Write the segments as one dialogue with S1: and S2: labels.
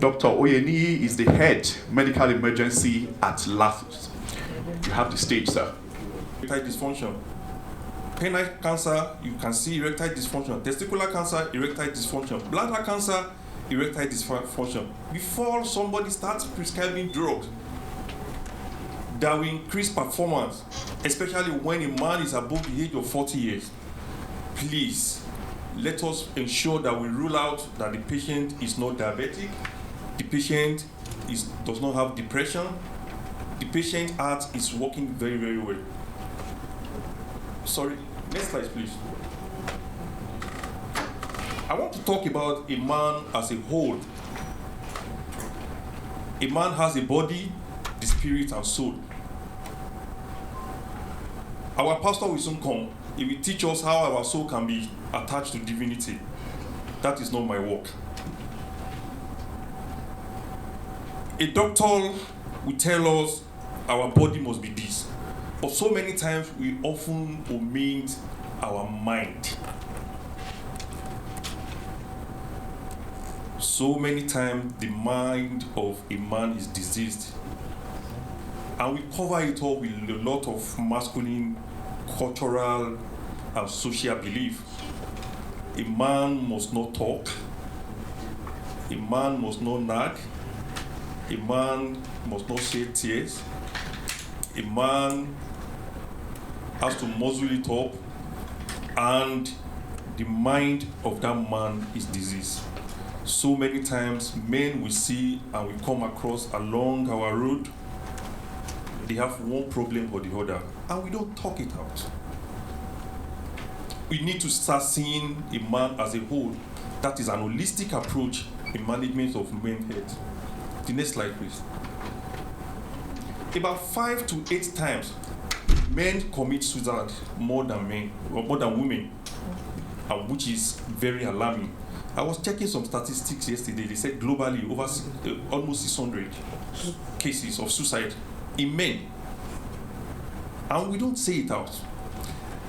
S1: Dr. Oyeni is the head medical emergency at LAFUS. You have the stage, sir.
S2: Erectile dysfunction. Penile cancer, you can see erectile dysfunction. Testicular cancer, erectile dysfunction. Bladder cancer, erectile dysfunction. Before somebody starts prescribing drugs that will increase performance, especially when a man is above the age of 40 years, please let us ensure that we rule out that the patient is not diabetic, the patient does not have depression, the patient heart is working very, very well. Sorry, next slide, please. I want to talk about a man as a whole. A man has a body, the spirit, and soul. Our pastor will soon come. He will teach us how our soul can be attached to divinity. That is not my work. A doctor will tell us our body must be this. But so many times we often omit our mind. So many times the mind of a man is diseased. And we cover it all with a lot of masculine, cultural, and social belief. A man must not talk. A man must not nag. A man must not shed tears. A man has to muzzle it up, and the mind of that man is diseased. So many times men we see and we come across along our road, they have one problem or the other, and we don't talk it out. We need to start seeing a man as a whole. That is an holistic approach in management of men's health. The next slide, please. About 5 to 8 times, men commit suicide more than women, which is very alarming. I was checking some statistics yesterday. They said globally over almost 600 cases of suicide in men, and we don't say it out.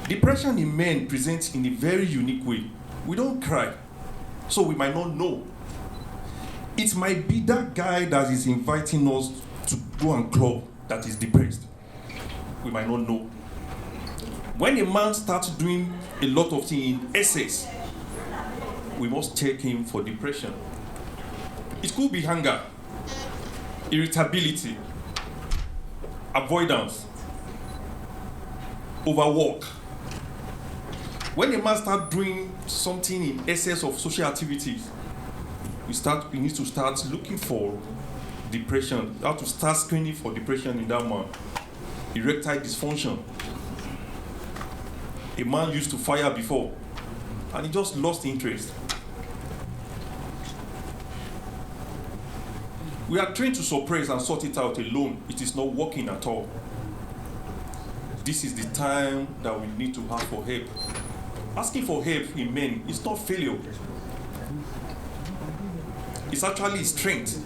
S2: Depression in men presents in a very unique way. We don't cry, so we might not know. It might be that guy that is inviting us to go and club that is depressed. We might not know. When a man starts doing a lot of things in excess, we must check him for depression. It could be hunger, irritability, avoidance, overwork. When a man starts doing something in excess of social activities, we need to start looking for depression. We have to start screening for depression in that man. Erectile dysfunction. A man used to fire before, and he just lost interest. We are trained to suppress and sort it out alone. It is not working at all. This is the time that we need to ask for help. Asking for help in men is not failure. It's actually strength.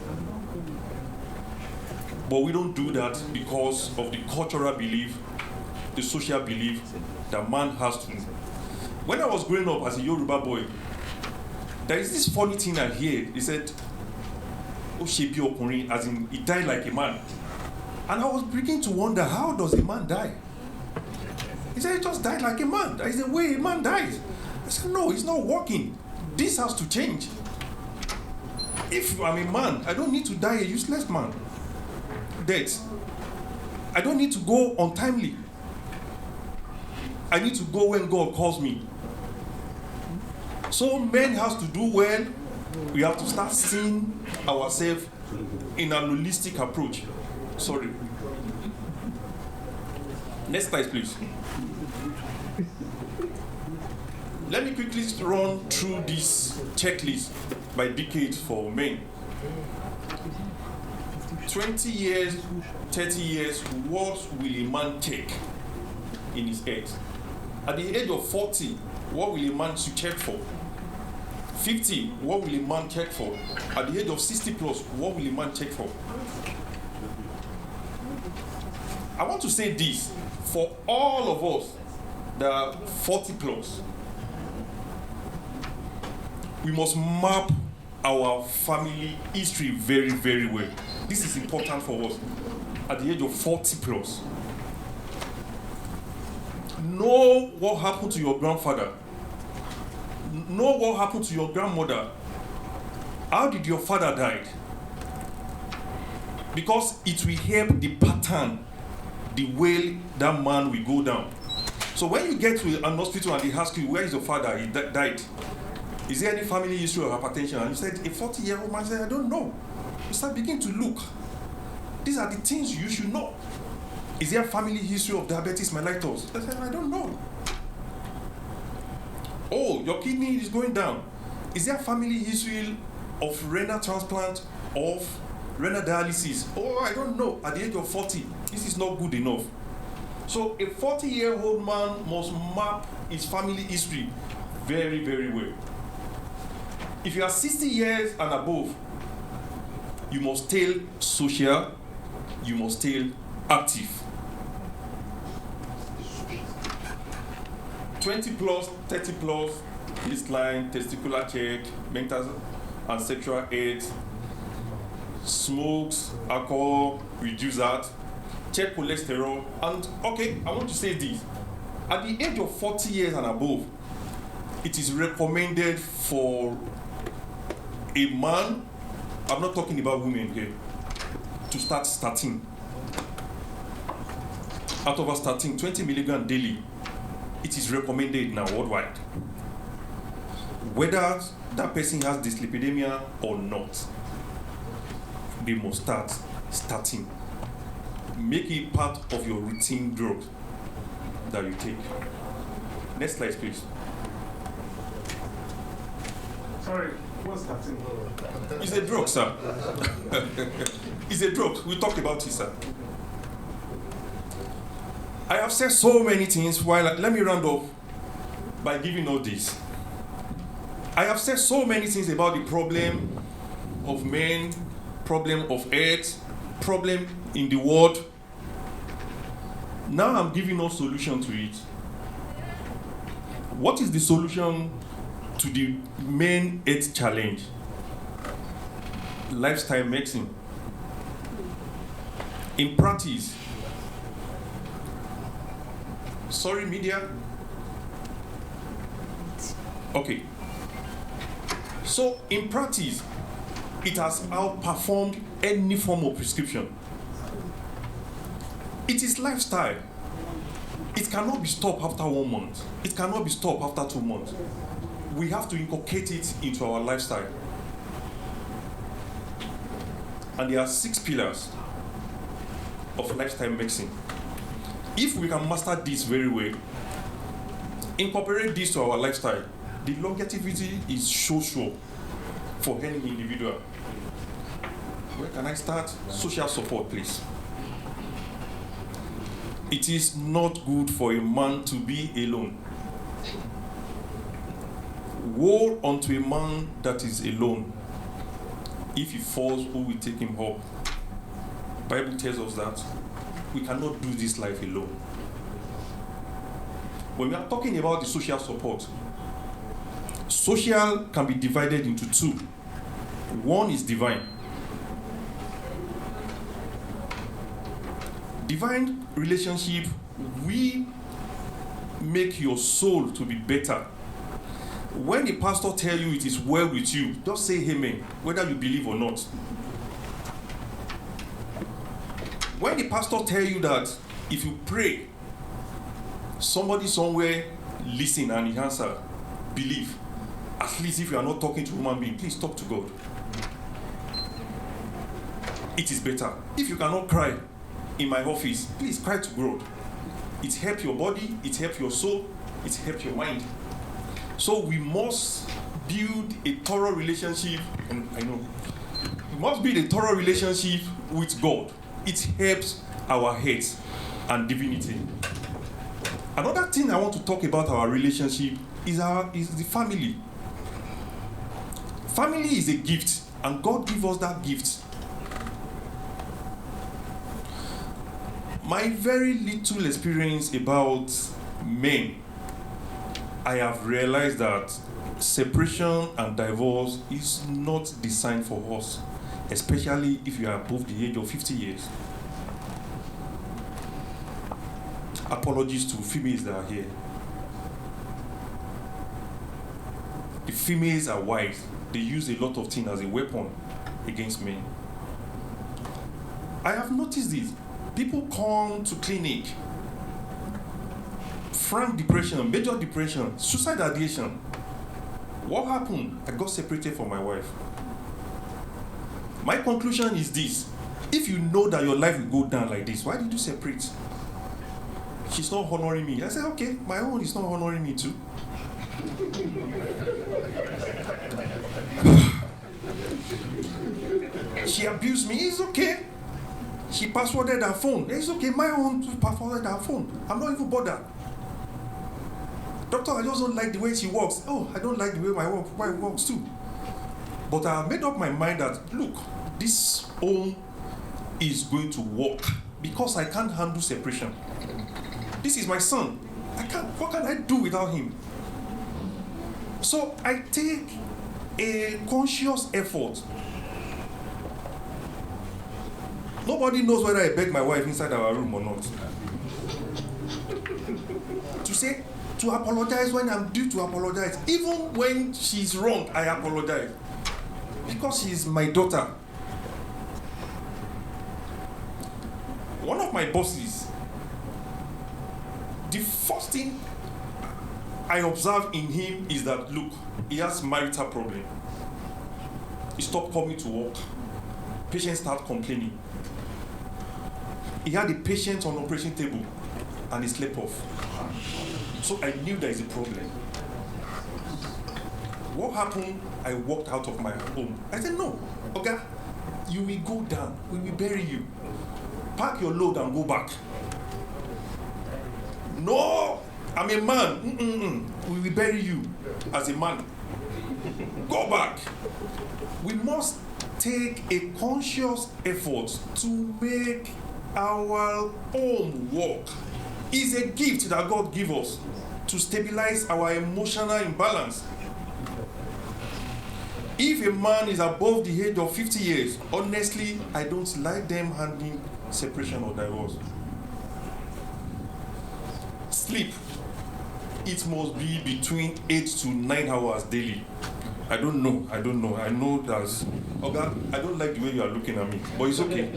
S2: But we don't do that because of the cultural belief, the social belief that man has to. When I was growing up as a Yoruba boy, there is this funny thing I hear. He said, "Oh, shebi okunrin," as in he died like a man. And I was beginning to wonder, how does a man die? He said, he just died like a man. That is the way a man dies. I said, no, it's not working. This has to change. If I'm a man, I don't need to die a useless man. Death. I don't need to go untimely. I need to go when God calls me. So men has to do well. We have to start seeing ourselves in an holistic approach. Sorry. Next slide, please. Let me quickly run through this checklist by decades for men. 20 years, 30 years, what will a man take in his head? At the age of 40, what will a man to check for? 50, what will a man check for? At the age of 60 plus, what will a man check for? I want to say this for all of us that are 40 plus. We must map our family history very, very well. This is important for us at the age of 40 plus. Know what happened to your grandfather. Know what happened to your grandmother. How did your father die? Because it will help the pattern, the way that man will go down. So when you get to an hospital and they ask you, where is your father? He died. Is there any family history of hypertension? And you said, a 40-year-old man said, I don't know. You start beginning to look. These are the things you should know. Is there a family history of diabetes mellitus? I said, I don't know. Oh, your kidney is going down. Is there a family history of renal transplant, of renal dialysis? Oh, I don't know. At the age of 40, this is not good enough. So a 40-year-old man must map his family history very, very well. If you are 60 years and above, you must stay social, you must stay active. 20 plus, 30 plus, baseline, testicular check, mental and sexual health, smokes, alcohol, reduce that, check cholesterol, and okay, I want to say this. At the age of 40 years and above, it is recommended for a man, I'm not talking about women here, to start statin. Out of a statin, 20 milligram daily, it is recommended now worldwide. Whether that person has dyslipidemia or not, they must start statin. Make it part of your routine drug that you take. Next slide, please.
S3: Sorry, what's statin?
S2: It's a drug, sir. It's a drug. We talked about it, sir. I have said so many things. Let me round off by giving all this. I have said so many things about the problem of men, problem of earth, problem in the world. Now I'm giving no solution to it. What is the solution to the main earth challenge? Lifestyle medicine. In practice, sorry, media. Okay. So in practice, it has outperformed any form of prescription. It is lifestyle. It cannot be stopped after 1 month. It cannot be stopped after 2 months. We have to inculcate it into our lifestyle. And there are 6 pillars of lifestyle medicine. If we can master this very well, incorporate this to our lifestyle, the longevity is so sure for any individual. Where can I start? Social support, please. It is not good for a man to be alone. Woe unto a man that is alone. If he falls, who will take him up? Bible tells us that we cannot do this life alone. When we are talking about the social support, social can be divided into 2. One is divine. Divine relationship, we make your soul to be better. When the pastor tells you it is well with you, just say amen, whether you believe or not. When the pastor tells you that if you pray, somebody somewhere listen and he answer, believe. At least if you are not talking to a human being, please talk to God. It is better. If you cannot cry in my office, please cry to God. It helps your body, it helps your soul, it helps your mind. So we must build a thorough relationship, and I know, we must build a thorough relationship with God. It helps our heads and divinity. Another thing I want to talk about our relationship is the family. Family is a gift, and God gives us that gift. My very little experience about men, I have realized that separation and divorce is not designed for us, especially if you are above the age of 50 years. Apologies to females that are here. The females are wise. They use a lot of things as a weapon against men. I have noticed this. People come to clinic, frank depression, major depression, suicide ideation. What happened? I got separated from my wife. My conclusion is this: if you know that your life will go down like this, why did you separate? She's not honoring me. I said, okay, my own is not honoring me too. She abused me, it's okay. She passworded her phone, it's okay, my own passworded her phone. I'm not even bothered. Doctor, I just don't like the way she walks. Oh, I don't like the way my wife walks too. But I made up my mind that, look, this home is going to work because I can't handle separation. This is my son. What can I do without him? So I take a conscious effort. Nobody knows whether I beg my wife inside our room or not. To apologize when I'm due to apologize. Even when she's wrong, I apologize. Because she is my daughter. One of my bosses, the first thing I observe in him is that, look, he has marital problem. He stopped coming to work. Patients start complaining. He had a patient on operation table and he slept off. So I knew there is a problem. What happened? I walked out of my home. I said, no, Oga, you will go down. We will bury you. Pack your load and go back. No, I'm a man. We will bury you as a man. Go back. We must take a conscious effort to make our home work. It's a gift that God gives us to stabilize our emotional imbalance. If a man is above the age of 50 years, honestly, I don't like them handling separation or divorce. Sleep. It must be between 8 to 9 hours daily. I don't know. I know that. Okay, I don't like the way you are looking at me, but it's okay.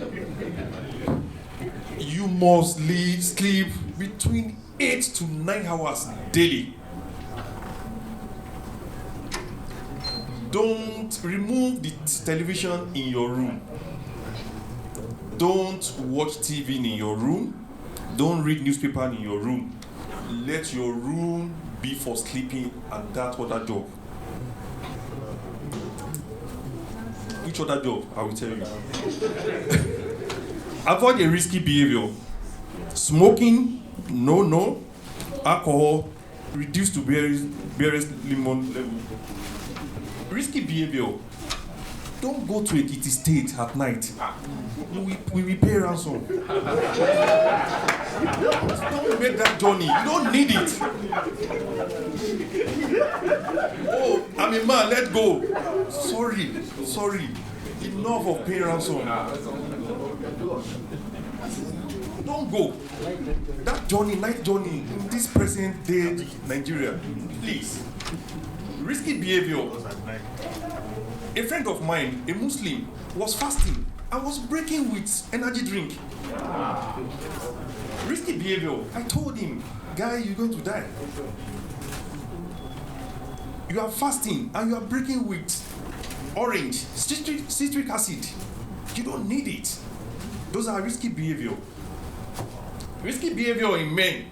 S2: You must sleep between 8 to 9 hours daily. Don't remove the television in your room. Don't watch TV in your room. Don't read newspaper in your room. Let your room be for sleeping and that other job. Which other job? I will tell you. Avoid a risky behavior. Smoking, no. Alcohol, reduce to barest limit level. Risky behavior. Don't go to Ekiti State at night. We will pay ransom. Don't make that journey. You don't need it. Oh, I'm a man, let go. Sorry. Enough of paying ransom. Don't go. That journey, night journey, in this present day Nigeria, please. Risky behavior. A friend of mine, a Muslim, was fasting and was breaking with energy drink. Risky behavior. I told him, guy, you're going to die. You are fasting and you are breaking with orange, citric acid. You don't need it. Those are risky behavior. Risky behavior in men.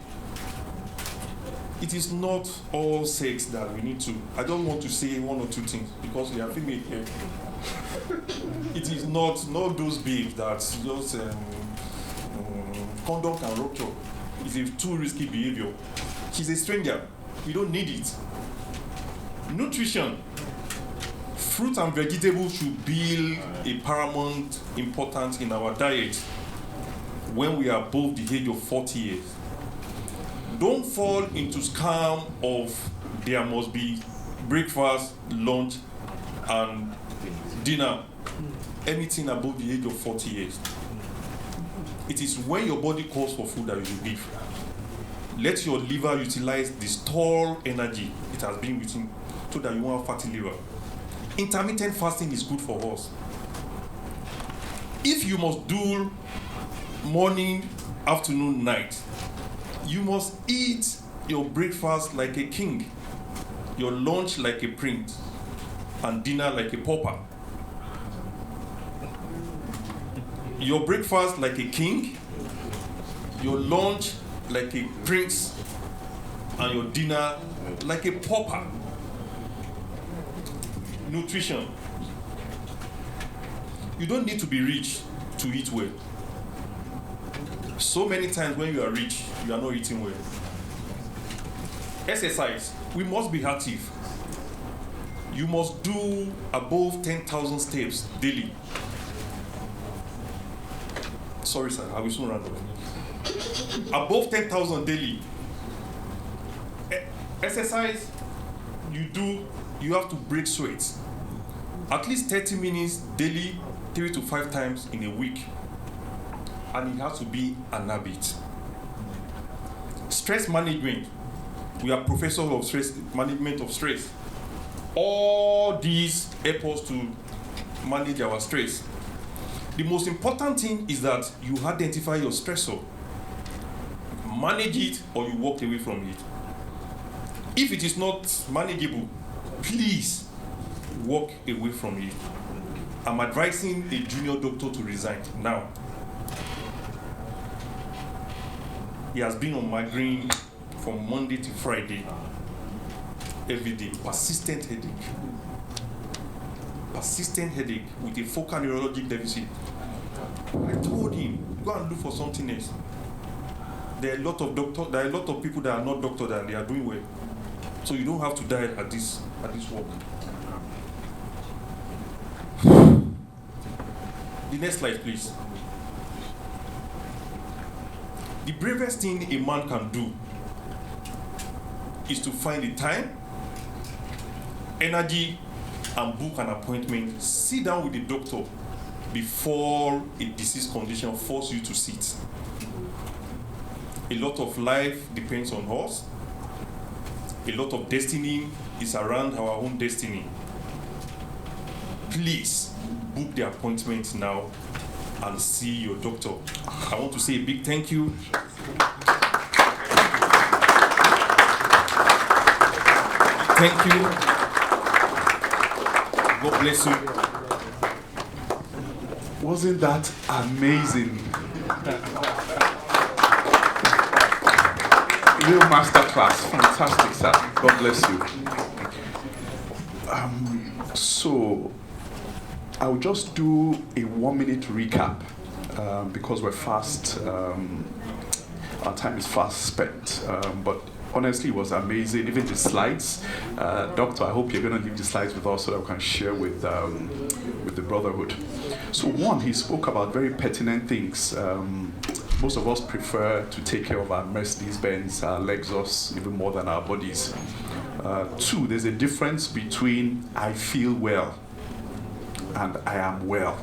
S2: It is not all sex that we need to. I don't want to say one or two things because we are female here. It is not those babes that just condom can rupture. It's a too risky behavior. She's a stranger. We don't need it. Nutrition. Fruit and vegetables should be a paramount importance in our diet when we are above the age of 40 years. Don't fall into scam of there must be breakfast, lunch, and dinner. Anything above the age of 40 years. It is when your body calls for food that you will give. Let your liver utilize the stored energy it has been within so that you won't have fatty liver. Intermittent fasting is good for us. If you must do morning, afternoon, night, you must eat your breakfast like a king, your lunch like a prince, and dinner like a pauper. Your breakfast like a king, your lunch like a prince, and your dinner like a pauper. Nutrition. You don't need to be rich to eat well. So many times when you are rich, you are not eating well. Exercise. We must be active. You must do above 10,000 steps daily. Sorry, sir, I will soon run away. Above 10,000 daily. Exercise, you have to break sweat. At least 30 minutes daily, 3 to 5 times in a week. And it has to be an habit. Stress management. We are professors of stress, management of stress. All these help us to manage our stress. The most important thing is that you identify your stressor, manage it, or you walk away from it. If it is not manageable, please walk away from it. I'm advising a junior doctor to resign now. He has been on migraine from Monday to Friday, every day. Persistent headache with a focal neurologic deficit. I told him, go and look for something else. There are a lot of people that are not doctors and they are doing well. So you don't have to die at this work. The next slide, please. The bravest thing a man can do is to find the time, energy, and book an appointment. Sit down with the doctor before a disease condition forces you to sit. A lot of life depends on us. A lot of destiny is around our own destiny. Please book the appointment now and see your doctor. I want to say a big thank you. Thank you. God bless you.
S1: Wasn't that amazing? Real masterclass. Fantastic, sir. God bless you. So, I'll just do a 1-minute recap because we're fast. Our time is fast spent. But honestly, it was amazing. Even the slides. Doctor, I hope you're going to leave the slides with us so that we can share with the Brotherhood. So one, he spoke about very pertinent things. Most of us prefer to take care of our Mercedes-Benz, our Lexus, even more than our bodies. 2, there's a difference between I feel well and I am well.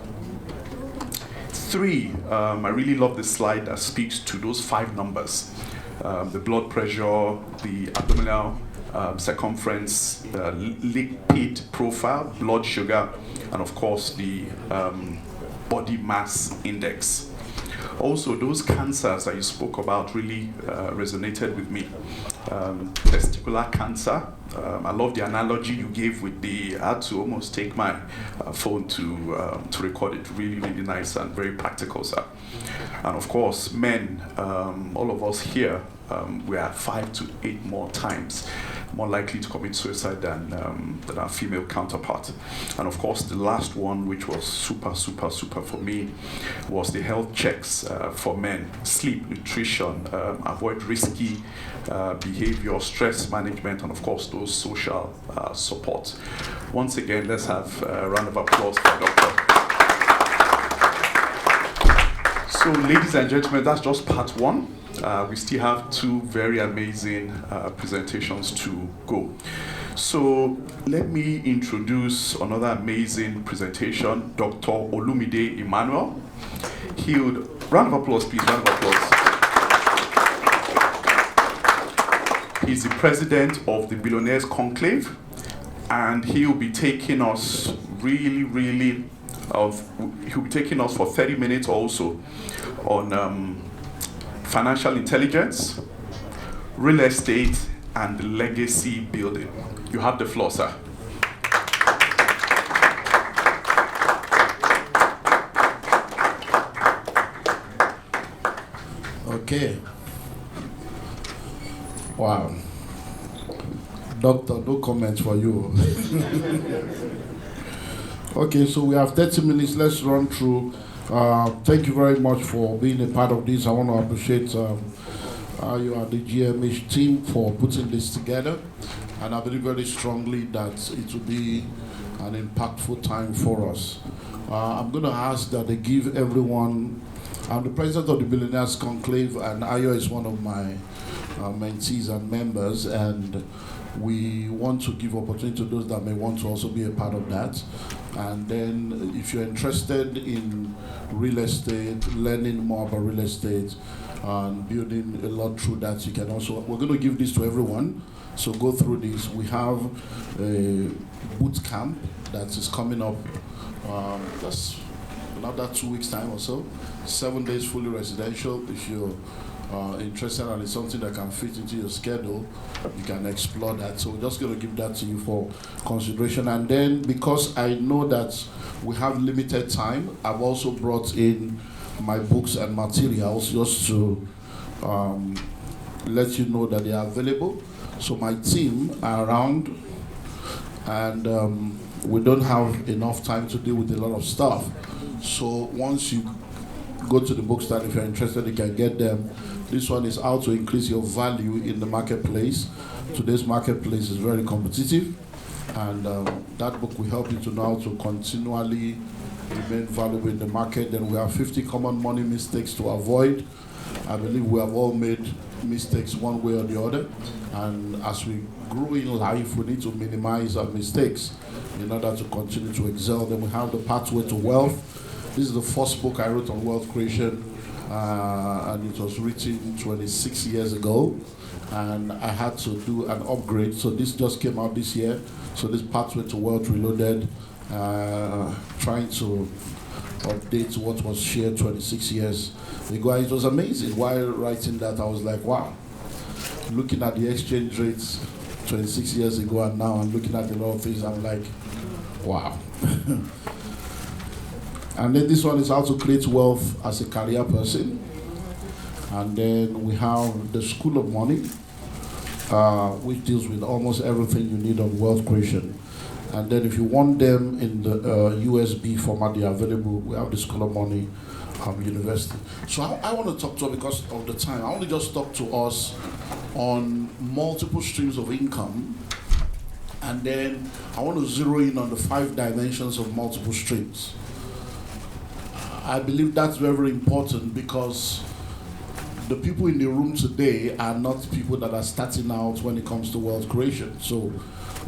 S1: 3, I really love the slide that speaks to those 5 numbers. The blood pressure, the abdominal circumference, lipid profile, blood sugar, and of course the body mass index. Also, those cancers that you spoke about really resonated with me. Testicular cancer. I love the analogy you gave with I had to almost take my phone to record it. Really, really nice and very practical, sir. And of course, men, all of us here, we are 5 to 8 more times more likely to commit suicide than our female counterpart. And of course, the last one, which was super for me, was the health checks for men: sleep, nutrition, avoid risky behavior, stress management, and of course, those social support. Once again, let's have a round of applause for Dr. So, ladies and gentlemen, that's just part one. We still have two very amazing presentations to go. So let me introduce another amazing presentation, Dr. Olumide Emmanuel. Round of applause, please, round of applause. He's the president of the Billionaires Conclave, and he'll be taking us he'll be taking us for 30 minutes also on financial intelligence, real estate, and legacy building. You have the floor, sir.
S4: Okay. Wow. Doctor, no comments for you. Okay, so we have 30 minutes. Let's run through. Thank you very much for being a part of this. I want to appreciate you and the GMH team for putting this together. And I believe very strongly that it will be an impactful time for us. I'm going to ask that they give everyone. I'm the president of the Billionaires Conclave, and Ayo is one of my mentees and members, and we want to give opportunity to those that may want to also be a part of that. And then if you're interested in real estate, learning more about real estate, and building a lot through that, you can also, we're going to give this to everyone, so go through this. We have a boot camp that is coming up, that's another 2 weeks time or so, 7 days fully residential. If you're interested and it's something that can fit into your schedule, you can explore that. So we're just going to give that to you for consideration. And then, because I know that we have limited time, I've also brought in my books and materials just to let you know that they are available. So my team are around, and we don't have enough time to deal with a lot of stuff. So once you go to the bookstand, if you're interested, you can get them. This one is how to increase your value in the marketplace. Today's marketplace is very competitive, and that book will help you to know how to continually remain valuable in the market. Then we have 50 common money mistakes to avoid. I believe we have all made mistakes one way or the other, and as we grow in life, we need to minimize our mistakes in order to continue to excel. Then we have the pathway to wealth. This is the first book I wrote on wealth creation, and it was written 26 years ago, and I had to do an upgrade, so this just came out this year. So this Pathway to Wealth Reloaded, trying to update what was shared 26 years ago. It was amazing. While writing that, I was like, wow. Looking at the exchange rates 26 years ago and now, I'm looking at a lot of things, I'm like, wow. And then this one is how to create wealth as a career person. And then we have the School of Money, which deals with almost everything you need on wealth creation. And then if you want them in the USB format, they are available. We have the School of Money University. So I want to talk to, because of the time, I want to just talk to us on multiple streams of income. And then I want to zero in on the 5 dimensions of multiple streams. I believe that's very, very important, because the people in the room today are not people that are starting out when it comes to wealth creation. So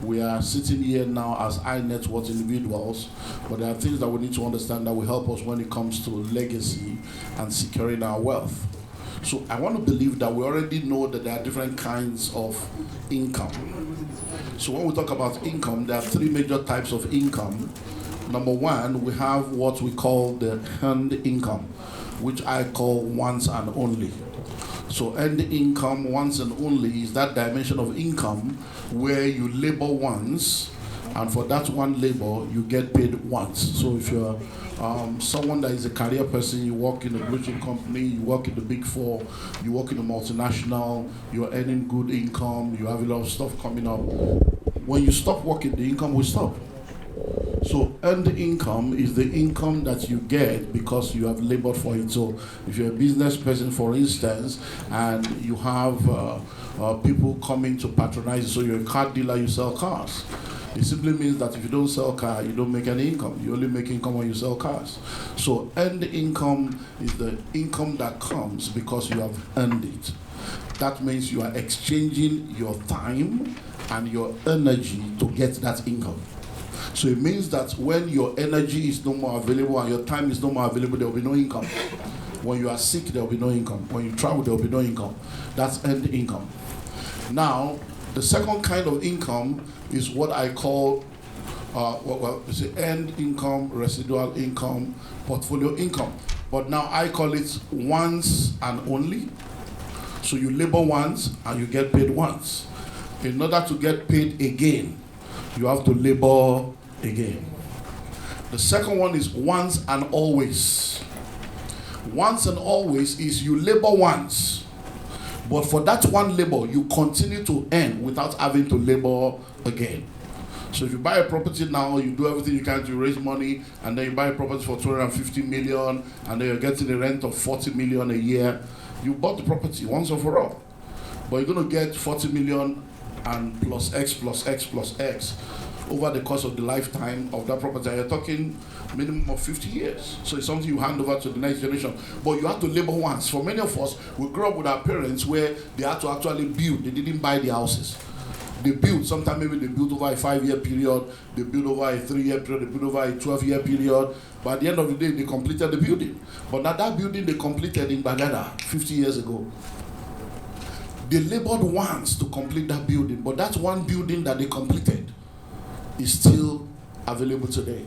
S4: we are sitting here now as high net worth individuals, but there are things that we need to understand that will help us when it comes to legacy and securing our wealth. So I want to believe that we already know that there are different kinds of income. So when we talk about income, there are 3 major types of income. Number 1, we have what we call the earned income, which I call once and only. So earned income, once and only, is that dimension of income where you labor once and for that one labor, you get paid once. So if you're someone that is a career person, you work in a blue chip company, you work in the Big Four, you work in a multinational, you're earning good income, you have a lot of stuff coming up. When you stop working, the income will stop. So earned income is the income that you get because you have labored for it. So if you're a business person, for instance, and you have people coming to patronize you, so you're a car dealer, you sell cars. It simply means that if you don't sell cars, you don't make any income. You only make income when you sell cars. So earned income is the income that comes because you have earned it. That means you are exchanging your time and your energy to get that income. So it means that when your energy is no more available and your time is no more available, there will be no income. When you are sick, there will be no income. When you travel, there will be no income. That's earned income. Now, the second kind of income is what I call it's earned income, residual income, portfolio income. But now I call it once and only. So you labor once and you get paid once. In order to get paid again, you have to labor again. The second one is once and always. Once and always is you labor once, but for that one labor, you continue to earn without having to labor again. So if you buy a property now, you do everything you can to raise money, and then you buy a property for 250 million, and then you're getting a rent of 40 million a year. You bought the property once and for all, but you're going to get 40 million and plus X plus X plus X over the course of the lifetime of that property. You're talking minimum of 50 years. So it's something you hand over to the next generation. But you have to labor once. For many of us, we grew up with our parents where they had to actually build. They didn't buy the houses. They built. Sometimes maybe they built over a 5-year period. They built over a 3-year period. They built over a 12-year period. But at the end of the day, they completed the building. But now that building they completed in Bagada 50 years ago. They labored once to complete that building, but that one building that they completed is still available today.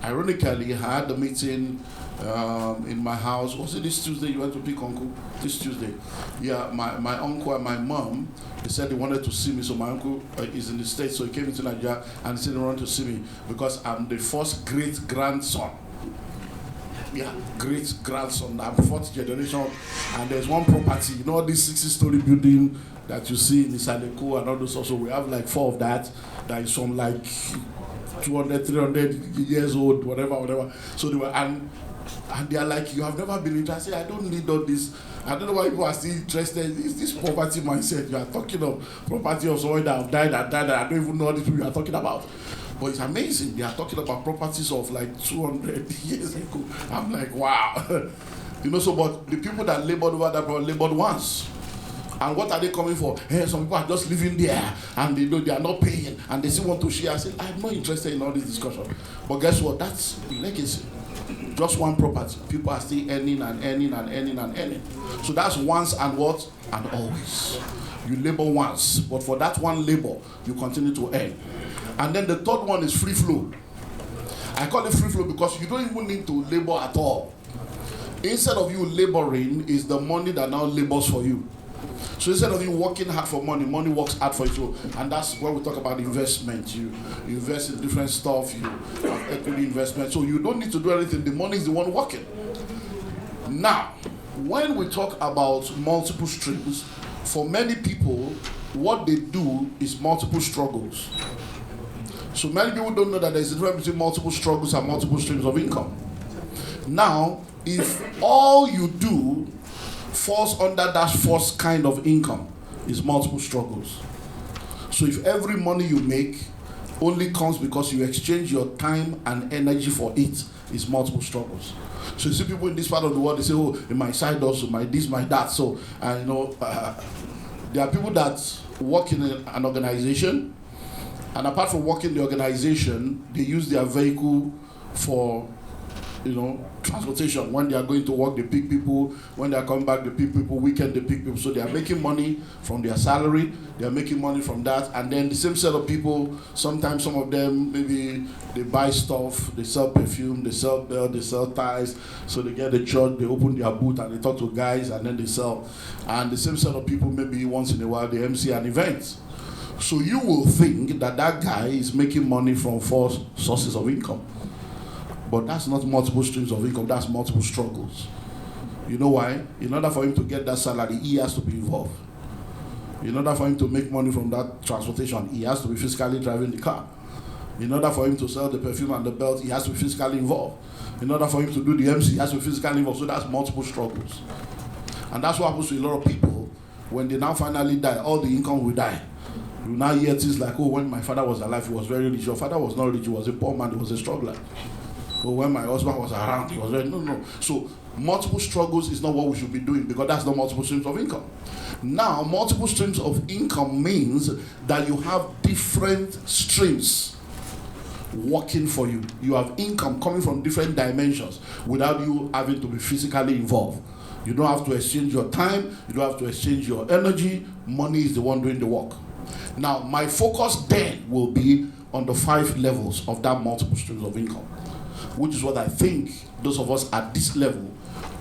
S4: Ironically, I had a meeting in my house. Was it this Tuesday you went to pick uncle? This Tuesday. Yeah, my uncle and my mom, they said they wanted to see me. So my uncle is in the States, so he came into Nigeria and said they wanted to see me because I'm the first great-grandson. Yeah, great-grandson. I'm 4th generation. And there's one property, you know this 60-story building that you see in Isadeko and all those also. We have like 4 of that. That is from like 200, 300 years old, whatever. So they were, and they are like, you have never been interested. I don't need all this. I don't know why people are still interested. It's this poverty mindset. You are talking of property of someone that have died. I don't even know what these people you are talking about. But it's amazing. They are talking about properties of like 200 years ago. I'm like, wow. You know, so but the people that labored over that labored once. And what are they coming for? Hey, some people are just living there and they know they are not paying and they still want to share. I said, I'm not interested in all this discussion. But guess what? That's legacy. Just one property. People are still earning and earning and earning and earning. So that's once and what? And always. You labor once, but for that one labor, you continue to earn. And then the third one is free flow. I call it free flow because you don't even need to labor at all. Instead of you laboring, is the money that now labors for you. So instead of you working hard for money, money works hard for you. And that's when we talk about investment. You invest in different stuff, you have equity investment. So you don't need to do anything. The money is the one working. Now, when we talk about multiple streams, for many people, what they do is multiple struggles. So many people don't know that there's a difference between multiple struggles and multiple streams of income. Now, if all you do falls under that first kind of income, is multiple struggles. So if every money you make only comes because you exchange your time and energy for it, is multiple struggles. So you see people in this part of the world, they say, oh, in my side also, my this, my that. So, there are people that work in an organization, and apart from working the organization, they use their vehicle for, transportation. When they are going to work, they pick people. When they are coming back, they pick people. Weekend, they pick people. So they are making money from their salary. They are making money from that. And then the same set of people, sometimes some of them, maybe they buy stuff. They sell perfume. They sell belt. They sell ties. So they get the church. They open their booth and they talk to guys and then they sell. And the same set of people, maybe once in a while, they MC an event. So you will think that that guy is making money from 4 sources of income. But that's not multiple streams of income, that's multiple struggles. You know why? In order for him to get that salary, he has to be involved. In order for him to make money from that transportation, he has to be physically driving the car. In order for him to sell the perfume and the belt, he has to be physically involved. In order for him to do the MC, he has to be physically involved. So that's multiple struggles. And that's what happens to a lot of people. When they now finally die, all the income will die. You now hear things like, oh, when my father was alive, he was very rich. Your father was not rich, he was a poor man, he was a struggler. But when my husband was around, he was very, no. So multiple struggles is not what we should be doing, because that's not multiple streams of income. Now, multiple streams of income means that you have different streams working for you. You have income coming from different dimensions without you having to be physically involved. You don't have to exchange your time, you don't have to exchange your energy. Money is the one doing the work. Now, my focus then will be on the 5 levels of that multiple streams of income, which is what I think those of us at this level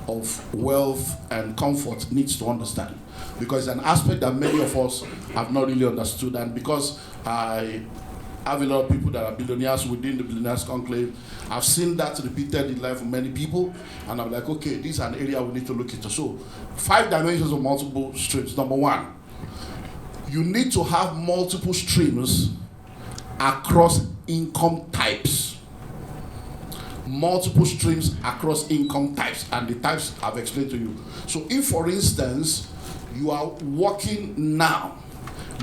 S4: of wealth and comfort needs to understand, because it's an aspect that many of us have not really understood. And because I have a lot of people that are billionaires within the Billionaires Conclave, I've seen that repeated in life of many people, and I'm like, okay, this is an area we need to look into. So 5 dimensions of multiple streams. Number 1, you need to have multiple streams across income types. Multiple streams across income types, and the types I've explained to you. So if, for instance, you are working now,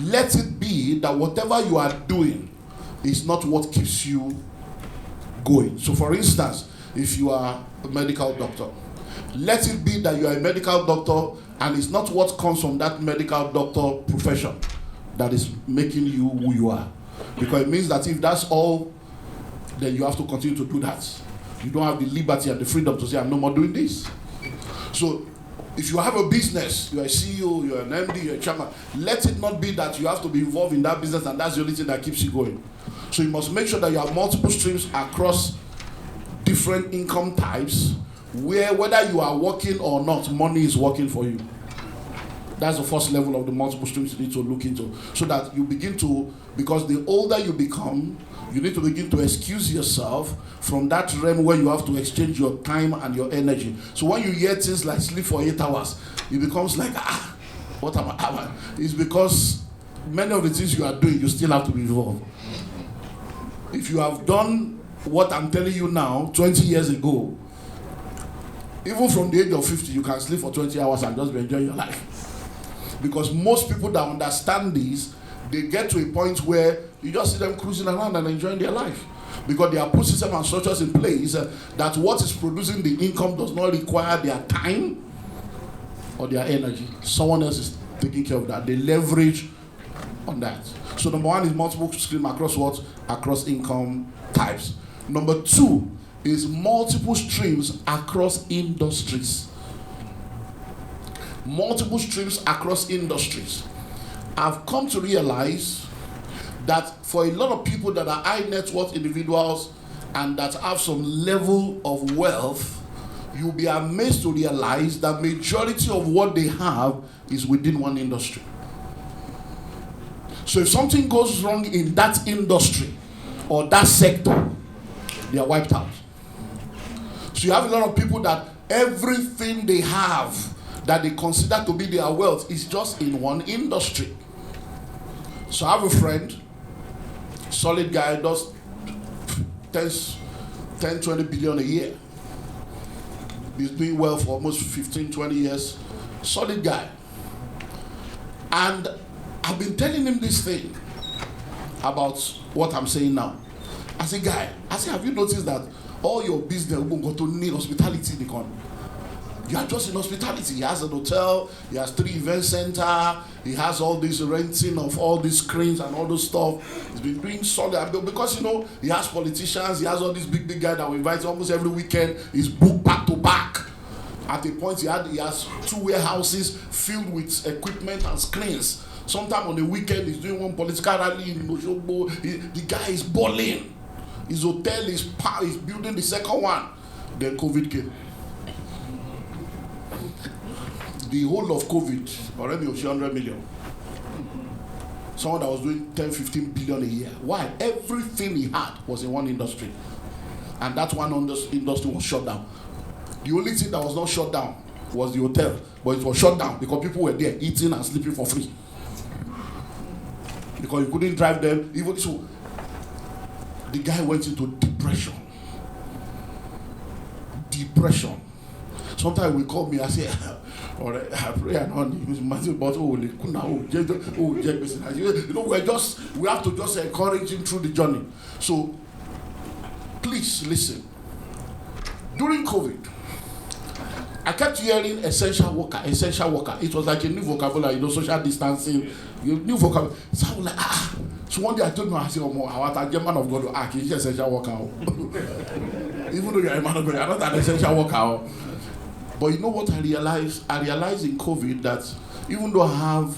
S4: let it be that whatever you are doing is not what keeps you going. So for instance, if you are a medical doctor, let it be that you are a medical doctor and it's not what comes from that medical doctor profession that is making you who you are. Because it means that if that's all, then you have to continue to do that. You don't have the liberty and the freedom to say, I'm no more doing this. So if you have a business, you're a CEO, you're an MD, you're a chairman, let it not be that you have to be involved in that business and that's the only thing that keeps you going. So you must make sure that you have multiple streams across different income types, where whether you are working or not, money is working for you. That's the first level of the multiple streams you need to look into, so that you begin to, because the older you become, you need to begin to excuse yourself from that realm where you have to exchange your time and your energy. So when you hear things like sleep for 8 hours, it becomes like, what am I? It's because many of the things you are doing, you still have to be involved. If you have done what I'm telling you now 20 years ago, even from the age of 50, you can sleep for 20 hours and just be enjoying your life. Because most people that understand this, they get to a point where you just see them cruising around and enjoying their life. Because they have put systems and structures in place that what is producing the income does not require their time or their energy. Someone else is taking care of that. They leverage on that. So number 1 is multiple stream across what? Across income types. Number 2 is multiple streams across industries. Multiple streams across industries. I've come to realize that for a lot of people that are high net worth individuals and that have some level of wealth, you'll be amazed to realize that majority of what they have is within one industry. So if something goes wrong in that industry or that sector, they are wiped out. So you have a lot of people that everything they have that they consider to be their wealth is just in one industry. So I have a friend, solid guy, does 10, 20 billion a year. He's doing well for almost 15, 20 years. Solid guy. And I've been telling him this thing about what I'm saying now. I say, guy, have you noticed that all your business will go to need hospitality in the economy? You are just in hospitality. He has an hotel, he has 3 event center, he has all this renting of all these screens and all this stuff. He's been doing solid because he has politicians, he has all these big guys that we invite almost every weekend. He's booked back to back. At a point he has 2 warehouses filled with equipment and screens. Sometime on the weekend he's doing one political rally in Moshobo. The guy is balling. His hotel is building the second one. Then COVID came. The whole of COVID already was 100 million. someone that was doing 10, 15 billion a year. Why? Everything he had was in one industry. And that one industry was shut down. The only thing that was not shut down was the hotel, but it was shut down because people were there eating and sleeping for free. Because you couldn't drive them. Even so, the guy went into depression. Sometimes we call me, I say, or I pray and honey, but we have to just encourage him through the journey. So please listen. During COVID, I kept hearing essential worker. It was like a new vocabulary, social distancing, new vocabulary. So I was like, So one day I told my husband, I was a German of God, he's just essential worker. Even though you're a man of God, you're not an essential worker. But you know what I realized? I realized in COVID that even though I have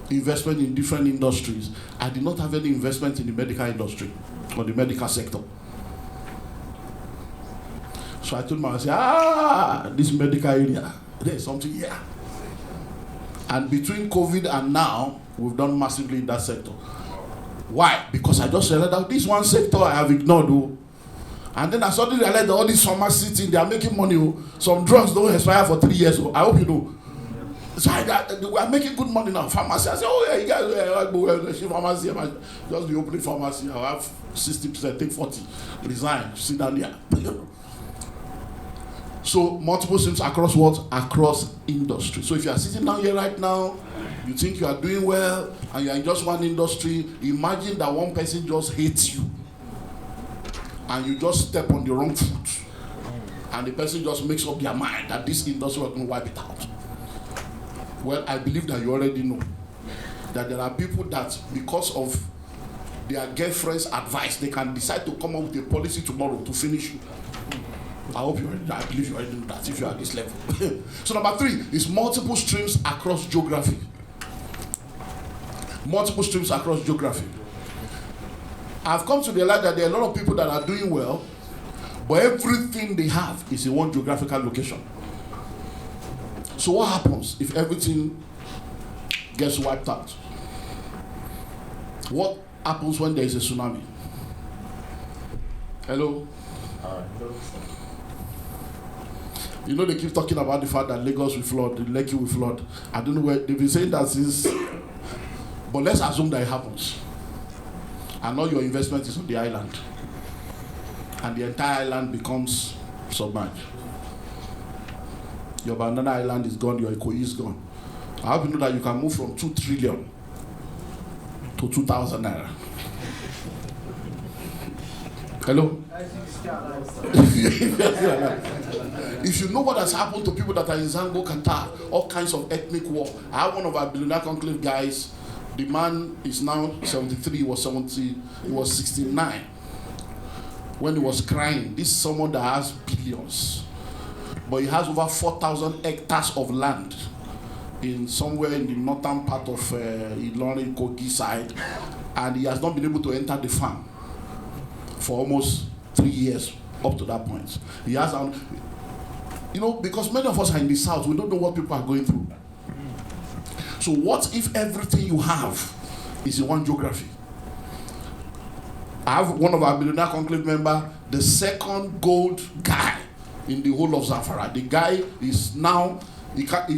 S4: investment in different industries, I did not have any investment in the medical industry or the medical sector. So I told myself, this medical area, there's something here. And between COVID and now, we've done massively in that sector. Why? Because I just realized that this one sector I have ignored. And then I suddenly realized that all these pharmacies, they are making money. Some drugs don't expire for 3 years. I hope you know. So we are making good money now. Pharmacy. I say, you guys, pharmacy. Just be opening pharmacy. I have 60%, take 40. Resign. Sit down here. So multiple streams across what? Across industry. So if you are sitting down here right now, you think you are doing well, and you are in just one industry, imagine that one person just hates you. And you just step on the wrong foot. And the person just makes up their mind that this industry is going to wipe it out. Well, I believe that you already know that there are people that, because of their girlfriend's advice, they can decide to come up with a policy tomorrow to finish you. I believe you already know that if you are at this level. So number 3 is multiple streams across geography. Multiple streams across geography. I've come to realize that there are a lot of people that are doing well, but everything they have is in one geographical location. So what happens if everything gets wiped out? What happens when there is a tsunami? Hello? You know, they keep talking about the fact that Lagos will flood, Lekki will flood. I don't know where they've been saying that since, but let's assume that it happens. And all your investment is on the island. And the entire island becomes submerged. Your banana island is gone, your Ikoyi is gone. I hope you know that you can move from 2 trillion to 2,000 naira. Hello? If you know what has happened to people that are in Zango, Qatar, all kinds of ethnic war. I have one of our billionaire conclave guys. The man is now 73, he was 69 when he was crying. This is someone that has billions, but he has over 4,000 hectares of land in somewhere in the northern part of Ilorin, Kogi side, and he has not been able to enter the farm for almost 3 years up to that point. He has, because many of us are in the south, we don't know what people are going through. So what if everything you have is in one geography? I have one of our billionaire conclave members, the second gold guy in the whole of Zamfara. The guy is now, in fact,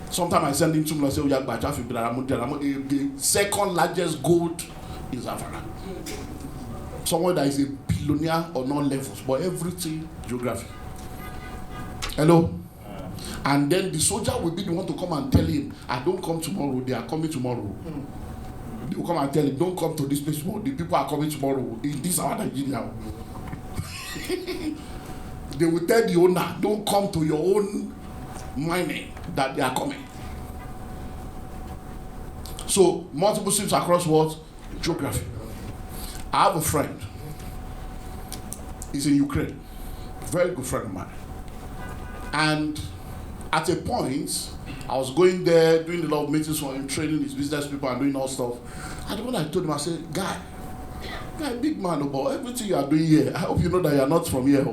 S4: sometimes I send him to me and say, the second largest gold in Zamfara. Someone that is a billionaire on all levels, but everything geography. Hello? And then the soldier will be the one to come and tell him, I don't come tomorrow, they are coming tomorrow. They will come and tell him, don't come to this place tomorrow, the people are coming tomorrow. In this our Nigeria. They will tell the owner, don't come to your own mining, that they are coming. So, multiple streams across what? Geography. I have a friend. He's in Ukraine. Very good friend of mine. And at a point, I was going there, doing a lot of meetings for him, training his business people and doing all stuff. And when I told him, I said, guy, big man, about everything you are doing here, I hope you know that you are not from here.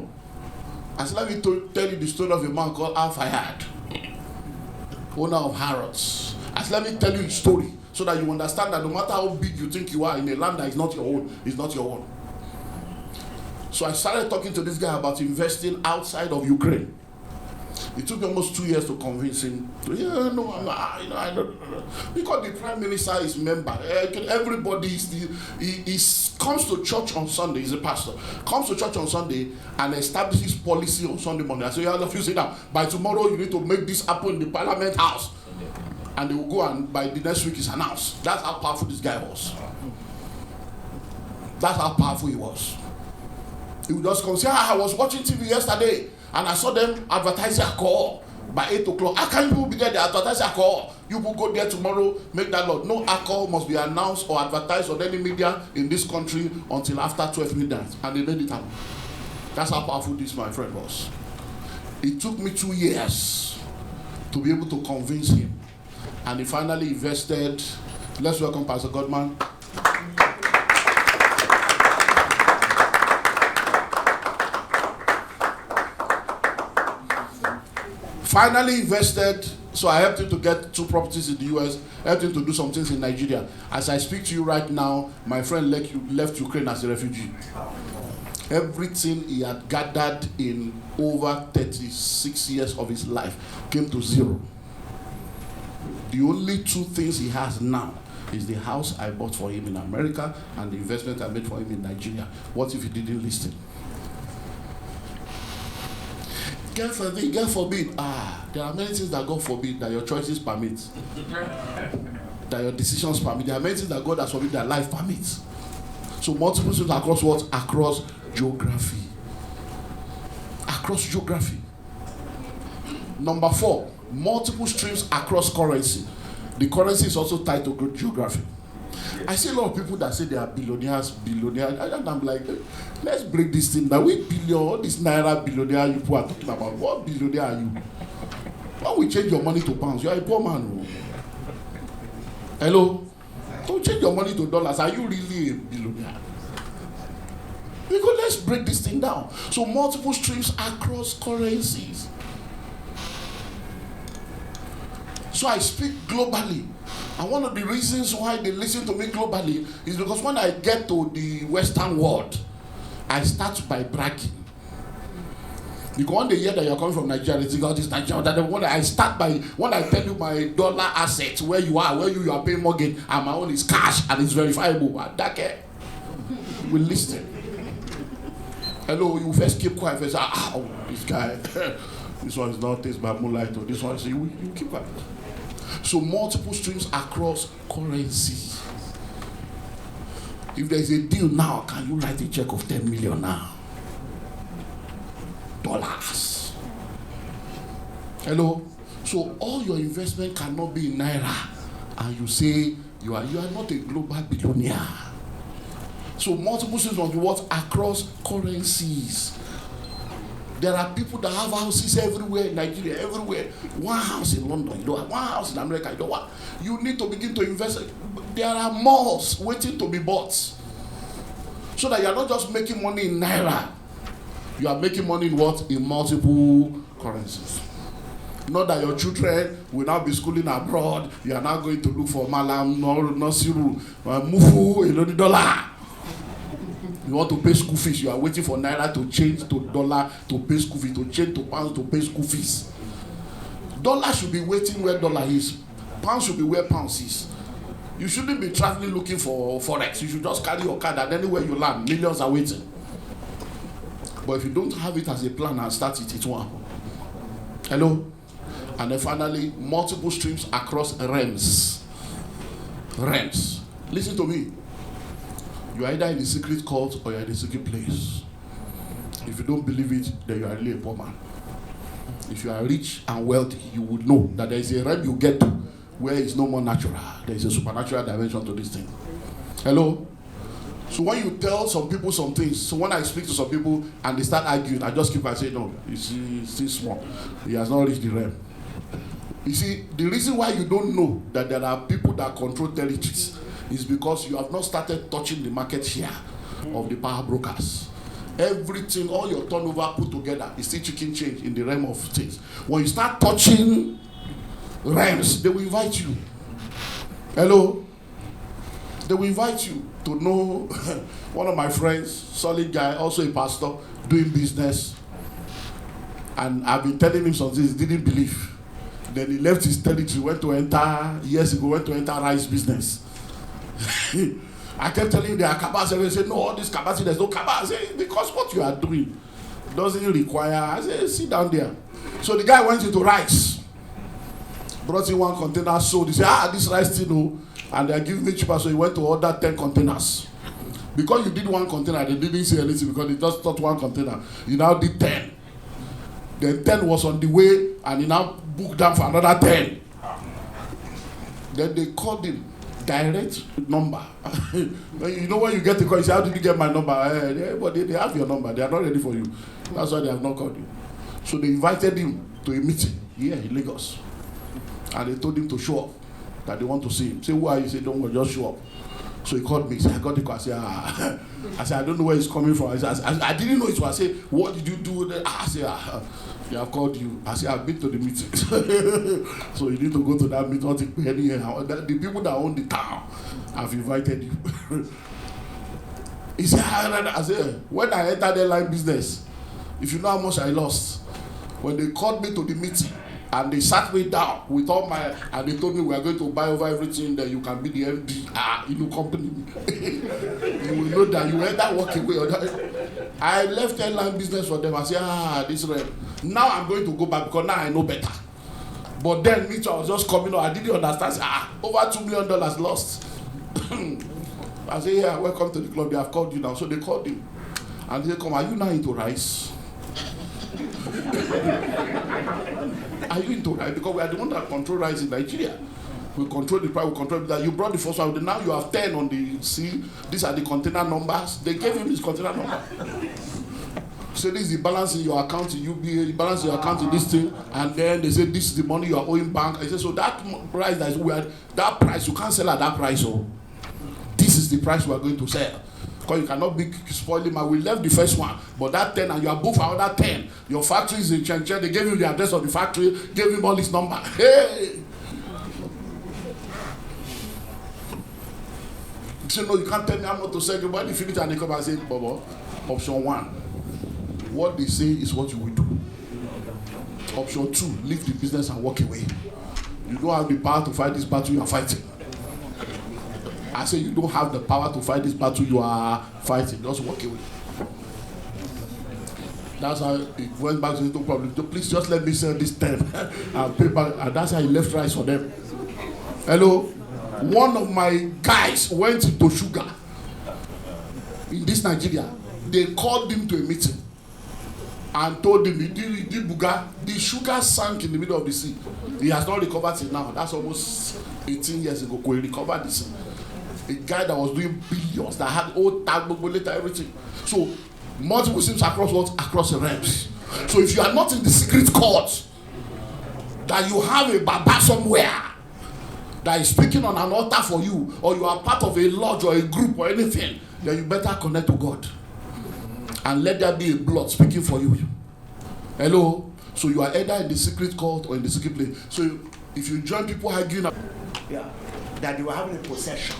S4: I said, let me tell you the story of a man called Al Fayad, owner of Harrods. As let me tell you a story so that you understand that no matter how big you think you are in a land that is not your own, it's not your own. So I started talking to this guy about investing outside of Ukraine. It took me almost 2 years to convince him. I don't. Because the prime minister is member. Everybody comes to church on Sunday. He's a pastor. Comes to church on Sunday and establishes policy on Sunday morning. I say, all of you sit down. By tomorrow, you need to make this happen in the Parliament House. And they will go and by the next week it's announced. That's how powerful this guy was. That's how powerful he was. He would just come and say, I was watching TV yesterday. And I saw them advertising alcohol by 8 o'clock. How can you be there? They advertise alcohol. You will go there tomorrow, make that law. No alcohol must be announced or advertised on any media in this country until after 12 midnight. And they made it happen. That's how powerful this my friend was. It took me 2 years to be able to convince him. And he finally invested. Let's welcome Pastor Godman. Finally invested, so I helped him to get 2 properties in the US, helped him to do some things in Nigeria. As I speak to you right now, my friend left Ukraine as a refugee. Everything he had gathered in over 36 years of his life came to zero. The only 2 things he has now is the house I bought for him in America and the investment I made for him in Nigeria. What if he didn't listen? God forbid. There are many things that God forbid that your choices permit. That your decisions permit. There are many things that God has forbid that life permits. So multiple streams across what? Across geography. Across geography. Number 4, multiple streams across currency. The currency is also tied to geography. I see a lot of people that say they are billionaires, and I'm like, let's break this thing down. Which billion, all this naira billionaire you people are talking about? What billionaire are you? Why we change your money to pounds? You are a poor man. Hello? Don't change your money to dollars. Are you really a billionaire? Because let's break this thing down. So multiple streams across currencies. So I speak globally. And one of the reasons why they listen to me globally is because when I get to the Western world, I start by bragging. Because when they hear that you're coming from Nigeria, they think, oh, this Nigeria. When I start by, when I tell you my dollar assets, where you are paying mortgage, and my own is cash and it's verifiable. That we listen. Hello, you first keep quiet. First, this guy, this one is not taste by moonlight, or this one is you keep quiet. So multiple streams across currency. If there is a deal now, can you write a check of 10 million now? Dollars. Hello? So all your investment cannot be in naira. And you say you are not a global billionaire. So multiple streams must be what? Across currencies. There are people that have houses everywhere in Nigeria, everywhere. One house in London, you don't have one house in America, you don't want. You need to begin to invest. There are malls waiting to be bought. So that you are not just making money in naira. You are making money in what? In multiple currencies. Not that your children will now be schooling abroad. You are now going to look for Malam, Nasiru, Mufu, $1. You want to pay school fees, you are waiting for naira to change to dollar to pay school fees, to change to pounds to pay school fees. Dollar should be waiting where dollar is. Pounds should be where pounds is. You shouldn't be traveling looking for forex. You should just carry your card and anywhere you land, millions are waiting. But if you don't have it as a plan and start it, it won't happen. Hello? And then finally, multiple streams across realms. Realms. Listen to me. You are either in a secret cult or you are in a secret place. If you don't believe it, then you are really a poor man. If you are rich and wealthy, you would know that there is a realm you get to where it's no more natural. There is a supernatural dimension to this thing. Hello? So when you tell some people some things, so when I speak to some people and they start arguing, I just keep on saying, no, he's still small. He has not reached the realm. You see, the reason why you don't know that there are people that control territories is because you have not started touching the market share of the power brokers. Everything, all your turnover put together is still chicken change in the realm of things. When you start touching realms, they will invite you. Hello? They will invite you to know one of my friends, solid guy, also a pastor, doing business. And I've been telling him something he didn't believe. Then he left his territory, years ago, went to enter rice business. I kept telling him there are capacity. They said, no, all this capacity, there's no capacity. I said, because what you are doing doesn't require. I said, sit down there. So the guy went into rice, brought in one container, sold. He said, this rice thing, no. And they are giving me cheaper, so he went to order 10 containers. Because you did one container, they didn't say anything because they just thought one container. You now did 10. Then 10 was on the way, and he now booked them for another 10. Then they called him, direct number. You know when you get the call, you say, how did you get my number? But they have your number, they are not ready for you. That's why they have not called you. So they invited him to a meeting here in Lagos. And they told him to show up, that they want to see him. Say, who are you? Say, don't worry, just show up. So he called me. He said, I got the call. I said, I don't know where he's coming from. I didn't know it was. I said, what did you do? I said, they have called you. I said, I've been to the meeting. So you need to go to that meeting. The people that own the town have invited you. He said, I said, when I entered the line business, if you know how much I lost, when they called me to the meeting, and they sat me down with all my, and they told me we are going to buy over everything, that you can be the MD in the company. You will know that you either walk away or that. I left airline business for them. I said, this rep. Now I'm going to go back because now I know better. But then me too, I was just coming up. I didn't understand. Over $2 million lost. I said, yeah, welcome to the club. They have called you now. So they called him. And they said, come, are you now into rice? Are you into rice? Because we are the one that control rice in Nigeria. We control the price, we control that. You brought the first one, now you have 10 on the sea. These are the container numbers. They gave him this container number. So this is the balance in your account in UBA, the balance in your account in this thing, and then they say this is the money you are owing bank. I said, so that price that is weird, that price, you can't sell at that price. So this is the price we are going to sell. Because you cannot be spoiling my. We left the first one, but that 10 and you are booked for another 10. Your factory is in Chenchen. They gave you the address of the factory, gave him all his number. Hey! So no, you can't tell me I'm not to sell you. When you finish and they come and say, Bobo, option 1. What they say is what you will do. Option 2, leave the business and walk away. You don't have the power to fight this battle you are fighting. I say you don't have the power to fight this battle you are fighting. Just walk away. That's how it went back to the problem. Please just let me sell this 10 and pay back. And that's how he left rice for them. Hello? One of my guys went to sugar in this Nigeria. They called him to a meeting and told him, the sugar sank in the middle of the sea. He has not recovered till now. That's almost 18 years ago. He recovered this. A guy that was doing billions, that had old tag, everything. So multiple sims across the realms. So if you are not in the secret court, that you have a baba somewhere that is speaking on an altar for you, or you are part of a lodge or a group or anything, then you better connect to God and let there be a blood speaking for you. Hello? So you are either in the secret court or in the secret place. So if you join people arguing,
S5: that they were having a possession.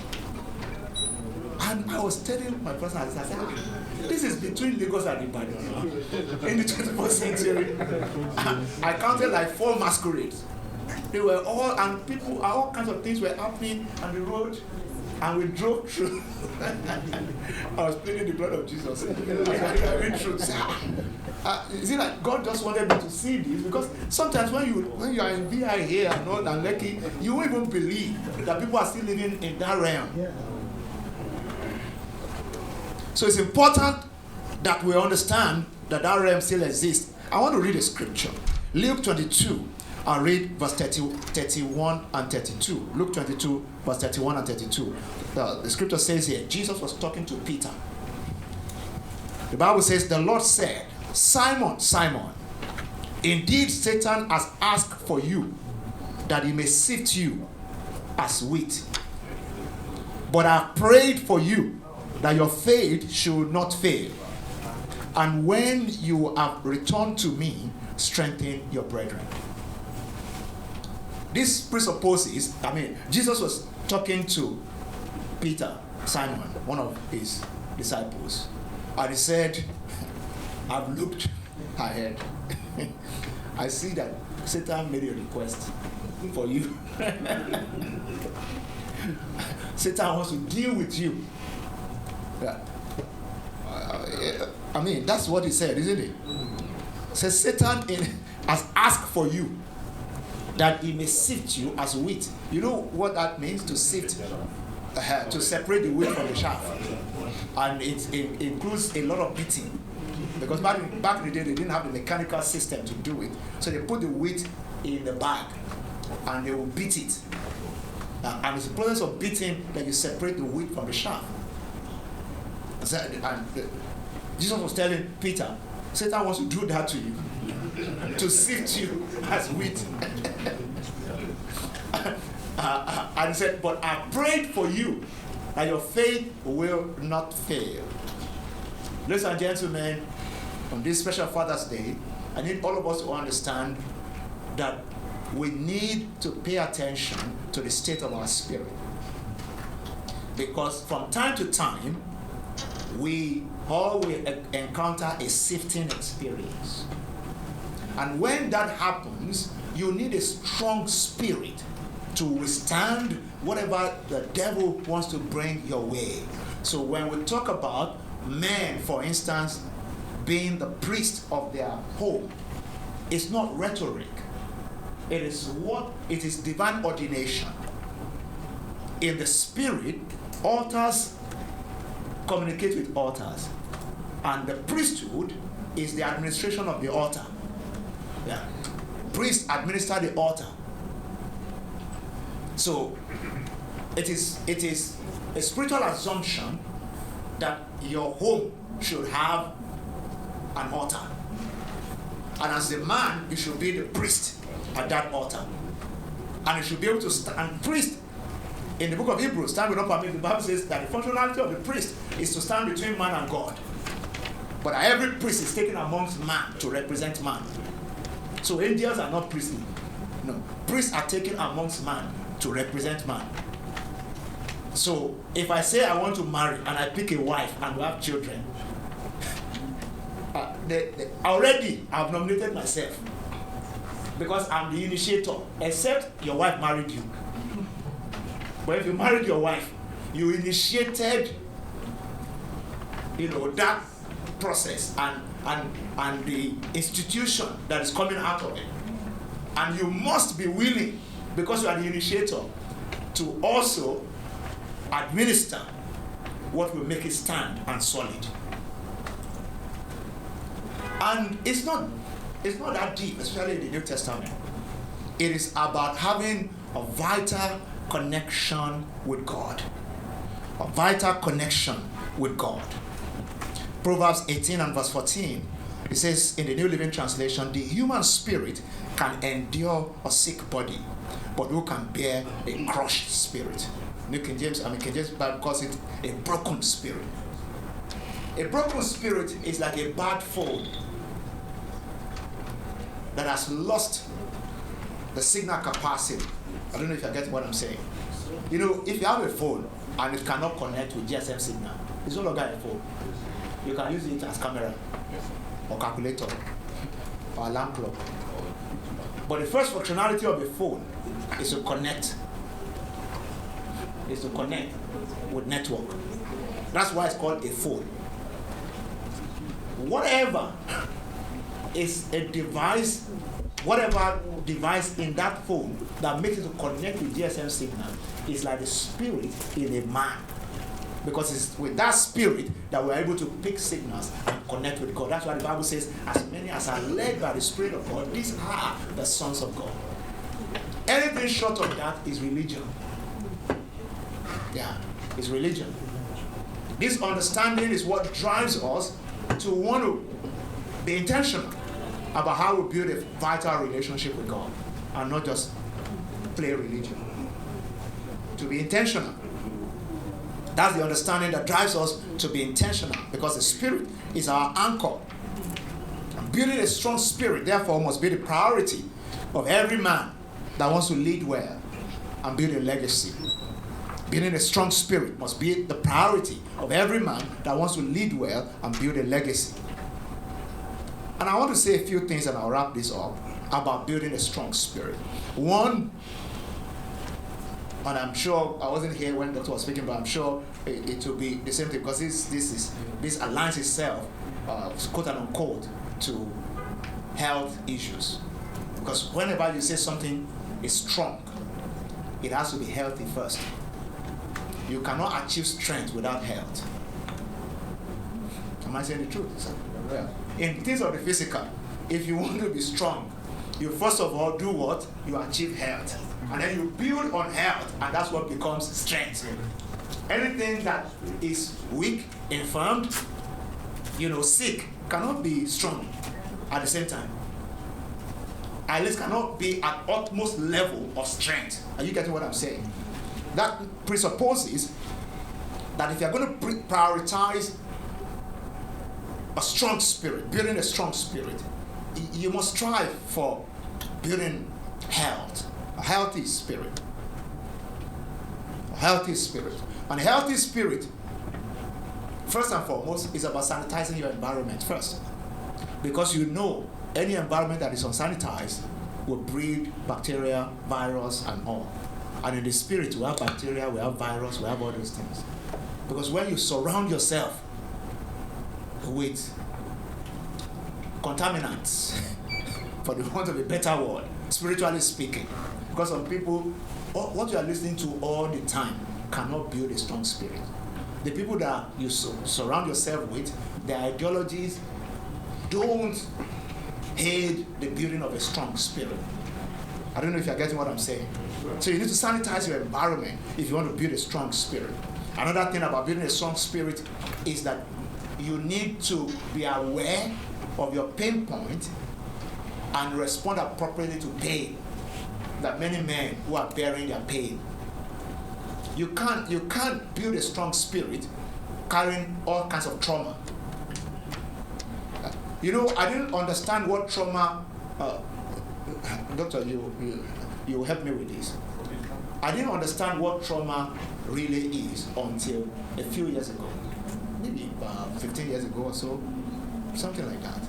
S5: And I was telling my person, I said, this is between Lagos and Ibadan in the 21st century. I counted like 4 masquerades. They were all, and people, all kinds of things were happening on the road, and we drove through. I was pleading the blood of Jesus. I went through. Is it like God just wanted me to see this? Because sometimes when you are in VI here and all that lucky, you won't even believe that people are still living in that realm. Yeah. So it's important that we understand that realm still exists. I want to read a scripture. Luke 22. I'll read verse 31 and 32. Luke 22, verse 31 and 32. The scripture says here, Jesus was talking to Peter. The Bible says, the Lord said, Simon, Simon, indeed Satan has asked for you, that he may sift you as wheat. But I have prayed for you, that your faith should not fail. And when you have returned to me, strengthen your brethren. This presupposes, Jesus was talking to Peter, Simon, one of his disciples, and he said, I've looked ahead. I see that Satan made a request for you. Satan wants to deal with you. Yeah. I mean, that's what he said, isn't it? Says Satan has asked for you that he may sift you as wheat. You know what that means, to sift? To separate the wheat from the chaff. And it includes a lot of beating. Because back in the day, they didn't have the mechanical system to do it. So they put the wheat in the bag and they will beat it. And it's the process of beating that you separate the wheat from the chaff. And Jesus was telling Peter, Satan wants to do that to you, to sift you as wheat. And he said, but I prayed for you that your faith will not fail. Ladies and gentlemen, on this special Father's Day, I need all of us to understand that we need to pay attention to the state of our spirit. Because from time to time, we all will encounter a sifting experience. And when that happens, you need a strong spirit to withstand whatever the devil wants to bring your way. So when we talk about men, for instance, being the priest of their home, it's not rhetoric. It is divine ordination. In the spirit, altars communicate with altars. And the priesthood is the administration of the altar. Yeah. Priests administer the altar. So it is a spiritual assumption that your home should have an altar. And as a man, you should be the priest at that altar. And you should be able to stand. Priest, in the book of Hebrews, stand will not permit. The Bible says that the functionality of the priest is to stand between man and God. But every priest is taken amongst man to represent man. So angels are not priestly. No. Priests are taken amongst man to represent man. So if I say I want to marry and I pick a wife and we have children, already I've nominated myself because I'm the initiator, except your wife married you. But if you married your wife, you initiated, that process and the institution that is coming out of it. And you must be willing, because you are the initiator, to also administer what will make it stand and solid. And it's not that deep, especially in the New Testament. It is about having a vital connection with God. A vital connection with God. Proverbs 18 and verse 14, it says in the New Living Translation, the human spirit can endure a sick body, but who can bear a crushed spirit? King James Bible calls it a broken spirit. A broken spirit is like a bad phone that has lost the signal capacity. I don't know if you get what I'm saying. If you have a phone and it cannot connect with GSM signal, it's no longer a phone. You can use it as camera or calculator or alarm clock. But the first functionality of a phone is to connect. With network. That's why it's called a phone. Whatever is a device, whatever device in that phone that makes it to connect with GSM signal is like the spirit in a man. Because it's with that spirit that we're able to pick signals and connect with God. That's why the Bible says, as many as are led by the Spirit of God, these are the sons of God. Anything short of that is religion. Yeah, it's religion. This understanding is what drives us to want to be intentional about how we build a vital relationship with God and not just play religion. To be intentional. That's the understanding that drives us to be intentional, because the Spirit is our anchor. And building a strong spirit, therefore, must be the priority of every man that wants to lead well and build a legacy. Building a strong spirit must be the priority of every man that wants to lead well and build a legacy. And I want to say a few things, and I'll wrap this up, about building a strong spirit. One, and I'm sure I wasn't here when Doctor was speaking, but I'm sure it will be the same thing, because this aligns itself, quote and unquote, to health issues. Because whenever you say something is strong, it has to be healthy first. You cannot achieve strength without health. Am I saying the truth? Yeah. In things of the physical, if you want to be strong, you first of all do what? You achieve health. And then you build on health, and that's what becomes strength. Anything that is weak, infirmed, sick, cannot be strong at the same time. At least cannot be at utmost level of strength. Are you getting what I'm saying? That presupposes that if you're going to prioritize a strong spirit, building a strong spirit, you must strive for building health, a healthy spirit. A healthy spirit. And a healthy spirit, first and foremost, is about sanitizing your environment first. Because any environment that is unsanitized will breed bacteria, virus, and all. And in the spirit, we have bacteria, we have virus, we have all those things. Because when you surround yourself with contaminants, for the want of a better word, spiritually speaking, because some people, what you are listening to all the time cannot build a strong spirit. The people that you surround yourself with, their ideologies don't aid the building of a strong spirit. I don't know if you're getting what I'm saying. So you need to sanitize your environment if you want to build a strong spirit. Another thing about building a strong spirit is that you need to be aware of your pain point and respond appropriately to pain. There are many men who are bearing their pain. You can't build a strong spirit carrying all kinds of trauma. I didn't understand what trauma. Doctor, you help me with this. I didn't understand what trauma really is until a few years ago, maybe about 15 years ago or so, something like that.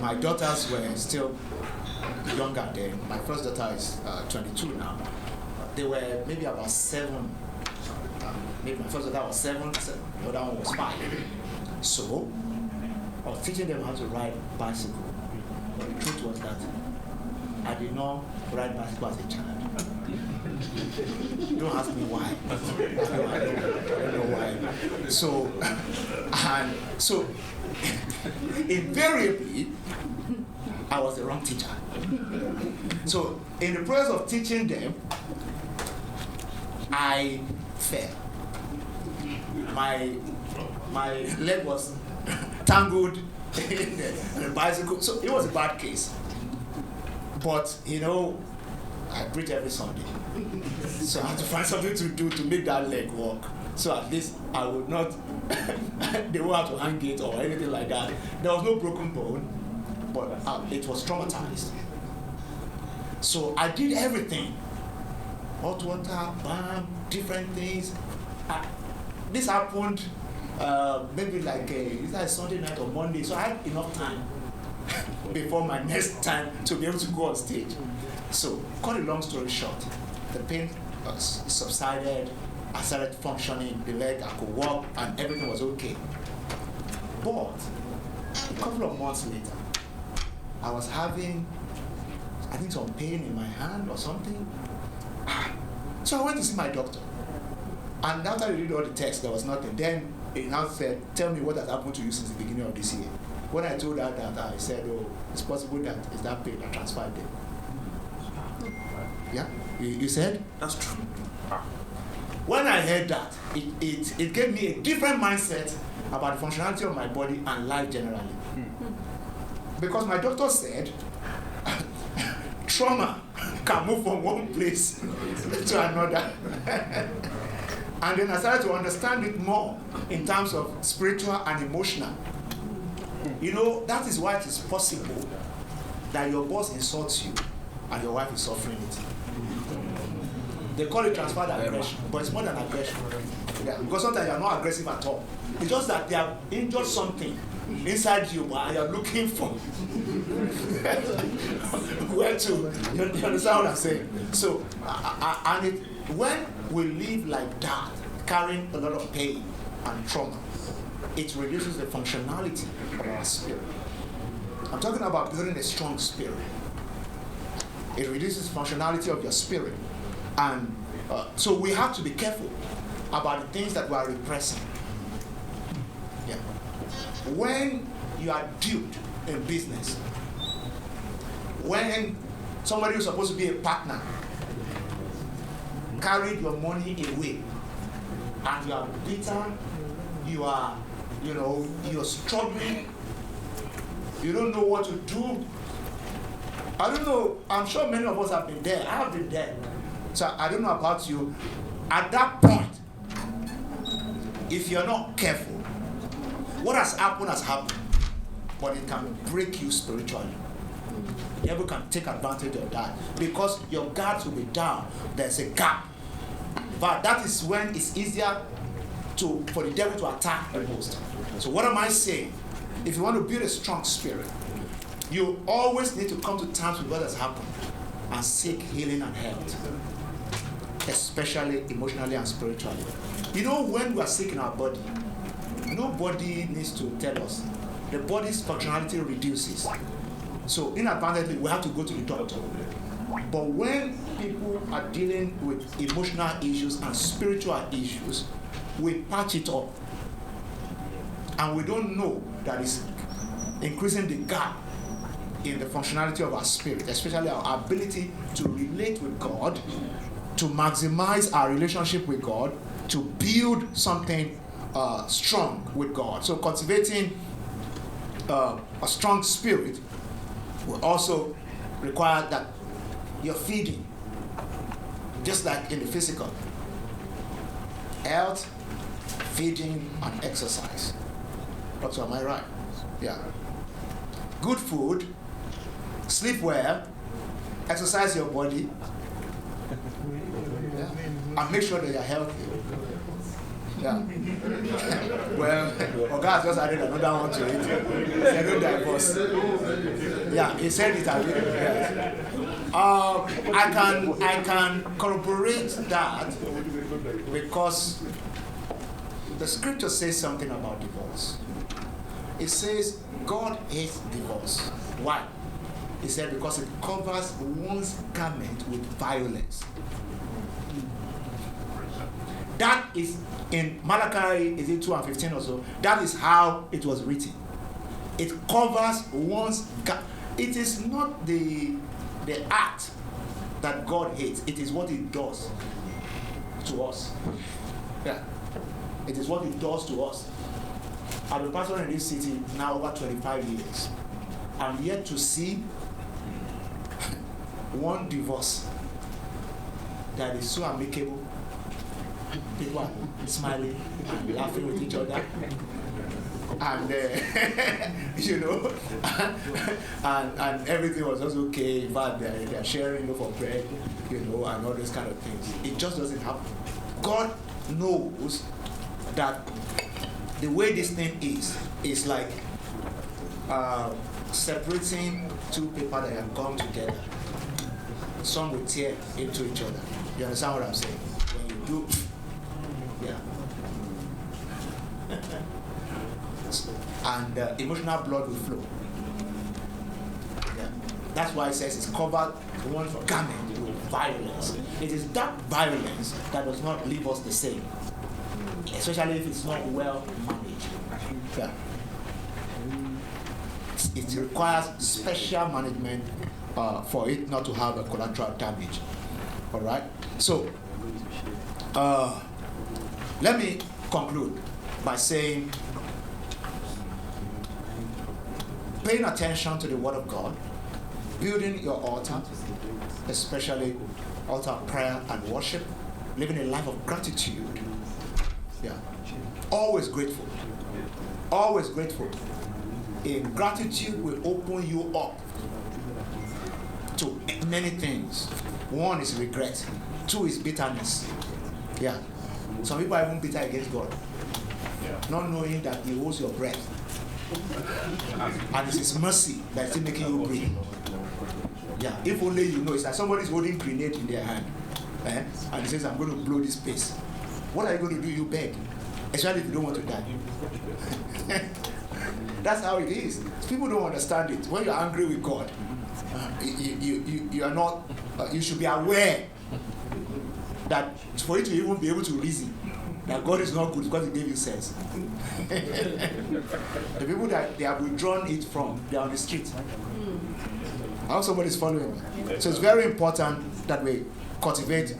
S5: My daughters were still younger then. My first daughter is 22 now. They were maybe about 7. Maybe my first daughter was 7, the other one was 5. So I was teaching them how to ride bicycle. But the truth was that I did not ride bicycle as a child. Don't ask me why. I don't know why. So invariably, I was the wrong teacher. So in the process of teaching them, I fell. My leg was tangled in the bicycle. So it was a bad case. But, I preach every Sunday. So I had to find something to do to make that leg work. So at least I would not, they won't have to hang it or anything like that. There was no broken bone, but it was traumatized. So I did everything. Hot water, balm, different things. This happened maybe like either Sunday night or Monday, so I had enough time before my next time to be able to go on stage. So, cut a long story short, the pain subsided, I started functioning, the leg, I could walk, and everything was okay. But, a couple of months later, I was having, I think, some pain in my hand or something. So I went to see my doctor. And after I read all the tests, there was nothing. Then he now said, tell me what has happened to you since the beginning of this year. When I told her that, I said, it's possible that it's that pain that transferred there. Yeah? You said?
S2: That's true.
S5: When I heard that, it gave me a different mindset about the functionality of my body and life generally. Because my doctor said, trauma can move from one place to another. And then I started to understand it more in terms of spiritual and emotional. That is why it is possible that your boss insults you and your wife is suffering it. They call it transferred aggression, but it's more than aggression. Yeah, because sometimes you are not aggressive at all. It's just that they have injured something inside you, and you're looking for where to. You understand what I'm saying? So, when we live like that, carrying a lot of pain and trauma, it reduces the functionality of our spirit. I'm talking about building a strong spirit. It reduces functionality of your spirit. And so we have to be careful about the things that we are repressing. Yeah. When you are duped in business, when somebody who's supposed to be a partner carried your money away, and you are bitter, you're struggling, you don't know what to do. I don't know, I'm sure many of us have been there. I have been there. So I don't know about you. At that point, if you're not careful, what has happened, but it can break you spiritually. The devil can take advantage of that because your guards will be down. There's a gap. But that is when it's easier for the devil to attack the most. So what am I saying? If you want to build a strong spirit, you always need to come to terms with what has happened and seek healing and health, especially emotionally and spiritually. You know, when we are sick in our body, nobody needs to tell us. The body's functionality reduces. So inadvertently, we have to go to the doctor. But when people are dealing with emotional issues and spiritual issues, we patch it up. And we don't know that it's increasing the gap in the functionality of our spirit, especially our ability to relate with God, to maximize our relationship with God, to build something strong with God. So cultivating a strong spirit will also require that you're feeding, just like in the physical. Health, feeding, and exercise. Also, am I right? Yeah. Good food, sleep well, exercise your body, yeah, and make sure that you're healthy. Yeah. Well, Oga just added another one to it. He said no divorce. Yeah, he said it again. Yes. I can corroborate that because the scripture says something about divorce. It says God hates divorce. Why? He said because it covers one's garment with violence. That is in Malachi, is it 2:15 or so? That is how it was written. It covers one's garment. It is not the act that God hates. It is what it does to us. Yeah. It is what it does to us. I've been pastoring in this city now over 25 years. I'm yet to see one divorce that is so amicable. People are smiling and laughing with each other. And and everything was just okay. In fact, they're sharing loaf of bread, and all those kind of things. It just doesn't happen. God knows that the way this thing is like separating two people that have come together. Some will tear into each other. You understand what I'm saying? When you do, yeah. And emotional blood will flow. Yeah. That's why it says it's covered one for garment with violence. It is that violence that does not leave us the same, especially if it's not well managed. Yeah. It requires special management for it not to have a collateral damage. All right. So let me conclude by saying, paying attention to the Word of God, building your altar, especially altar of prayer and worship, living a life of gratitude. Yeah. Always grateful. Always grateful. In gratitude will open you up to many things. One is regret. Two is bitterness. Yeah. Some people are even bitter against God. Not knowing that He holds your breath. And it's His mercy that is still making you breathe. Yeah. If only you know, it's like somebody's holding a grenade in their hand. And He says, I'm going to blow this place. What are you going to do? You beg. Especially if you don't want to die. That's how it is. People don't understand it. When you're angry with God, you are not, you should be aware that for you to even be able to reason that God is not good because He gave you sense. The people that they have withdrawn it from, they are on the street. I hope somebody's following me. So it's very important that we cultivate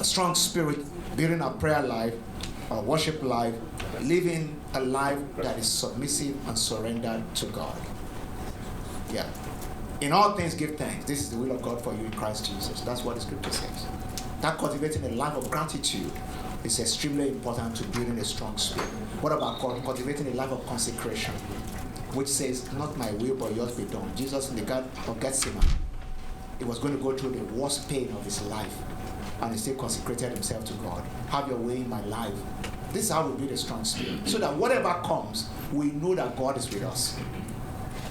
S5: a strong spirit, building our prayer life, our worship life, living a life that is submissive and surrendered to God. Yeah. In all things give thanks. This is the will of God for you in Christ Jesus. That's what the scripture says. That cultivating a life of gratitude is extremely important to building a strong spirit. What about cultivating a life of consecration, which says, not my will but yours be done? Jesus in the Garden of Gethsemane, he was going to go through the worst pain of his life, and he still consecrated himself to God. Have your way in my life. This is how we build a strong spirit. So that whatever comes, we know that God is with us.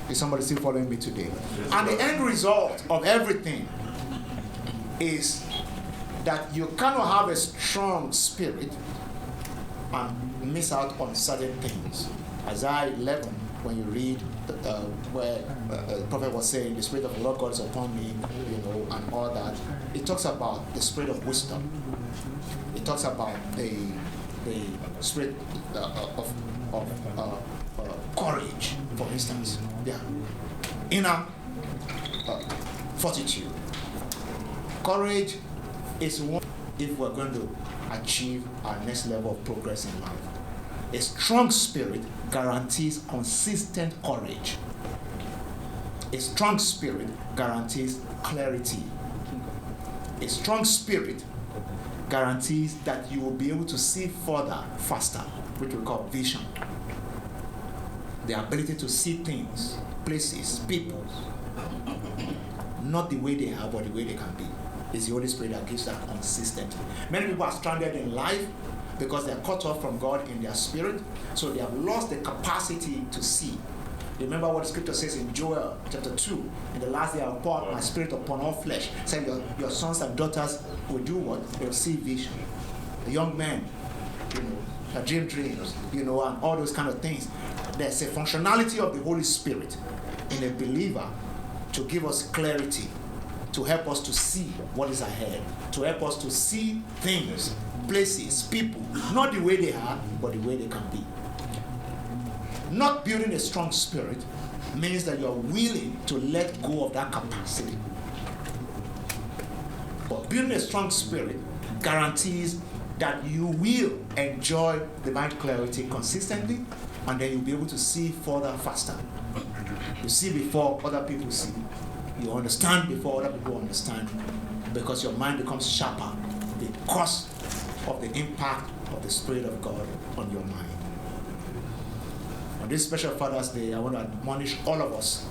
S5: Is somebody still following me today? And the end result of everything is that you cannot have a strong spirit and miss out on certain things. Isaiah 11, when you read where the prophet was saying, the Spirit of the Lord God is upon me, and all that, it talks about the spirit of wisdom. It talks about the spirit of courage, for instance. Yeah. Inner fortitude. Courage is one if we're going to achieve our next level of progress in life. A strong spirit guarantees consistent courage. A strong spirit guarantees clarity. A strong spirit guarantees that you will be able to see further faster, which we call vision. The ability to see things, places, people, not the way they are, but the way they can be. It's the Holy Spirit that gives that consistently. Many people are stranded in life because they are cut off from God in their spirit, so they have lost the capacity to see. Remember what the scripture says in Joel chapter 2, in the last day I will pour out my spirit upon all flesh, saying your sons and daughters will do what? They will see vision. The young men, dream dreams, and all those kind of things. There's a functionality of the Holy Spirit in a believer to give us clarity, to help us to see what is ahead, to help us to see things, places, people, not the way they are, but the way they can be. Not building a strong spirit means that you are willing to let go of that capacity. But building a strong spirit guarantees that you will enjoy divine clarity consistently, and then you'll be able to see further faster. You see before other people see. You understand before other people understand, because your mind becomes sharper because of the impact of the Spirit of God on your mind. On this special Father's Day, I want to admonish all of us.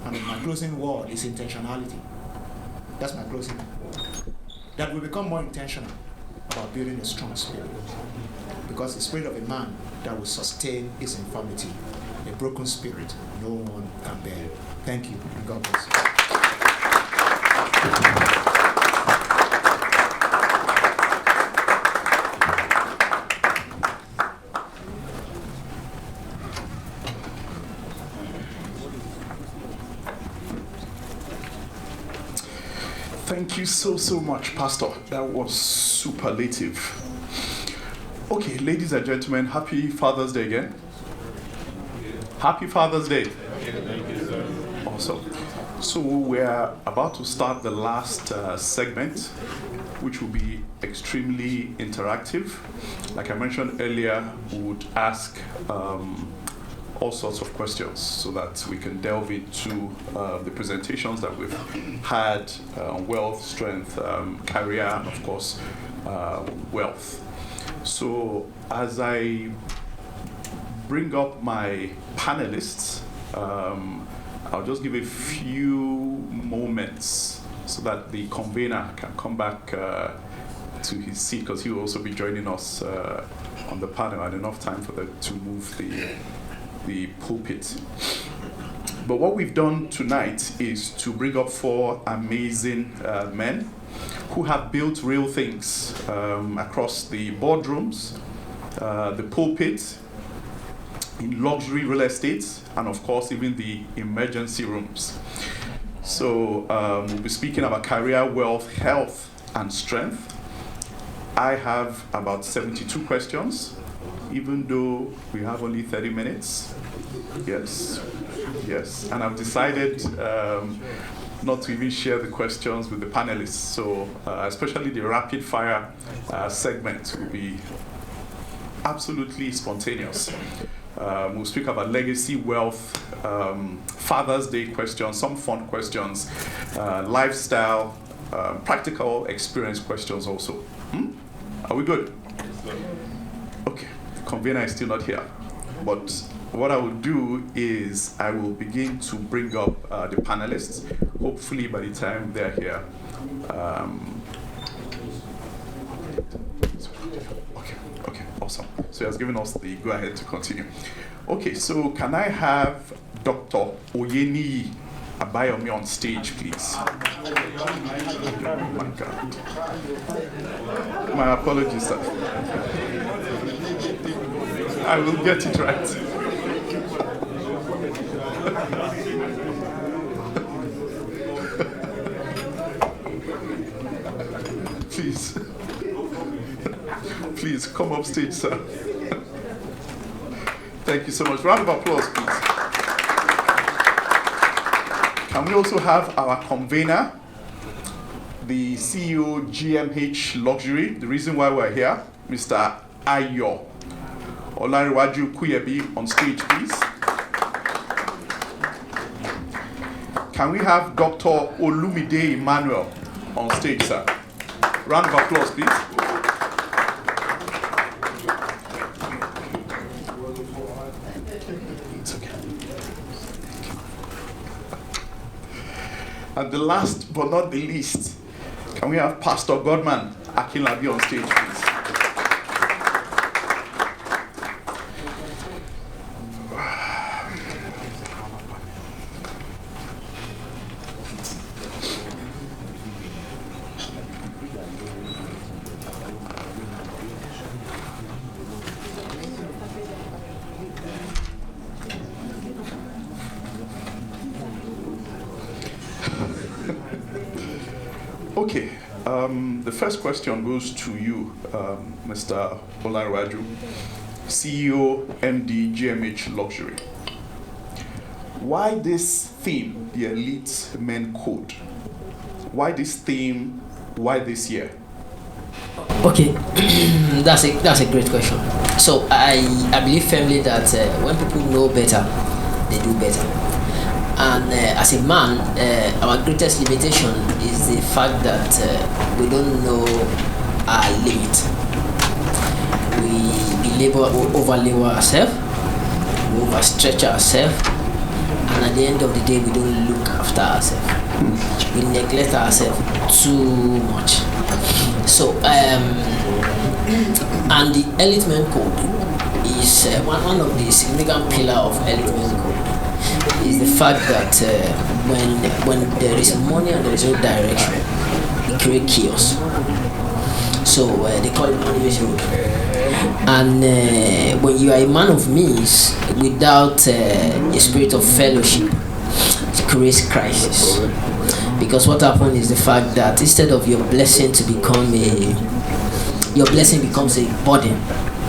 S5: And my closing word is intentionality. That's my closing word. That we become more intentional about building a strong spirit. Because the spirit of a man that will sustain his infirmity, a broken spirit, no one can bear. Thank you, and God bless you.
S1: Thank you so much, Pastor. That was superlative. Okay, ladies and gentlemen, happy Father's Day again. Happy Father's Day. Awesome. So we're about to start the last segment, which will be extremely interactive. Like I mentioned earlier, we would ask all sorts of questions so that we can delve into the presentations that we've had on wealth, strength, career, and of course, wealth. So as I bring up my panelists, I'll just give a few moments so that the convener can come back to his seat, because he will also be joining us on the panel, and enough time for them to move the pulpit. But what we've done tonight is to bring up 4 amazing men who have built real things across the boardrooms, the pulpit, in luxury real estate, and of course even the emergency rooms. So we'll be speaking about career, wealth, health, and strength. I have about 72 questions, even though we have only 30 minutes. Yes, and I've decided not to even share the questions with the panelists. So especially the rapid fire segment will be absolutely spontaneous. We'll speak about legacy, wealth, Father's Day questions, some fun questions, lifestyle, practical experience questions also. Are we good? Okay, convener is still not here. But what I will do is I will begin to bring up the panelists. Hopefully by the time they're here. Okay, awesome. So he has given us the go-ahead to continue. Okay, so can I have Dr. Oyeni Abayomi on stage, please? Oh my God. My apologies, sir. I will get it right. Please come up stage, sir. Thank you so much. Round of applause, please. Can we also have our convener, the CEO GMH Luxury, the reason why we're here, Mr. Ayo Olariwaju Kuyebi, on stage, please. Can we have Dr. Olumide Emmanuel on stage, sir? Round of applause, please. And the last but not the least, can we have Pastor Godman Akinlabi on stage, please? Okay, the first question goes to you, Mr. Olariwaju, CEO, MD, GMH Luxury. Why this theme, the Elite Men Code? Why this theme? Why this year?
S6: Okay, that's a great question. So I believe firmly that when people know better, they do better. And as a man, our greatest limitation is the fact that we don't know our limit. We over-labor ourselves, we overstretch ourselves, and at the end of the day, we don't look after ourselves. We neglect ourselves too much. So, and the Elite Men Code is one of the significant pillars of Elite Men Code. Is the fact that when there is money and there is no direction, it creates chaos. So they call it Money's Road. And when you are a man of means without a spirit of fellowship, it creates crisis. Because what happens is the fact that instead of your blessing to become your blessing becomes a burden.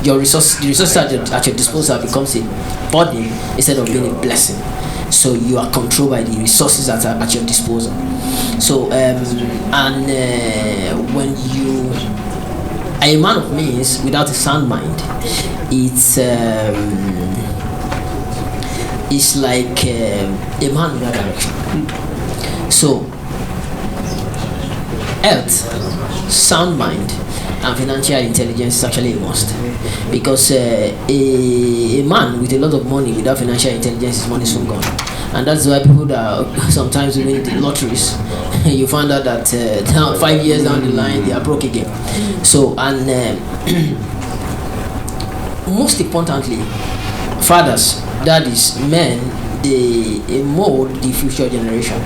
S6: The resources at your disposal becomes a burden instead of being a blessing. So you are controlled by the resources that are at your disposal. So when you are a man of means without a sound mind, it's like a man without direction. So health, sound mind, and financial intelligence is actually a must, because a man with a lot of money without financial intelligence, his money is soon gone. And that's why people that sometimes win the lotteries, you find out that 5 years down the line they are broke again. So, and most importantly, fathers, daddies, men, they mold the future generation.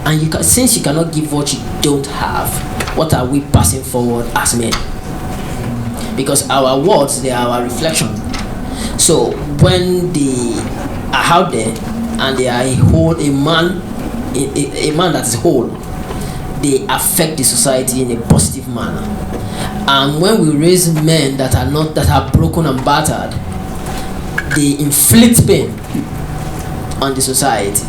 S6: And you can, since you cannot give what you don't have, what are we passing forward as men? Because our words, they are our reflection. So when they are out there and they are a man that is whole, they affect the society in a positive manner. And when we raise men that are broken and battered, they inflict pain on the society.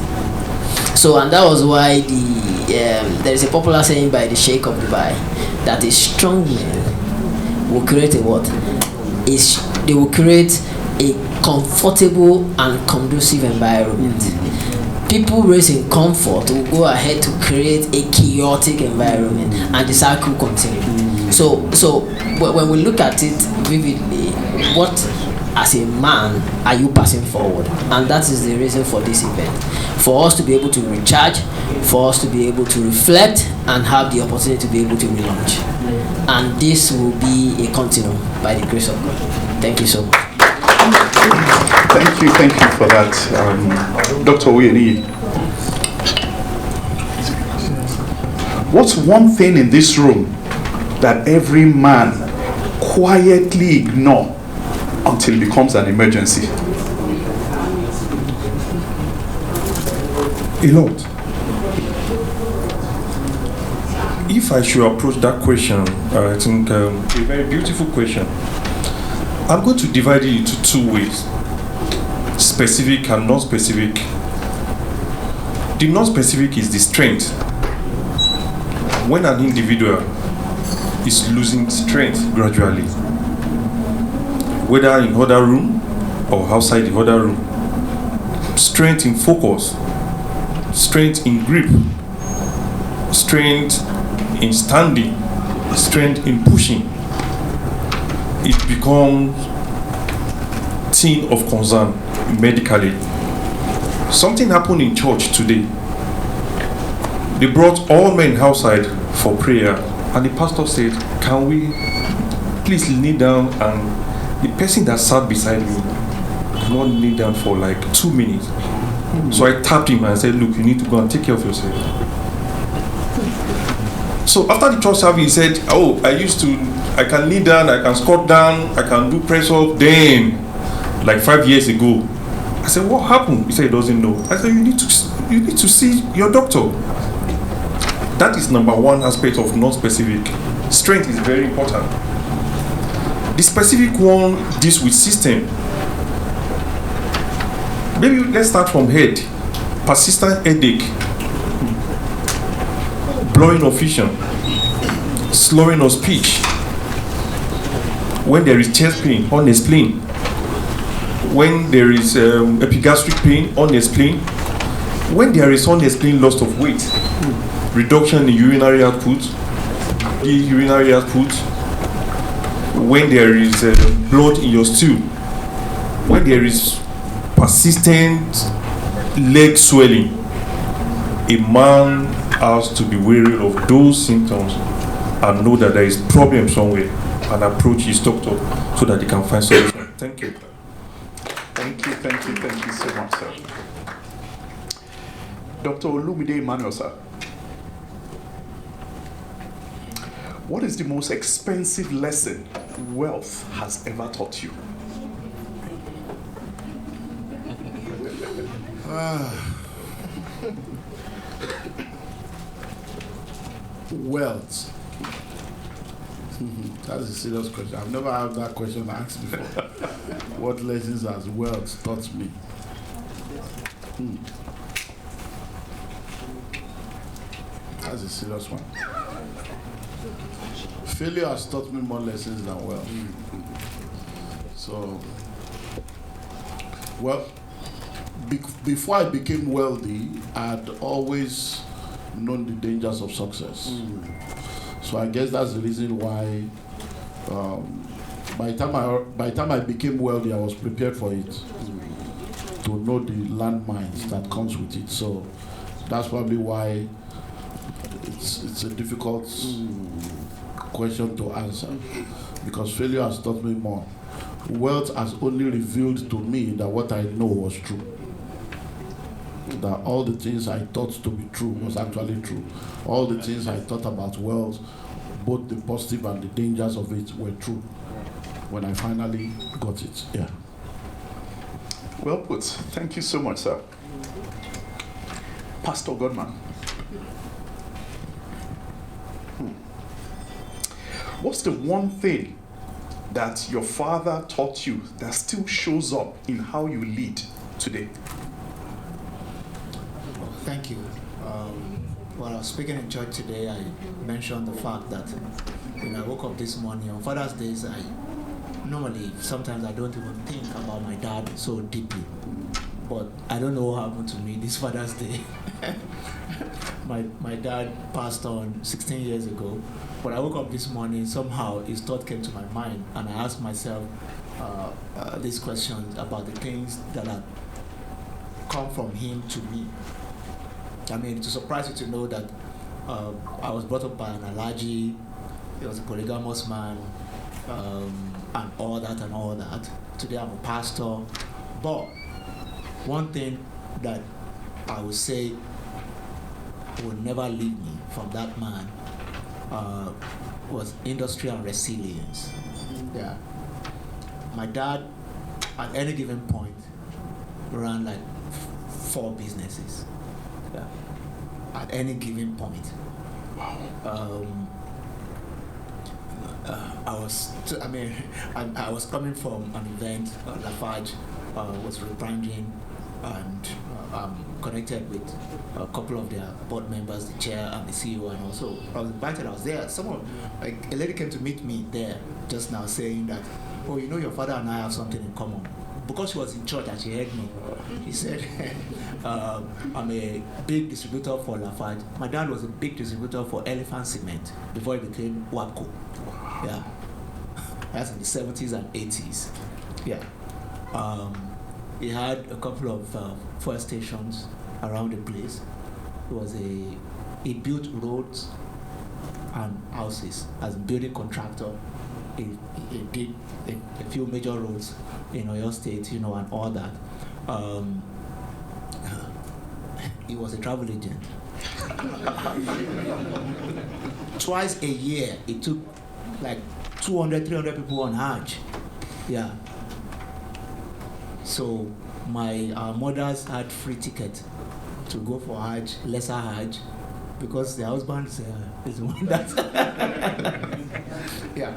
S6: So, and that was why there is a popular saying by the Sheikh of Dubai that a strong man will create a what? They will create a comfortable and conducive environment. People raised in comfort will go ahead to create a chaotic environment, and the cycle continues. So when we look at it vividly, what as a man are you passing forward? And that is the reason for this event, for us to be able to recharge, for us to be able to reflect and have the opportunity to be able to relaunch. And this will be a continuum by the grace of God. Thank you so much.
S1: Thank you for that, Dr. Oyeni. What's one thing in this room that every man quietly ignores until it becomes an emergency?
S2: A lot. If I should approach that question, I think a very beautiful question. I'm going to divide it into two ways: specific and non-specific. The non-specific is the strength. When an individual is losing strength gradually, whether in other room or outside the other room, strength in focus, strength in grip, strength in standing, strength in pushing, it becomes thing of concern medically. Something happened in church today. They brought all men outside for prayer, and the pastor said, "Can we please kneel down?" And the person that sat beside me could not kneel down for like 2 minutes. So I tapped him and said, "Look, you need to go and take care of yourself." So after the church service, he said, "Oh, I can kneel down, I can squat down, I can do press up." Then, like 5 years ago, I said, "What happened?" He said he doesn't know. I said, you need to see your doctor." That is number one aspect of non-specific. Strength is very important. The specific one deals with system. Maybe let's start from head. Persistent headache, blurring of vision, slurring of speech. When there is chest pain, unexplained. When there is epigastric pain, unexplained. When there is unexplained loss of weight, reduction in urinary output, when there is blood in your stool, when there is persistent leg swelling, a man has to be wary of those symptoms and know that there is problem somewhere and approach his doctor so that he can find solution. Thank you.
S1: Thank you so much, sir. Dr. Olumide Emmanuel, sir. What is the most expensive lesson wealth has ever taught you?
S4: Wealth. That's a serious question. I've never had that question asked before. What lessons has wealth taught me? That's a serious one. Failure has taught me more lessons than wealth. So, well, before I became wealthy, I had always known the dangers of success. So I guess that's the reason why by the time I became wealthy, I was prepared for it. to know the landmines that comes with it. So that's probably why it's a difficult question to answer, because failure has taught me more. Wealth has only revealed to me that what I know was true. That all the things I thought to be true was actually true. All the things I thought about wealth, both the positive and the dangers of it, were true when I finally got it. Yeah.
S1: Well put. Thank you so much, sir. Pastor Godman. What's the one thing that your father taught you that still shows up in how you lead today?
S5: Thank you. While I was speaking in church today, I mentioned the fact that when I woke up this morning on Father's Days, sometimes I don't even think about my dad so deeply. But I don't know what happened to me this Father's Day. My dad passed on 16 years ago. When I woke up this morning, somehow his thought came to my mind, and I asked myself these questions about the things that had come from him to me. I mean, to surprise you to know that I was brought up by an Alhaji. He was a polygamous man, and all that. Today I'm a pastor. But one thing that I would say will never leave me from that man was industry and resilience. Yeah. My dad, at any given point, ran like 4 businesses. Yeah. At any given point. I was coming from an event, Lafarge was rebranding, and I'm connected with a couple of their board members, the chair and the CEO, and also I was invited. I was there. A lady came to meet me there just now, saying that, "Oh, you know, your father and I have something in common." Because she was in church and she heard me, he said, "I'm a big distributor for Lafarge. My dad was a big distributor for Elephant Cement before it became WAPCO." Yeah, that's in the 70s and 80s. Yeah. He had a couple of fuel stations around the place. He built roads and houses as a building contractor. He did a few major roads in Oyo State, and all that. He was a travel agent. Twice a year, he took like 200, 300 people on Hajj. Yeah. So our mothers had free ticket to go for Hajj, lesser Hajj, because their husbands is one that. Yeah.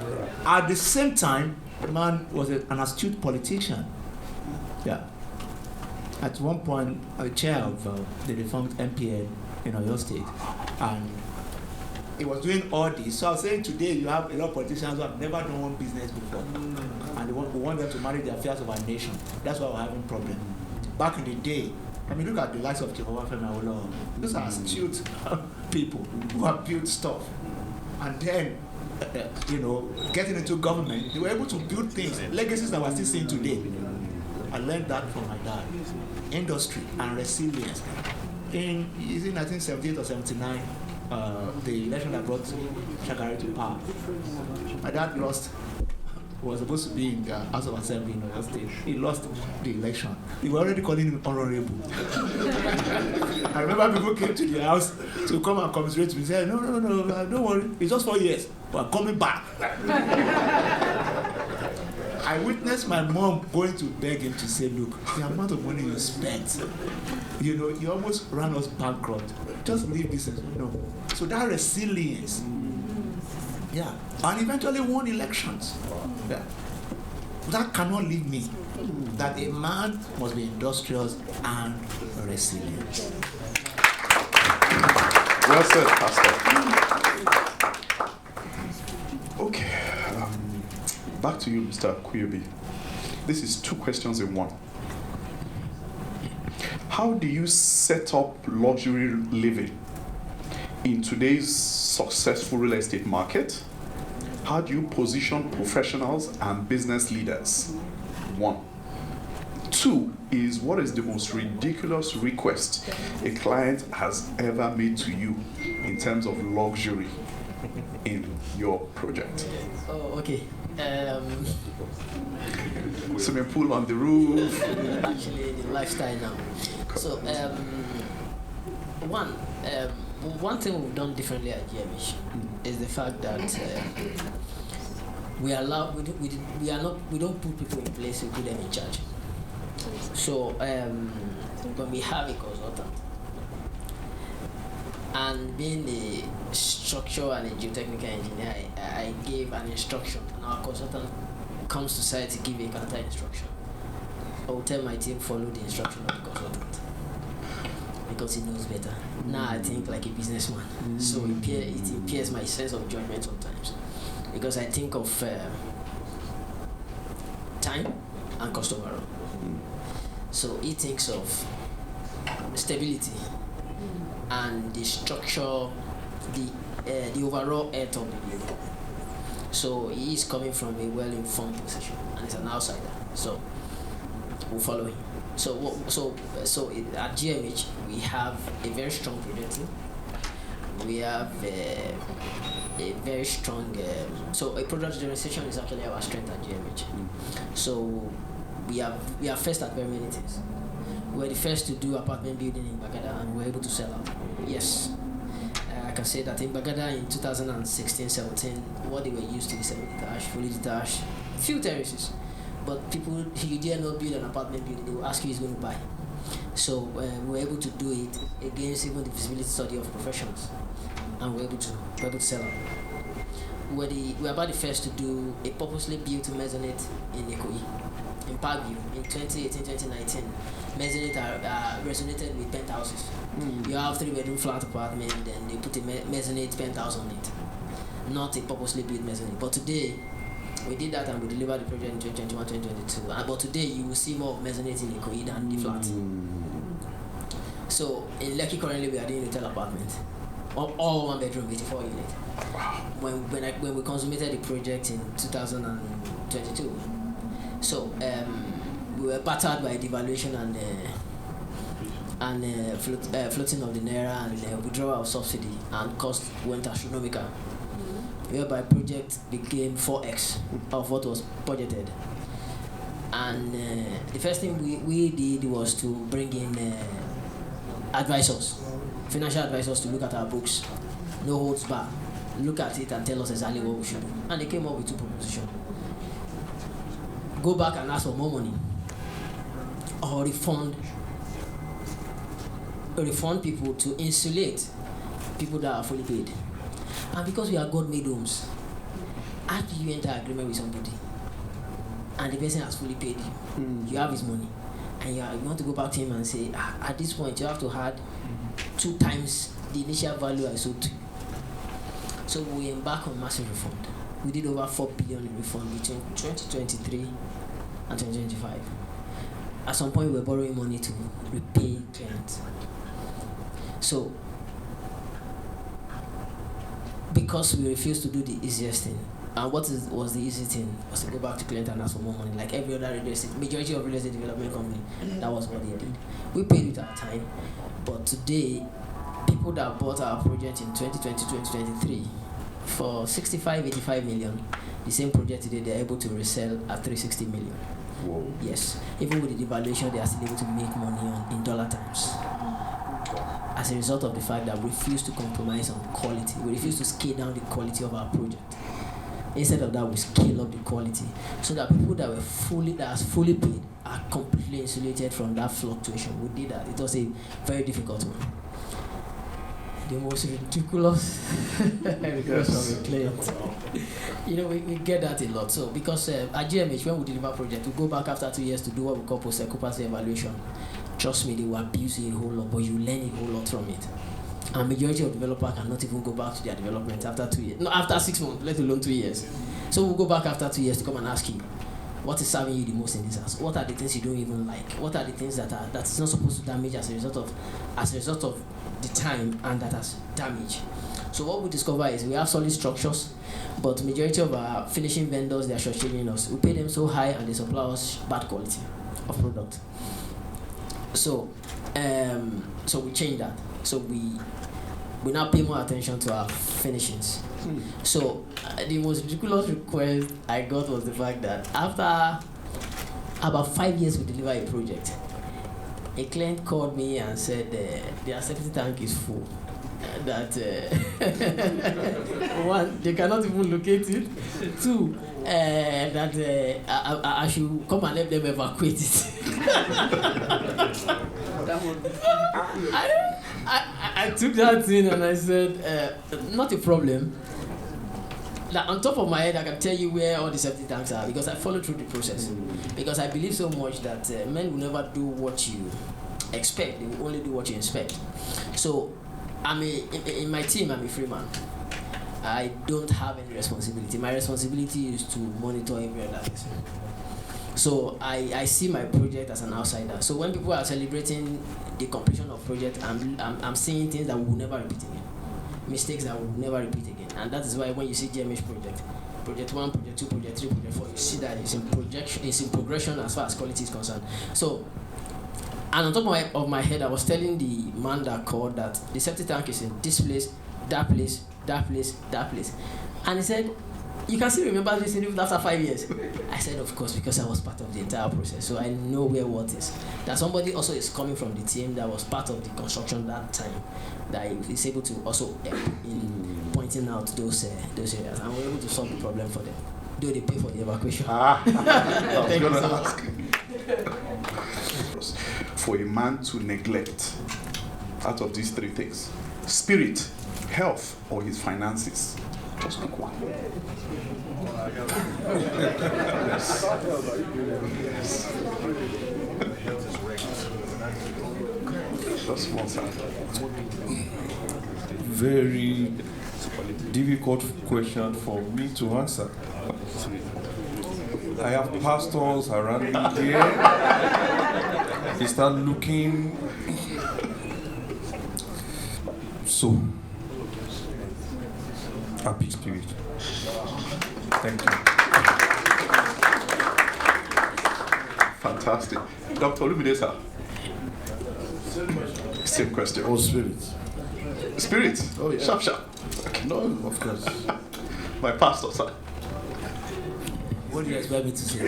S5: At the same time, the man was an astute politician. Yeah. At one point, a chair of the defunct MPN in Oyo State, and he was doing all this. So I was saying today you have a lot of politicians who have never done one business before, and we want them to manage the affairs of our nation. That's why we're having problems. Back in the day, look at the likes of Jehovah Femi Awolowo. Those are astute people who have built stuff, and then getting into government, they were able to build things, legacies that we're still seeing today. I learned that from my dad. Industry and resilience. In 1978 or 79, the election that brought Shagari to power, my dad was supposed to be in the House of Assembly in Oyo State. He lost the election. They were already calling him honorable. I remember people came to the house to come and commiserate with me. Said, no, don't worry. It's just 4 years. We're coming back. I witnessed my mom going to beg him to say, "Look, the amount of money you spent, you almost ran us bankrupt. Just leave this." So that resilience, yeah, and eventually won elections. Yeah. That cannot leave me. That a man must be industrious and resilient.
S1: Well said, Pastor. Okay. Back to you, Mr. Kuyobi. This is 2 questions in one. How do you set up luxury living in today's successful real estate market? How do you position professionals and business leaders? 1. 2 is, what is the most ridiculous request a client has ever made to you in terms of luxury in your project?
S6: Oh, okay.
S1: Swimming pool on the roof.
S6: Actually, the lifestyle now. So, one thing we've done differently at GMH is the fact that we don't put people in place, we put them in charge. So when we have a consultant, and being a structural and a geotechnical engineer, I gave an instruction, and our consultant comes to site to give a counter instruction. I will tell my team, follow the instruction of the consultant, because he knows better. Now I think like a businessman, so it impairs my sense of judgment sometimes, because I think of time and cost overrun. So he thinks of stability and the structure, the overall health of the building. So he is coming from a well-informed position, and he's an outsider. So we'll follow him. So at GMH we have a very strong project team. We have a very strong. So a product generation is actually our strength at GMH. So we are first at very many things. We were the first to do apartment building in Bagada, and we were able to sell out. Yes. I can say that in Bagada in 2016-17, what they were used to is semi-detached, fully detached, few terraces. But people, you dare not build an apartment building, they will ask you who's going to buy. So we were able to do it against even the feasibility study of professionals, and we were able to sell out. We were about the first to do a purposely built maisonette in Ikoyi, in Parkview, in 2018-2019. Maisonette resonated with penthouses. You have 3-bedroom flat apartment, then they put a maisonette penthouse on it, not a purposely built maisonette. But today, we did that and we delivered the project in 2021-2022. But today, you will see more of maisonette in Ikoyi than the flat. So in Lekki currently, we are doing hotel apartment, all 1 bedroom, 84 unit. When we consummated the project in 2022, so we were battered by devaluation and floating of the naira and withdrawal of subsidy, and cost went astronomical, whereby project became 4x of what was budgeted. And the first thing we did was to bring in advisors, financial advisors, to look at our books, no holds barred, look at it and tell us exactly what we should do. And they came up with 2 propositions: go back and ask for more money, or refund people to insulate people that are fully paid. And because we are God-made homes, how do you enter agreement with somebody and the person has fully paid you? You have his money, and you want to go back to him and say, at this point you have to add 2 times the initial value I sold to you. So we embark on massive refund. We did over 4 billion in refund between 2023 and 2025. At some point, we were borrowing money to repay clients. So, because we refused to do the easiest thing, and was the easy thing was to go back to client and ask for more money, like every other real estate, majority of real estate development company. That was what they did. We paid with our time, but today, people that bought our project in 2020-2023 for 65-85 million, the same project today they're able to resell at 360 million.
S1: Whoa.
S6: Yes, even with the devaluation, they are still able to make money in dollar terms. As a result of the fact that we refuse to compromise on quality, we refuse to scale down the quality of our project. Instead of that, we scale up the quality so that people that are fully paid are completely insulated from that fluctuation. We did that. It was a very difficult one. The most ridiculous request from a client. We get that a lot. So because at GMH, when we deliver project, we go back after 2 years to do what we call post-occupancy evaluation. Trust me, they will abuse you a whole lot, but you learn a whole lot from it. And majority of developers cannot even go back to their development after 2 years. No, after 6 months, let alone 2 years. So we'll go back after 2 years to come and ask you, what is serving you the most in this house? What are the things you don't even like? What are the things that is not supposed to damage as a result of the time, and that has damaged? So what we discover is we have solid structures, but majority of our finishing vendors, they are shortchanging us. We pay them so high and they supply us bad quality of product. So so we change that. So we now pay more attention to our finishings. So the most ridiculous request I got was the fact that after about 5 years we deliver a project, a client called me and said their septic tank is full. That one, they cannot even locate it. Two, that I should come and help them evacuate it. I took that in and I said, not a problem. Like on top of my head, I can tell you where all the septic tanks are because I followed through the process. Because I believe so much that men will never do what you expect; they will only do what you inspect. So, in my team, I'm a free man. I don't have any responsibility. My responsibility is to monitor every other person. So I see my project as an outsider. So when people are celebrating the completion of project, I'm seeing things that we will never repeat again, mistakes that we will never repeat again. And that is why when you see GMH project 1, project 2, project 3, project 4, you see that it's in progression as far as quality is concerned. So, and on top of my head, I was telling the man that called that the septic tank is in this place, that place, that place, that place. And he said, you can still remember this even after 5 years. I said, of course, because I was part of the entire process. So I know where what is. That somebody also is coming from the team that was part of the construction that time, that is able to also help in pointing out those areas. And we're able to solve the problem for them. Do they pay for the evacuation?
S1: I was going to ask. For a man to neglect out of these 3 things, spirit, health, or his finances, just pick one. Yes. Just one side.
S2: Very difficult question for me to answer. I have pastors around me here. They start looking. So, happy spirit. Thank you.
S1: Fantastic. Dr. Olumide, sir. Same question.
S4: Oh, spirit.
S1: Spirit?
S4: Oh, yeah.
S1: Sharp. Okay.
S4: No, of course.
S1: My pastor, sir.
S7: What do you expect me to say?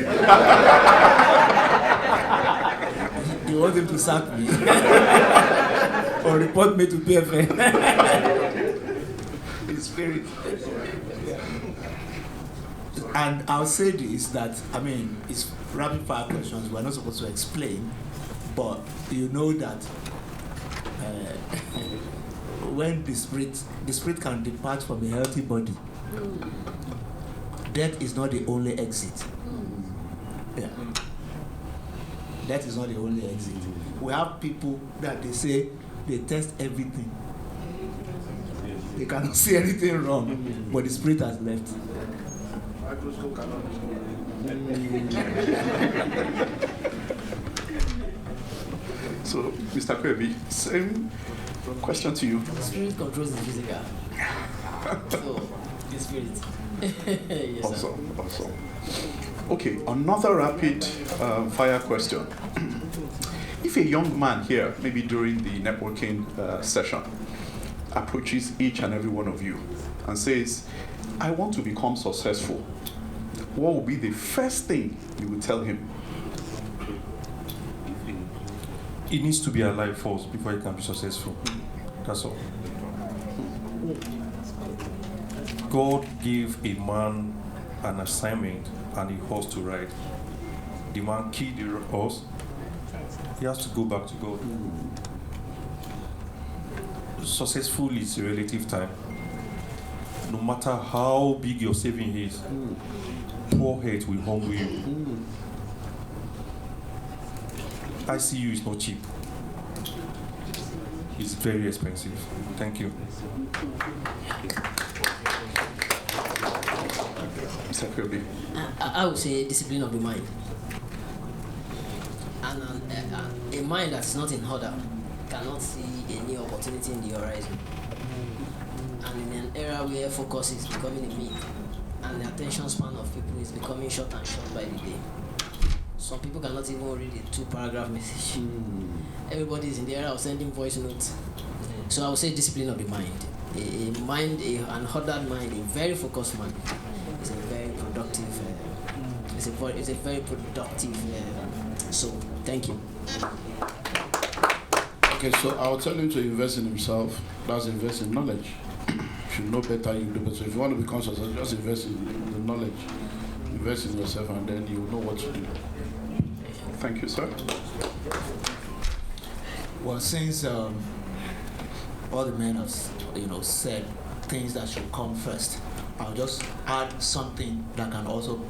S7: You want him to sack me? Or report me to PFN? His spirit. And I'll say this, that, it's rapid fire questions. We're not supposed to explain, but you know that when the spirit can depart from a healthy body, death is not the only exit. Yeah. Death is not the only exit. We have people that they say they test everything. They cannot see anything wrong, but the spirit has left.
S1: So, Mr. Kwebi, same question to you.
S6: Spirit controls the physical. So, the spirit. Yes,
S1: Awesome. Okay, another rapid fire question. If a young man here, maybe during the networking session, approaches each and every one of you and says, I want to become successful, what will be the first thing you would tell him?
S2: He needs to be alive first before he can be successful. That's all. God gave a man an assignment and a horse to ride. The man killed the horse. He has to go back to God. Successful is a relative time. No matter how big your saving is, poor health will humble you. ICU is not cheap. It's very expensive. Thank you.
S1: Mr. Kwebi.
S6: I would say discipline of the mind. And a mind that's not in order cannot see a new opportunity in the horizon. And in an era where focus is becoming a myth, and the attention span of people is becoming short and short by the day. Some people cannot even read a 2-paragraph message. Everybody is in the era of sending voice notes. So I would say discipline of the mind. An ordered mind, a very focused mind, is a very productive. It's a very productive. So thank you.
S4: Okay, so I'll tell him to invest in himself. That's invest in knowledge. If you know better, you do better. So if you want to become successful, just invest in the knowledge. Invest in yourself, and then you know what to do.
S1: Thank you, sir.
S7: Well, since all the men have, said things that should come first, I'll just add something that can also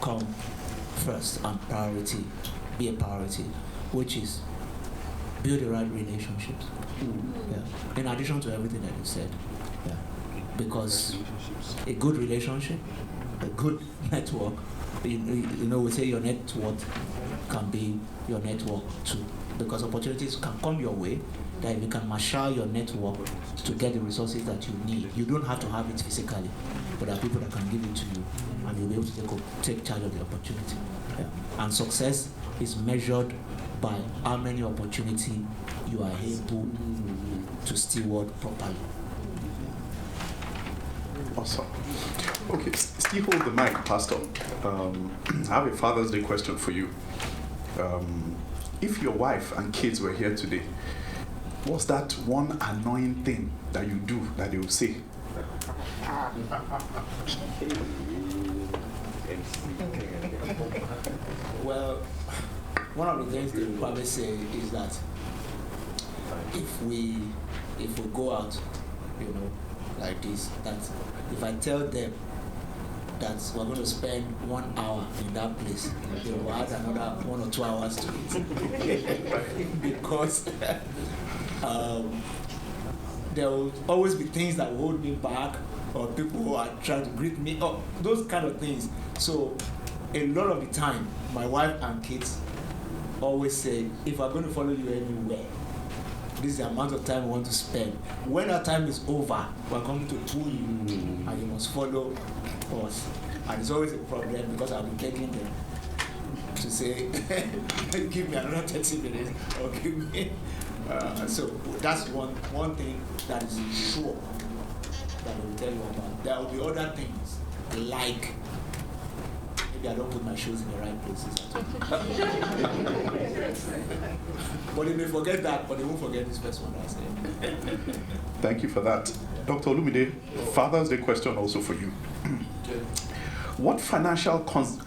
S7: come first and be a priority, which is build the right relationships. Yeah. In addition to everything that you said, yeah. Because a good relationship, a good network, we say your net worth can be your network too, because opportunities can come your way that you can marshal your network to get the resources that you need. You don't have to have it physically, but there are people that can give it to you, and you'll be able to take charge of the opportunity. Yeah. And success is measured by how many opportunities you are able to steward properly.
S1: Awesome. Okay, still hold the mic, Pastor. I have a Father's Day question for you. If your wife and kids were here today, what's that one annoying thing that you do that they will say?
S7: Well, one of the things they will probably say is that if we go out, like this, that if I tell them that we're going to spend 1 hour in that place, they will add another 1 or 2 hours to it. Because there will always be things that will hold me back, or people who are trying to greet me, or those kind of things. So a lot of the time, my wife and kids always say, if I'm going to follow you anywhere, this is the amount of time we want to spend. When that time is over, we're going to pull you, and you must follow us. And it's always a problem, because I'll be begging them to say, give me another 30 minutes, or give me. So that's one thing that is sure that I will tell you about. There will be other things, like maybe I don't put my shoes in the right places at all. But they may forget that, but they won't forget this first one I said.
S1: Thank you for that. Dr. Olumide, Father's Day question also for you. What financial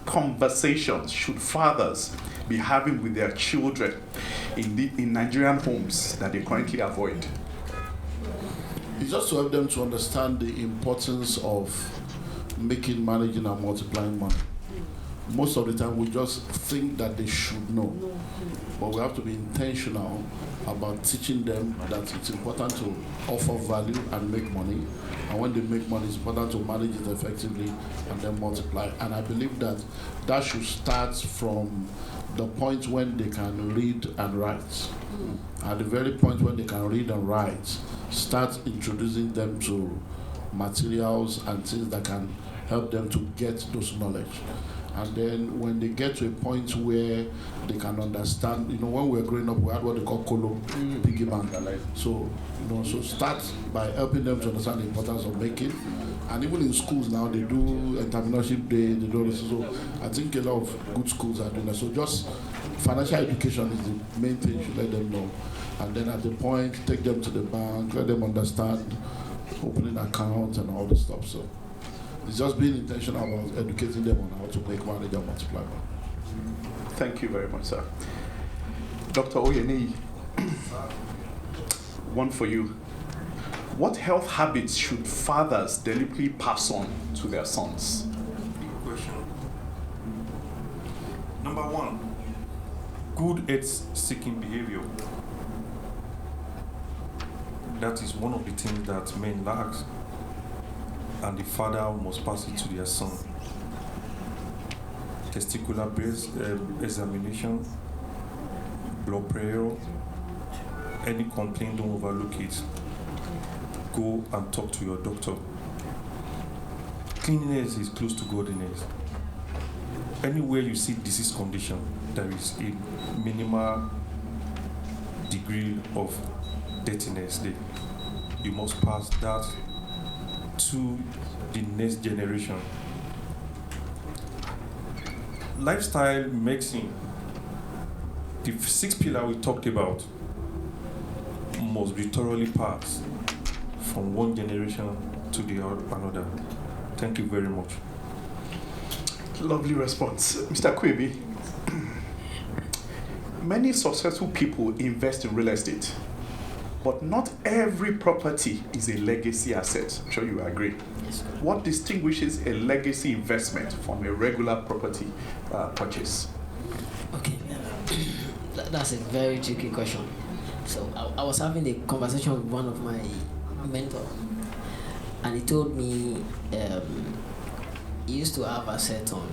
S1: conversations should fathers be having with their children in Nigerian homes that they currently avoid?
S4: It's just to help them to understand the importance of making, managing, and multiplying money. Most of the time, we just think that they should know, but we have to be intentional about teaching them that it's important to offer value and make money. And when they make money, it's important to manage it effectively and then multiply. And I believe that should start from the point when they can read and write. At the very point when they can read and write, start introducing them to materials and things that can help them to get those knowledge. And then when they get to a point where they can understand, when we were growing up, we had what they call colo, piggy bank. So, so start by helping them to understand the importance of making. And even in schools now, they do entrepreneurship day, they do this. So I think a lot of good schools are doing that. So just financial education is the main thing you should let them know. And then at the point, take them to the bank, let them understand opening accounts and all this stuff. So it's just being intentional about educating them on how to make money and multiply money.
S1: Thank you very much, sir. Dr. Oyeni, one for you. What health habits should fathers deliberately pass on to their sons?
S2: Good question. Number one, good health-seeking behavior. That is one of the things that men lack, and the father must pass it to their son. Testicular breast examination, blood pressure, any complaint, don't overlook it. Go and talk to your doctor. cleanliness is close to godliness. Anywhere you see disease condition, there is a minimal degree of dirtiness there. You must pass that to the next generation. Lifestyle medicine, the 6 pillars we talked about, must be thoroughly passed from one generation to the another. Thank you very much.
S1: Lovely response. Mr. Kwebi, many successful people invest in real estate, but not every property is a legacy asset. I'm sure you agree.
S6: Yes, correct.
S1: What distinguishes a legacy investment from a regular property purchase?
S6: Okay, that's a very tricky question. So I was having a conversation with one of my mentors, and he told me he used to have asset on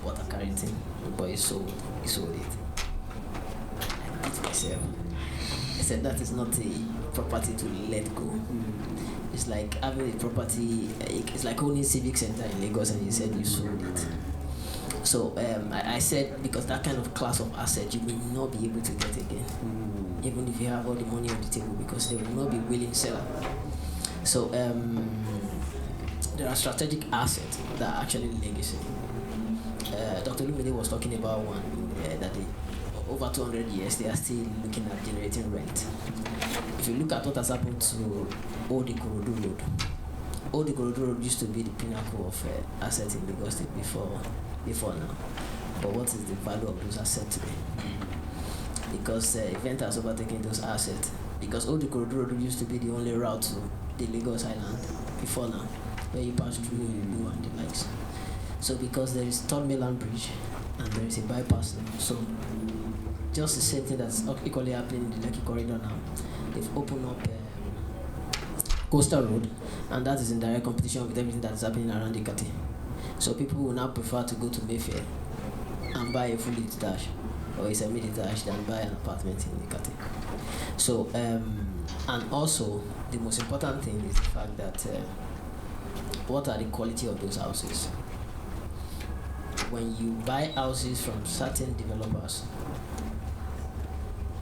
S6: Water Carrington, but he sold it. I beat myself. I said that is not a property to let go. It's like having a property. It's like owning Civic Center in Lagos, and you said you sold it. So I said, because that kind of class of asset you will not be able to get again, even if you have all the money on the table, because they will not be willing seller. So there are strategic assets that are actually legacy. Dr. Lumide was talking about one that over 200 years they are still looking at generating rent. If you look at what has happened to Old Ikorodu Road, Old Ikorodu Road used to be the pinnacle of assets in Lagos State before now. But what is the value of those assets today? Because event has overtaken those assets. Because Old Ikorodu Road used to be the only route to the Lagos Island before now, where you pass through Ibu and the likes. So because there is Third Mainland Bridge and there is a bypass now, so just the same thing that's equally happening in the Lekki corridor now. They've opened up Coastal Road, and that is in direct competition with everything that is happening around Ikati. So people will now prefer to go to Mayfair and buy a fully detached or a semi-detached than buy an apartment in Ikati. So, and also the most important thing is the fact that what are the quality of those houses? When you buy houses from certain developers,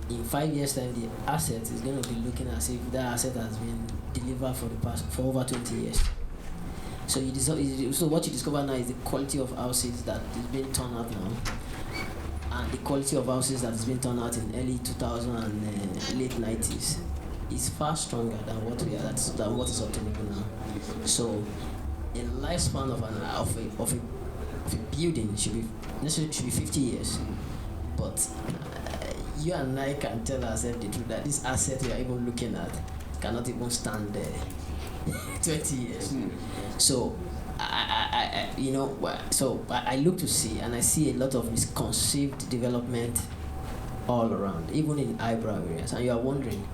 S6: in 5 years' time, the asset is going to be looking as if that asset has been delivered for over 20 years. So so what you discover now is the quality of houses that is being turned out now, and the quality of houses that is being turned out in early 2000 and late 90s is far stronger than what is obtainable now. So, a lifespan of a building should be 50 years, but you and I can tell ourselves the truth that this asset we are even looking at cannot even stand 20 years. So I look to see, and I see a lot of misconceived development all around, even in eyebrow areas, and you are wondering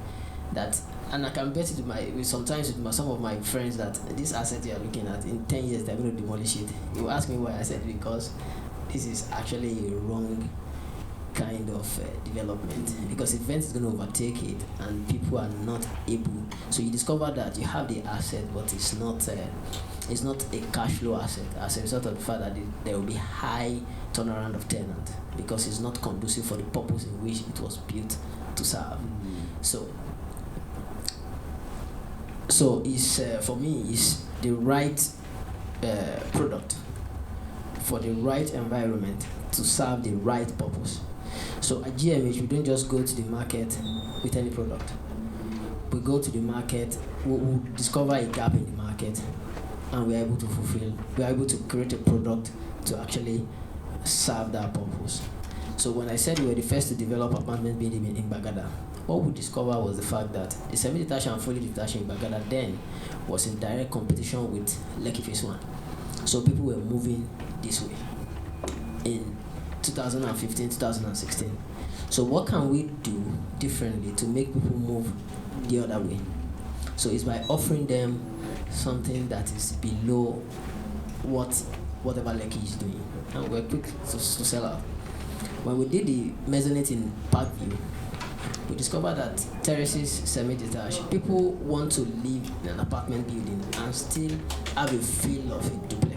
S6: that. And I can bet it sometimes with some of my friends that this asset you are looking at, in 10 years they're going to demolish it. You ask me why, I said because this is actually a wrong kind of development, because event is going to overtake it and people are not able. So you discover that you have the asset, but it's not a cash flow asset as a result of the fact that there will be high turnaround of tenant, because it's not conducive for the purpose in which it was built to serve. So it's for me, it's the right product for the right environment to serve the right purpose. So at GMH, we don't just go to the market with any product. We go to the market, we discover a gap in the market, and we're able to fulfill. We're able to create a product to actually serve that purpose. So when I said we were the first to develop apartment building in Bagada, what we discovered was the fact that the semi-detached and fully detached in Bagada then was in direct competition with Lekki Phase 1. So people were moving this way in 2015, 2016. So what can we do differently to make people move the other way? So it's by offering them something that is below whatever Lekki is doing. And we're quick to sell out. When we did the mezzanine in Parkview, we discovered that terraces, semi-detached, people want to live in an apartment building and still have a feel of a duplex.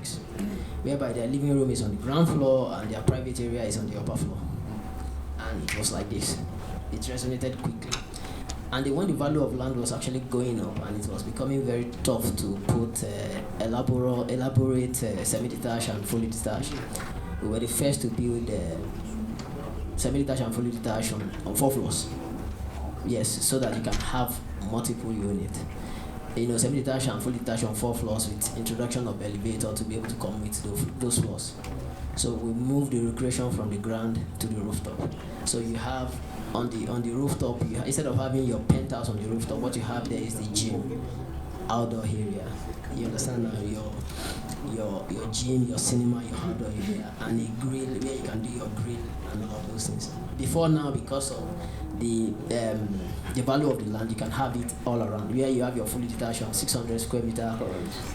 S6: whereby their living room is on the ground floor and their private area is on the upper floor. And it was like this. It resonated quickly. And when the value of land was actually going up and it was becoming very tough to put elaborate semi-detached and fully detached, we were the first to build semi-detached and fully detached on 4 floors. Yes, so that you can have multiple units. Semi-detached and fully detached on 4 floors with introduction of elevator to be able to commit those floors. So we moved the recreation from the ground to the rooftop. So you have on the rooftop, instead of having your penthouse on the rooftop, what you have there is the gym, outdoor area. You understand now? Your gym, your cinema, your outdoor area, and a grill where you can do your grill and all of those things. Before now, because of the value of the land, you can have it all around. Where you have your fully detached on 600 square meter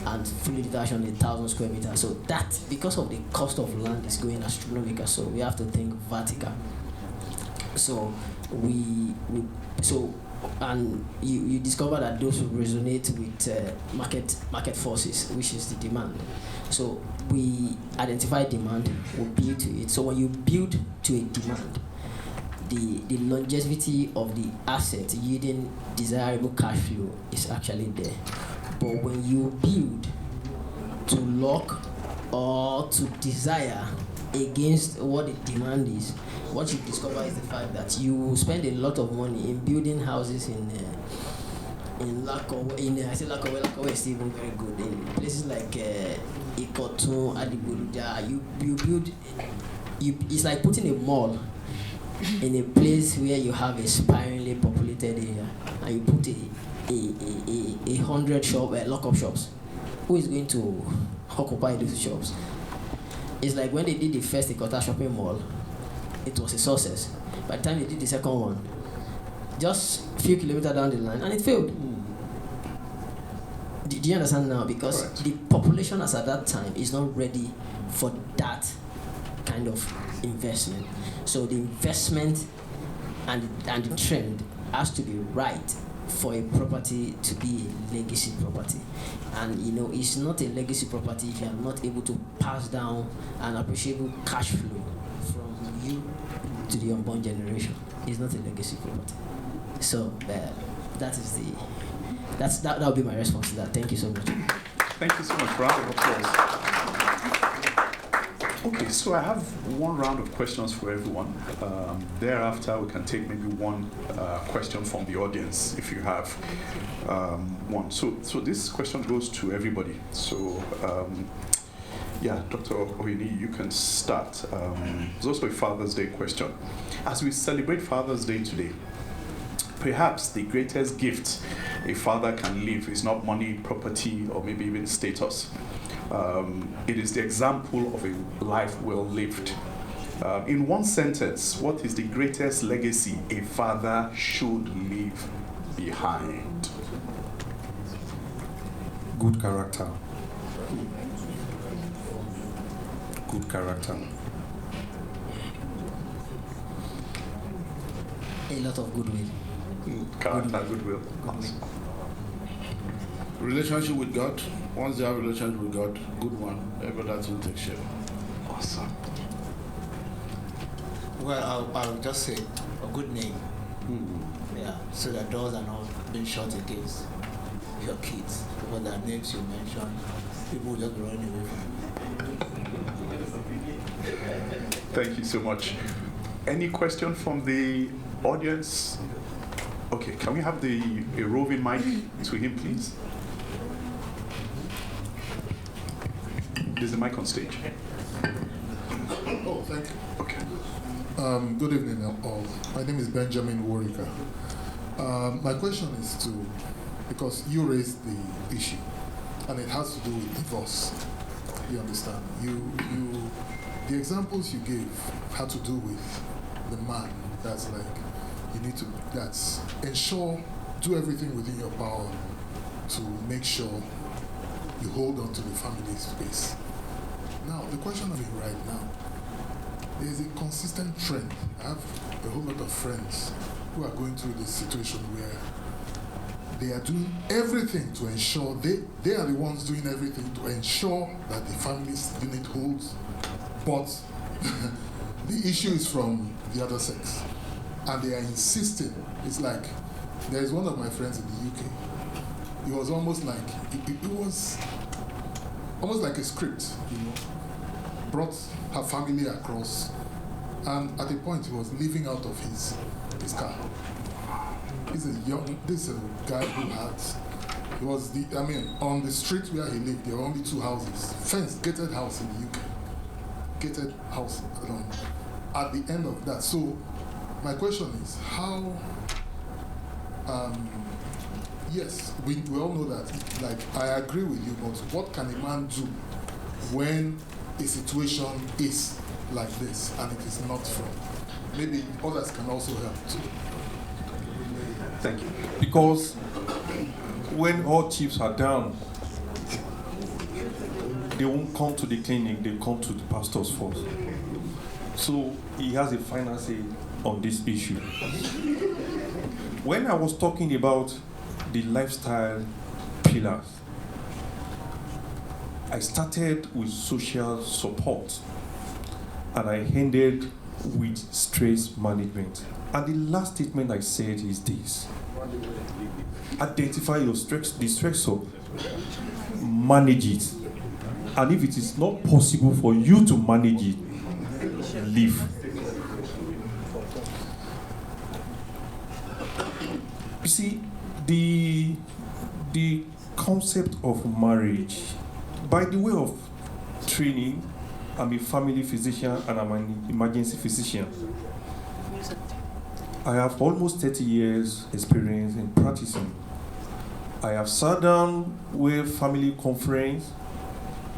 S6: and fully detached on 1,000 square meter. So that, because of the cost of land is going astronomical, so we have to think vertical. So and you discover that those will resonate with market forces, which is the demand. So we identify demand, we build to it. So when you build to a demand, the longevity of the asset yielding desirable cash flow is actually there. But when you build to lock or to desire against what the demand is, what you discover is the fact that you spend a lot of money in building houses in Lakowe. I say Lakowe is even very good. In places like Ikotun, Adiboluja, you build. It's like putting a mall in a place where you have a sparingly populated area, and you put a 100 lock-up shops. Who is going to occupy those shops? It's like when they did the first Ikota shopping mall, it was a success. By the time they did the second one, just a few kilometers down the line, and it failed. Do you understand now? Because the population as at that time is not ready for that kind of investment. So the investment and the trend has to be right for a property to be a legacy property. And it's not a legacy property if you are not able to pass down an appreciable cash flow from you to the unborn generation. It's not a legacy property. So that will be my response to that. Thank you so much.
S1: Thank you so much. Round of applause. Okay, so I have one round of questions for everyone. Thereafter, we can take maybe one question from the audience if you have one. So this question goes to everybody. So, Dr. Oyeni, you can start. There's also a Father's Day question. As we celebrate Father's Day today, perhaps the greatest gift a father can leave is not money, property, or maybe even status. It is the example of a life well lived. In one sentence, what is the greatest legacy a father should leave behind?
S2: Good character. Good character.
S6: A lot of goodwill.
S1: Character, goodwill.
S4: Relationship with God. Once they have a relationship with God, good one. Every that will take shape.
S1: Awesome.
S7: Well, I'll just say a good name. Yeah, so that doors are not being shut against your kids. Because the names you mentioned, people will just run away from you.
S1: Thank you so much. Any question from the audience? Okay, can we have a roving mic to him, please? There's a mic on stage.
S8: Oh, thank you.
S1: Okay.
S8: Good evening, all. My name is Benjamin Warika. My question is because you raised the issue, and it has to do with divorce. You understand? The examples you gave had to do with the man. That's like, do everything within your power to make sure you hold on to the family space. Now, the question of it right now, there is a consistent trend. I have a whole lot of friends who are going through this situation where they are doing everything to ensure they are the ones doing everything to ensure that the family's unit holds, but the issue is from the other sex, and they are insisting. It's like there is one of my friends in the UK. It was almost like it was almost like a script, you know. Brought her family across, and at a point he was living out of his car. This is a guy who had, on the street where he lived, there were only 2 houses, fenced, gated house in the UK, gated house alone. At the end of that, so my question is how, yes, we all know that, like, I agree with you, but what can a man do when a situation is like this and it is not from? Maybe others can also help too.
S2: Thank you. Because when all chiefs are down, they won't come to the clinic, they come to the pastors first. So he has a final say on this issue. When I was talking about the lifestyle pillars, I started with social support and I ended with stress management. And the last statement I said is this: identify your stress, the stressor, manage it, and if it is not possible for you to manage it, leave. You see, the concept of marriage, by the way of training, I'm a family physician and I'm an emergency physician. I have almost 30 years experience in practicing. I have sat down with family conference,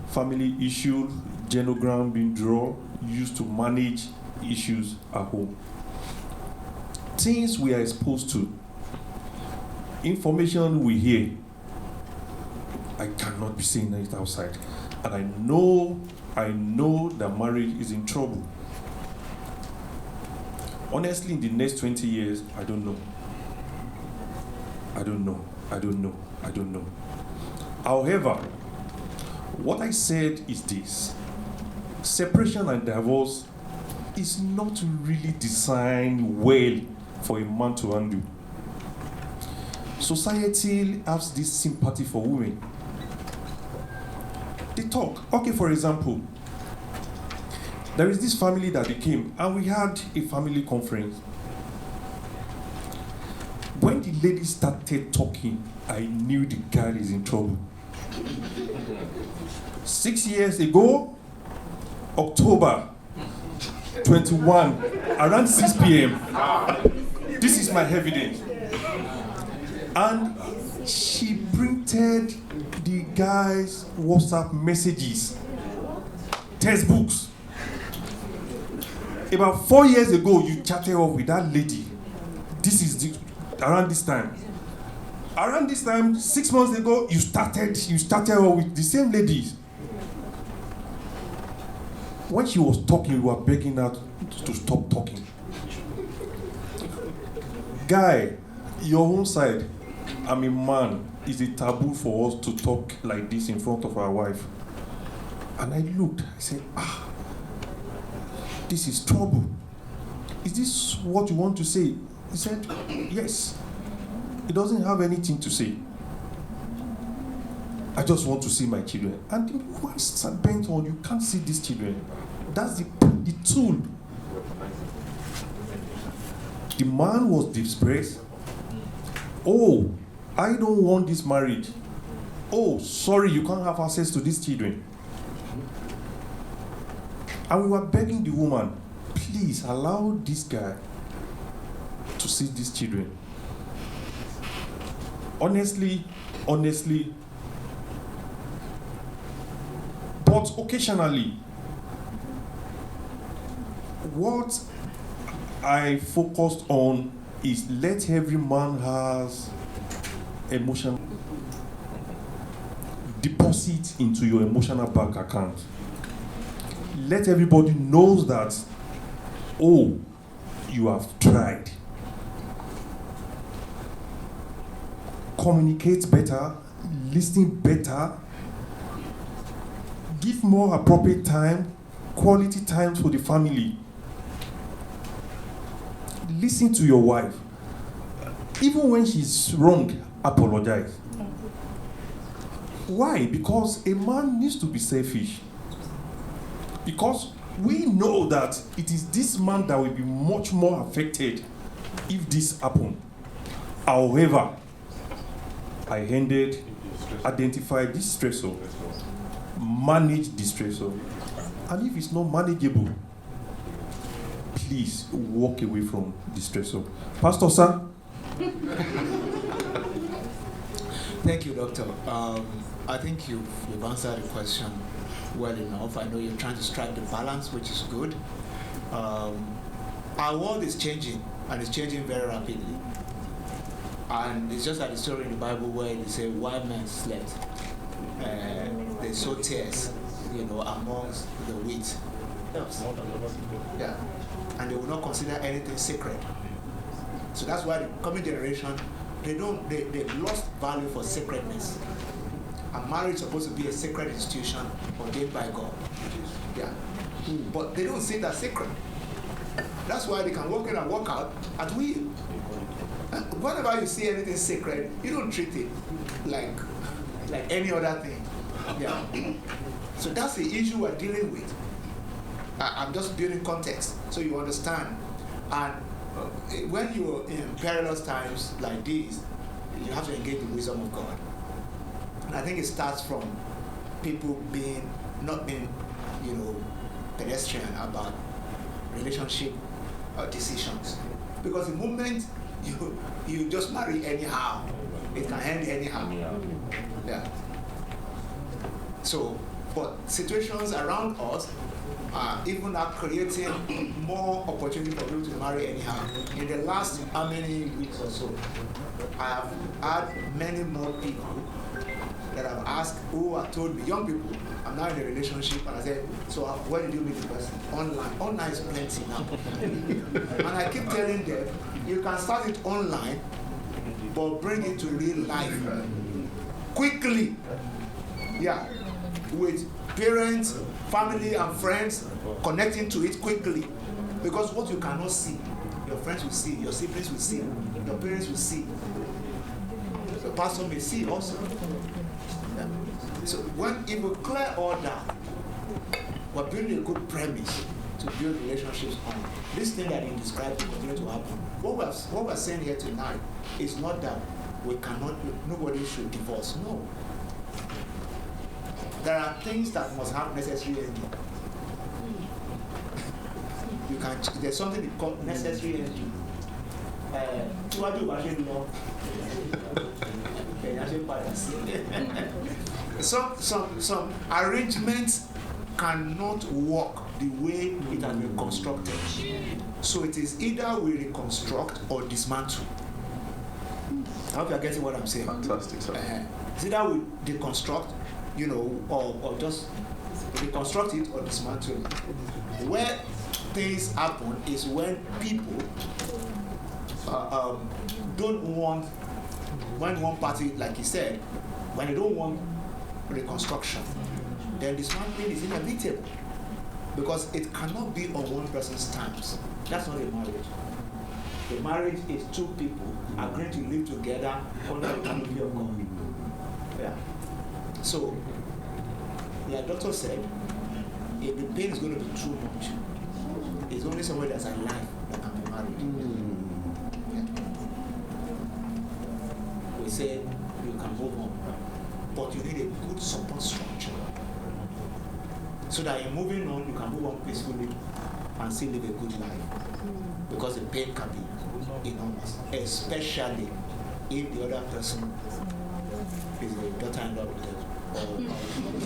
S2: family issue, genogram being drawn, used to manage issues at home. Things we are exposed to, information we hear, I cannot be saying it outside. And I know that marriage is in trouble. Honestly, in the next 20 years, I don't know. However, what I said is this: separation and divorce is not really designed well for a man to undo. Society has this sympathy for women. They talk. Okay, for example, there is this family that they came and we had a family conference. When the lady started talking, I knew the guy is in trouble. 6 years ago, October 21, around 6 p.m. This is my evidence. And she printed the guy's WhatsApp messages, textbooks. About 4 years ago, you chatted off with that lady. Around this time. Around this time, 6 months ago, you started off with the same ladies. When she was talking, you were begging her to stop talking. Guy, your own side, I'm a man. It's a taboo for us to talk like this in front of our wife. And I looked, I said, this is trouble. Is this what you want to say? He said, yes. He doesn't have anything to say. I just want to see my children. And the woman's bent on, you can't see these children. That's the tool. The man was distressed. Oh, I don't want this marriage. Oh, sorry, you can't have access to these children. And we were begging the woman, please allow this guy to see these children. Honestly, but occasionally, what I focused on is let every man has emotional deposit into your emotional bank account. Let everybody knows that, oh, you have tried. communicate better, listen better, give more appropriate time, quality time for the family. Listen to your wife. Even when she's wrong, apologize. Why? Because a man needs to be selfish. Because we know that it is this man that will be much more affected if this happens. However, I identify this stressor, manage the stressor, and if it's not manageable, please walk away from the stressor. Pastor, sir?
S5: Thank you, Doctor. I think you've answered the question well enough. I know you're trying to strike the balance, which is good. Our world is changing, and it's changing very rapidly. And it's just like the story in the Bible where they say white men slept. They sowed tears, amongst the wheat. Yeah. And they will not consider anything sacred. So that's why the coming generation, they've lost value for sacredness. And marriage is supposed to be a sacred institution ordained by God. Yeah. But they don't see that sacred. That's why they can walk in and walk out at will. Whenever you see anything sacred, you don't treat it like any other thing. Yeah. So that's the issue we're dealing with. I'm just building context so you understand. And when you're in perilous times like these, you have to engage the wisdom of God. And I think it starts from people not being, pedestrian about relationship decisions. Because the moment you just marry anyhow, it can end anyhow. Yeah. So, but situations around us even are creating more opportunity for people to marry anyhow. In the last how many weeks or so, I have had many more people that have asked, who have told me, young people, I'm now in a relationship, and I said, so where did you meet the person? Online. Online is plenty now. And I keep telling them, you can start it online, but bring it to real life quickly. Yeah, with parents, family, and friends connecting to it quickly. Because what you cannot see, your friends will see, your siblings will see, your parents will see. The pastor may see also. Yeah. So if we clear all that, we're building a good premise to build relationships on. This thing that you described will continue to happen. What we're saying here tonight is not that nobody should divorce. No. There are things that must have necessary ending. There's something called necessary ending. Some arrangements cannot work the way it has been constructed. So it is either we reconstruct or dismantle. I hope you're getting what I'm saying.
S1: Fantastic, sir.
S5: It's either we deconstruct, or just reconstruct it or dismantle it. Where things happen is when people don't want, when one party, like he said, when they don't want reconstruction, then dismantling is inevitable. Because it cannot be on one person's terms. That's not a marriage. A marriage is two people agreeing to live together under the canopy of God. Yeah. So, like Doctor said, if the pain is going to be too much, it's only somebody that's alive that can be married. Yeah. We say you can move on, but you need a good support structure. So that in moving on, you can move on peacefully and still live a good life. Because the pain can be enormous, especially if the other person is a daughter-in-law of the devil,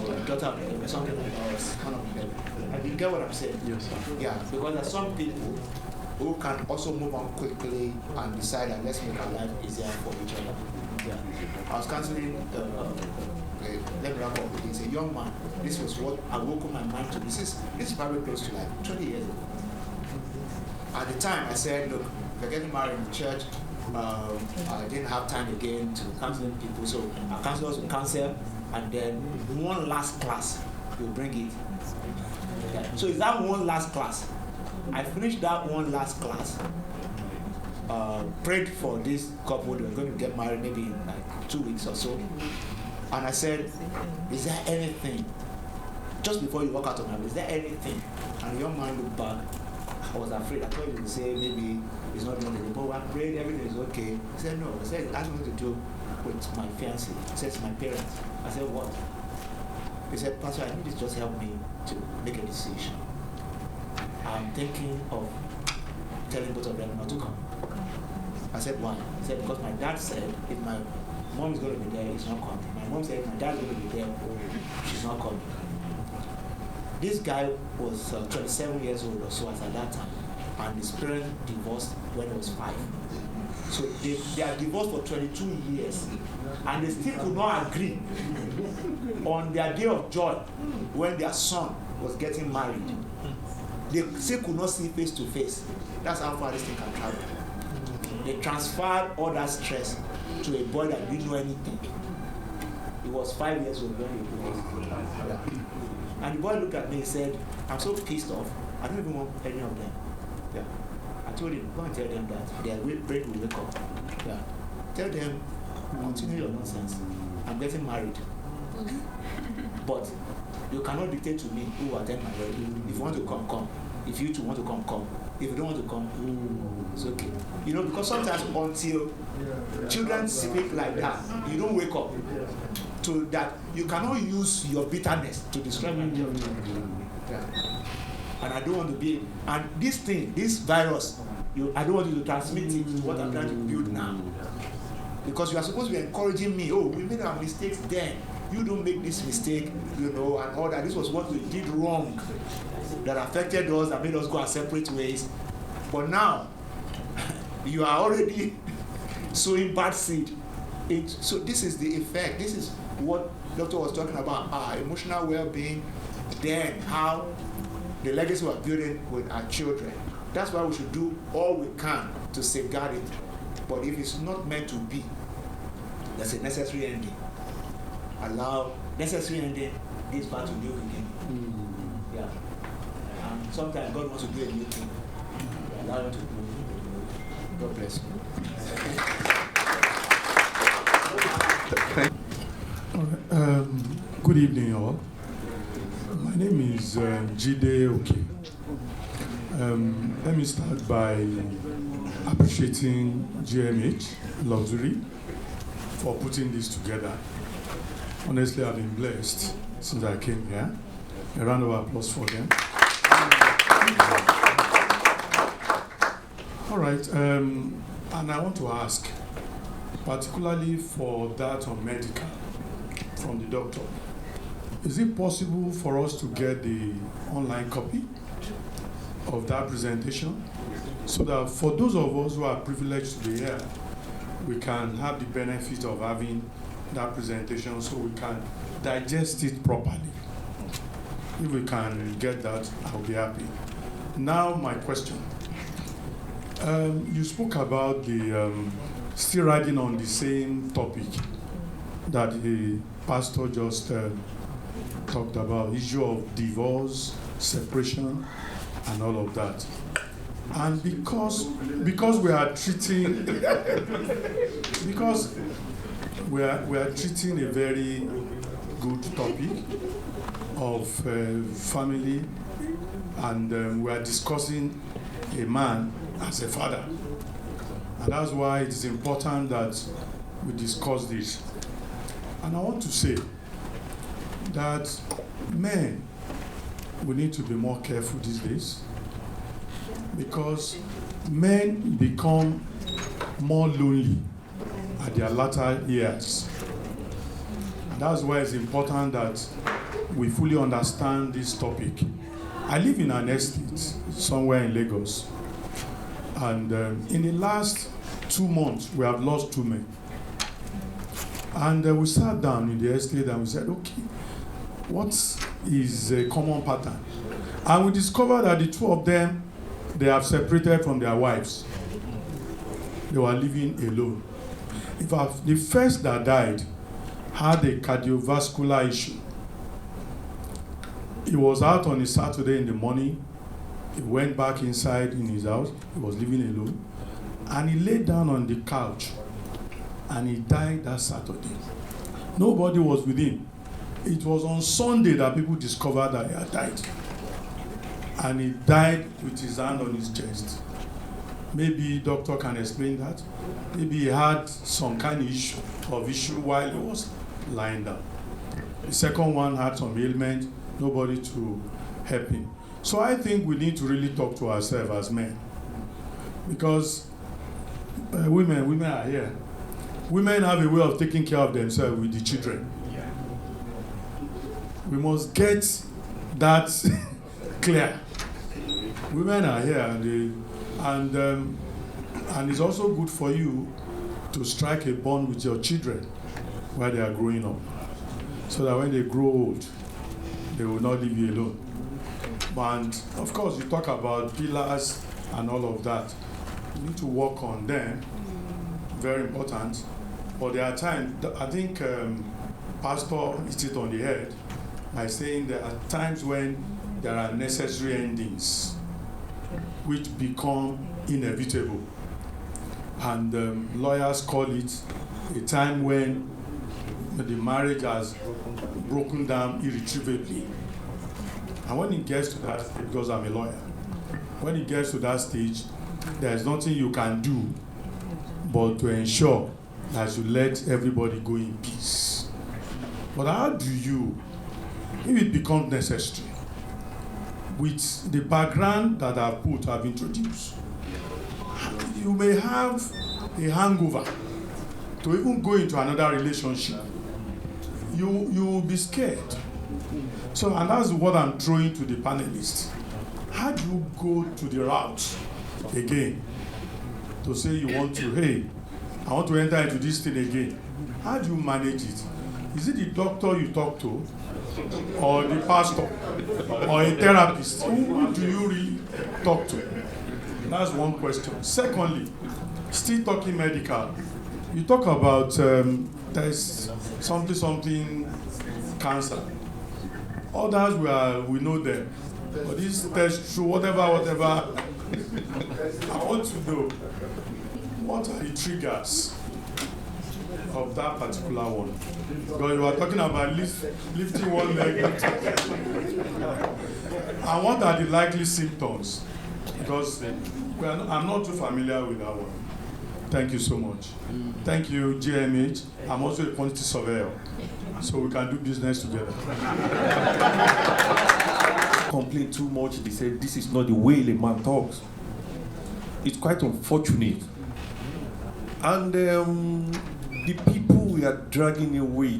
S5: or a daughter of the devil, something like that, or son of the devil. And you get what I'm saying?
S1: Yes, sir.
S5: Yeah, because there are some people who can also move on quickly and decide that let's make our life easier for each other. Yeah. I was counseling, let me wrap up with this. A young man, this was what awoke my mind to. This is probably close to like 20 years ago. At the time, I said, look, we're getting married in the church, I didn't have time again to counseling people, so our counselors will counsel, and then one last class, we'll bring it. Yeah. So it's that one last class. I finished that one last class, prayed for this couple. They were going to get married maybe in like 2 weeks or so. And I said, is there anything, just before you walk out of my room, is there anything? And the young man looked back. I was afraid. I thought he would say maybe it's not going to do. But I prayed, everything is okay. He said, no. I said, it has nothing to do with my fiancé. He said, it's my parents. I said, what? He said, Pastor, I need you to just help me to make a decision. I'm thinking of telling both of them not to come. I said, why? He said, because my dad said if my mom is going to be there, he's not coming. My mom said if my dad is going to be there, she's not coming. This guy was 27 years old or so at that time, and his parents divorced when he was 5. So they are divorced for 22 years, and they still could not agree on their day of joy when their son was getting married. They still could not see face to face. That's how far this thing can travel. They transferred all that stress to a boy that didn't know anything. He was 5 years old when he proposed. And the boy looked at me and said, I'm so pissed off. I don't even want any of them. Yeah. I told him, go and tell them that their brain will wake up. Yeah. Tell them, continue your nonsense. I'm getting married. But you cannot dictate to me who will attend my wedding. If you want to come, come. If you two want to come, come. If you don't want to come, it's okay. You know, because sometimes until children speak like that, you don't wake up to that. You cannot use your bitterness to describe my children. Yeah. And I don't want to be, and this thing, this virus, I don't want you to transmit it, what I'm trying to build now. Because you are supposed to be encouraging me, oh, we made our mistakes then. You don't make this mistake, you know, and all that. This was what we did wrong that affected us, that made us go our separate ways. But now, you are already sowing bad seed. So this is the effect. This is what Doctor was talking about, our emotional well-being, then how the legacy we're building with our children. That's why we should do all we can to safeguard it. But if it's not meant to be, there's a necessary ending. Allow necessary ending gives back to new beginning. Yeah. And sometimes God wants to do a new thing. Allow him to do it. God bless you.
S9: Good evening, all. My name is Jide Oke. Let me start by appreciating GMH Luxury for putting this together. Honestly, I've been blessed since I came here. A round of applause for them. All right, and I want to ask, particularly for that on medical, from the doctor, is it possible for us to get the online copy of that presentation so that for those of us who are privileged to be here, we can have the benefit of having that presentation so we can digest it properly? If we can get that, I'll be happy. Now, my question. You spoke about the still riding on the same topic that the pastor just talked about, issue of divorce, separation, and all of that. And because we are treating we are treating a very good topic of family, and we are discussing a man as a father, and that's why it is important that we discuss this. And I want to say that men, we need to be more careful these days, because men become more lonely at their latter years. And that's why it's important that we fully understand this topic. I live in an estate somewhere in Lagos, and in the last 2 months, we have lost 2 men. And we sat down in the estate and we said, okay, what is a common pattern? And we discovered that the 2 of them, they have separated from their wives. they were living alone. In fact, the first that died had a cardiovascular issue. He was out on a Saturday in the morning. He went back inside in his house. He was living alone. And he lay down on the couch and he died that Saturday. Nobody was with him. It was on Sunday that people discovered that he had died. And he died with his hand on his chest. Maybe doctor can explain that. Maybe he had some kind of issue while he was lying down. The second one had some ailment, nobody to help him. So I think we need to really talk to ourselves as men. Because women are here. Women have a way of taking care of themselves with the children. We must get that clear. Women are here, and it's also good for you to strike a bond with your children while they are growing up, so that when they grow old, they will not leave you alone. And of course, you talk about pillars and all of that. You need to work on them. Very important. But there are times, I think Pastor hit it on the head by saying there are times when there are necessary endings which become inevitable. And lawyers call it a time when the marriage has broken down irretrievably. And when it gets to that, because I'm a lawyer, when it gets to that stage, there's nothing you can do but to ensure that you let everybody go in peace. But how do you, if it becomes necessary, with the background that I've introduced, you may have a hangover to even go into another relationship. You will be scared. So, and that's what I'm throwing to the panelists. How do you go to the route again to say you want to, hey, I want to enter into this thing again? How do you manage it? Is it the doctor you talk to, or the pastor, or a therapist? Who do you really talk to? That's one question. Secondly, still talking medical, you talk about there's something cancer. Others we know them, but this test through whatever. I want to know, what are the triggers of that particular one? Because you are talking about lifting one leg. And what are the likely symptoms? Because I'm not too familiar with that one. Thank you so much. Thank you, GMH. I'm also a quantity surveyor, so we can do business together.
S2: Complain too much, they said this is not the way a man talks. It's quite unfortunate. And the people we are dragging away,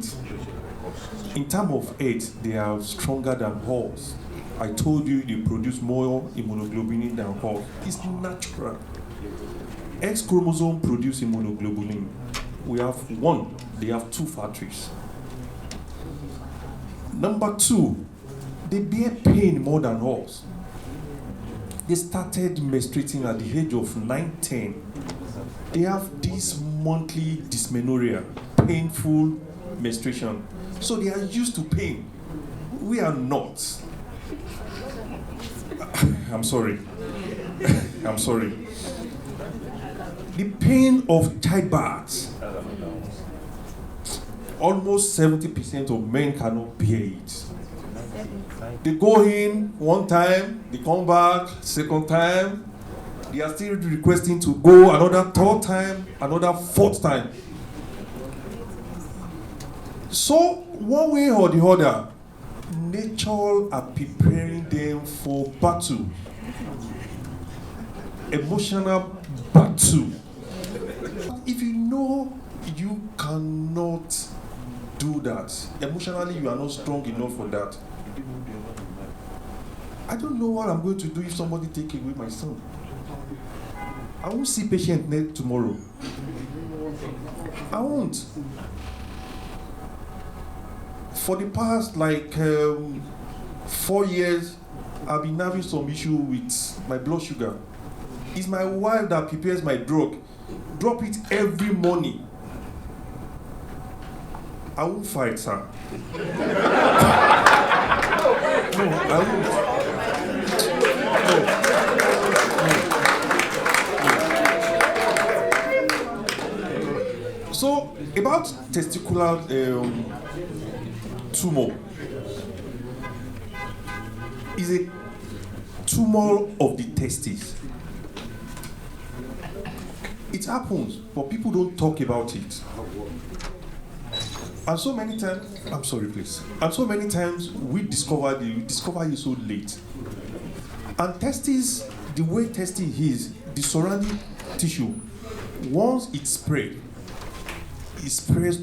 S2: in terms of age, they are stronger than horse. I told you they produce more immunoglobulin than horse. It's natural. X chromosome produce immunoglobulin. We have one, they have two factories. Number two, they bear pain more than us. They started menstruating at the age of 9-10. They have this monthly dysmenorrhea, painful menstruation. So they are used to pain. We are not. I'm sorry. I'm sorry. The pain of childbirth, almost 70% of men cannot bear it. They go in one time, they come back, second time, they are still requesting to go another third time, another fourth time. So, one way or the other, nature are preparing them for battle. Emotional battle. If you know you cannot do that, emotionally you are not strong enough for that, I don't know what I'm going to do if somebody take away my son. I won't see patient tomorrow. I won't. For the past 4 years, I've been having some issue with my blood sugar. It's my wife that prepares my drug. drop it every morning, I won't fight, sir. No, I won't. No. So, about testicular tumor, is a tumor of the testes. It happens, but people don't talk about it. And so many times, I'm sorry, please. And so many times we discover it so late. And testes, the way testing is, the surrounding tissue, once it spreads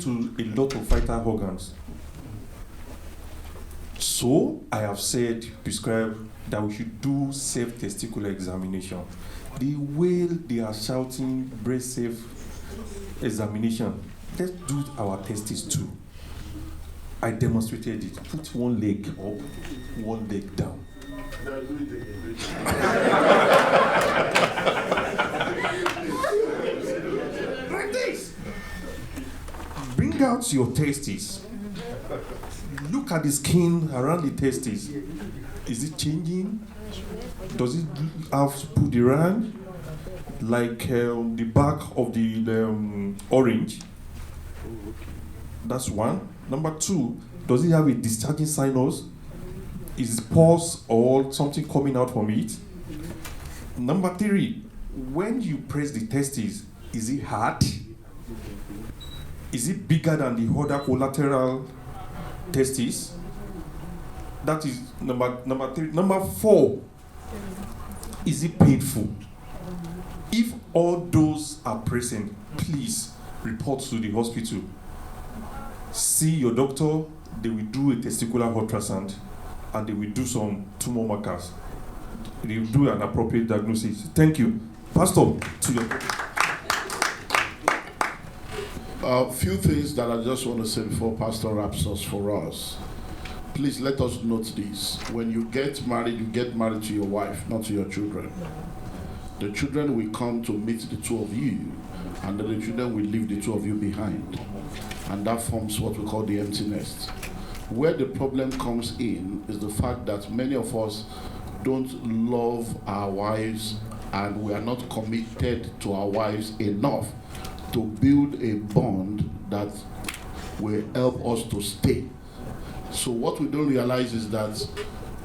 S2: to a lot of vital organs. So I have prescribed that we should do self-testicular examination. The way they are shouting breast self-examination, let's do our testes too. I demonstrated it. Put one leg up, one leg down. Like this. Bring out your testes. Look at the skin around the testes. Is it changing? Does it have pudderine like the back of the orange? That's one. Number two, does it have a discharging sinus? Is it pus or something coming out from it? Number three, when you press the testes, is it hard? Is it bigger than the other collateral testes? That is number three. Number four, is it painful? If all those are present, please report to the hospital. See your doctor, they will do a testicular ultrasound and they will do some tumor markers. They will do an appropriate diagnosis. Thank you. Pastor, to your...
S4: A few things that I just want to say before Pastor wraps us for us. Please let us note this. When you get married to your wife, not to your children. The children will come to meet the two of you, and then the children will leave the two of you behind. And that forms what we call the empty nest. Where the problem comes in is the fact that many of us don't love our wives and we are not committed to our wives enough to build a bond that will help us to stay. So what we don't realize is that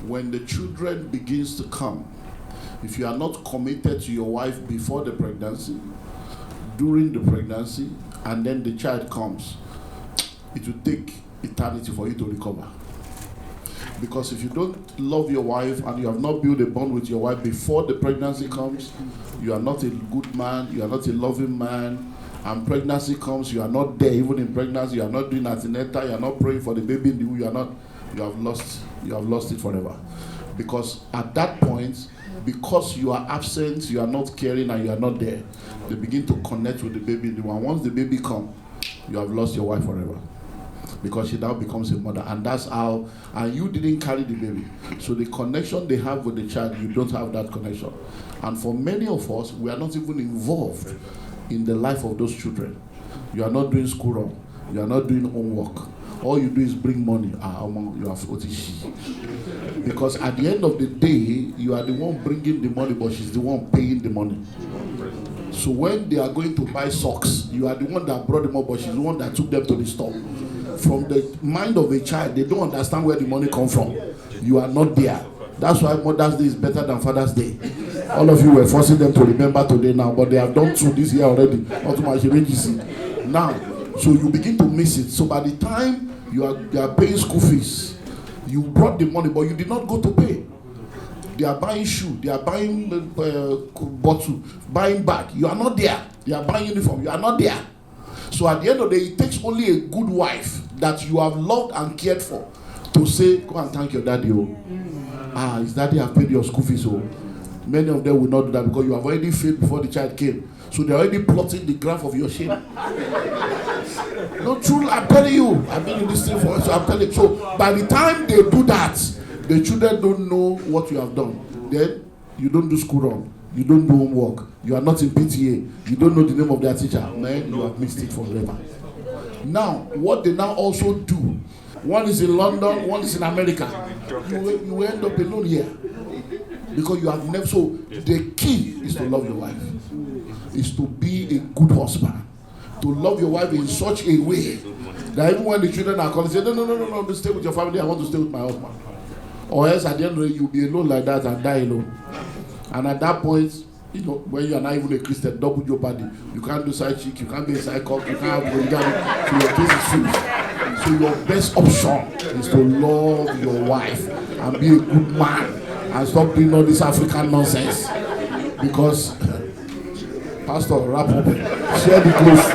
S4: when the children begins to come, if you are not committed to your wife before the pregnancy, during the pregnancy, and then the child comes, it will take eternity for you to recover. Because if you don't love your wife and you have not built a bond with your wife before the pregnancy comes, you are not a good man, you are not a loving man, and pregnancy comes, you are not there. Even in pregnancy, you are not doing antenatal, you are not praying for the baby in the womb, you have lost it forever. Because at that point, because you are absent, you are not caring, and you are not there, they begin to connect with the baby in the womb. Once the baby comes, you have lost your wife forever. Because she now becomes a mother, and that's how, and you didn't carry the baby. So the connection they have with the child, you don't have that connection. And for many of us, we are not even involved in the life of those children. You are not doing school run, you are not doing homework. All you do is bring money. You have otishi. Because at the end of the day, you are the one bringing the money, but she's the one paying the money. So when they are going to buy socks, you are the one that brought them up, but she's the one that took them to the store. From the mind of a child, they don't understand where the money comes from. You are not there. That's why Mother's Day is better than Father's Day. All of you were forcing them to remember today now, but they have done through this year already. Not too much now. So you begin to miss it. So by the time you are paying school fees, you brought the money, but you did not go to pay. They are buying shoe, they are buying bottle, buying bag. You are not there. They are buying uniform. You are not there. So at the end of the day, it takes only a good wife that you have loved and cared for to say, go and thank your daddy. Oh. His daddy have paid your school fees. Oh. Many of them will not do that because you have already failed before the child came. So they're already plotting the graph of your shame. No, true, I'm telling you. I've been in this thing for so I'm telling you. So by the time they do that, the children don't know what you have done. Then you don't do school run. you don't do homework, you are not in PTA, you don't know the name of their teacher, man, you have missed it forever. Now, what they now also do, one is in London, one is in America. You will end up alone here because you have never. So the key is to love your wife, is to be a good husband, to love your wife in such a way that even when the children are calling, say, no, stay with your family, I want to stay with my husband. Or else at the end of the day, you'll be alone like that and die alone. And at that point, when you are not even a Christian, double jeopardy. You can't do side chick, you can't be a side cock, you can't have polygamy, so your case is finished. So your best option is to love your wife and be a good man and stop doing all this African nonsense. Because, Pastor, wrap up, share the grace.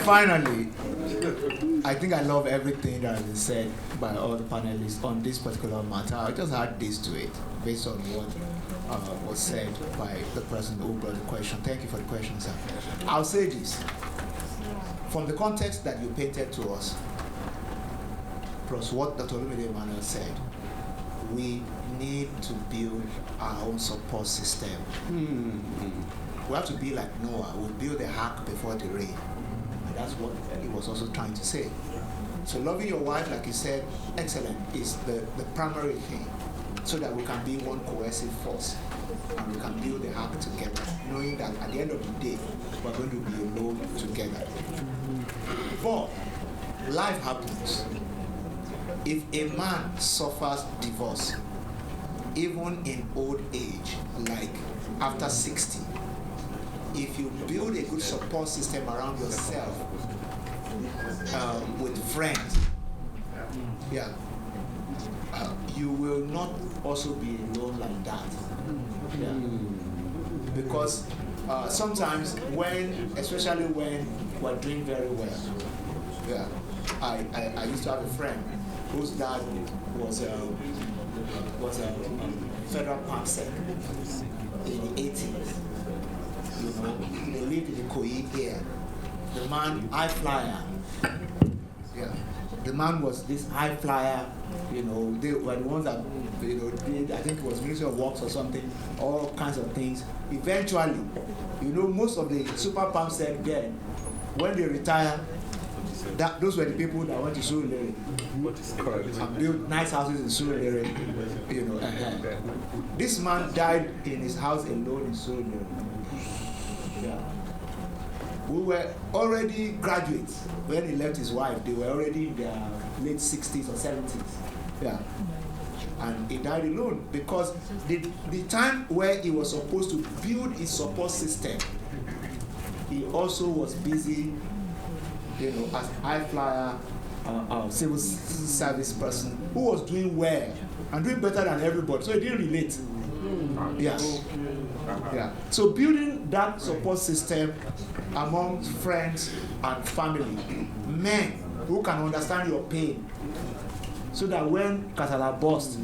S5: Finally, I think I love everything that has been said by all the panelists on this particular matter. I just add this to it based on what was said by the person who brought the question. Thank you for the question, sir. I'll say this. From the context that you painted to us, plus what Dr. Olumide Emmanuel said, we need to build our own support system. We have to be like Noah. We build a ark before the rain. And that's what he was also trying to say. So loving your wife, like you said, excellent, is the primary thing, so that we can be one cohesive force and we can build the ark together, knowing that at the end of the day, we're going to be alone together. But life happens. If a man suffers divorce, even in old age, like after 60, if you build a good support system around yourself, with friends, you will not also be alone like that. Because sometimes especially when we're doing very well, I used to have a friend whose dad was a federal PAMSEC in the 80s. They lived in the Koyi here. The man, high flyer. The man was this high flyer. They were the ones that did, I think it was Ministry of Works or something, all kinds of things. Eventually, most of the super PAMSEC then, when they retire, those were the people that went to Surulere and built nice houses in Surulere. This man died in his house alone in Surulere. We were already graduates when he left his wife. They were already in their late 60s or 70s. And he died alone because the time where he was supposed to build his support system, he also was busy, as high flyer, civil service person who was doing well and doing better than everybody. So he didn't relate. So building that support system among friends and family, men who can understand your pain, so that when Kasala bursts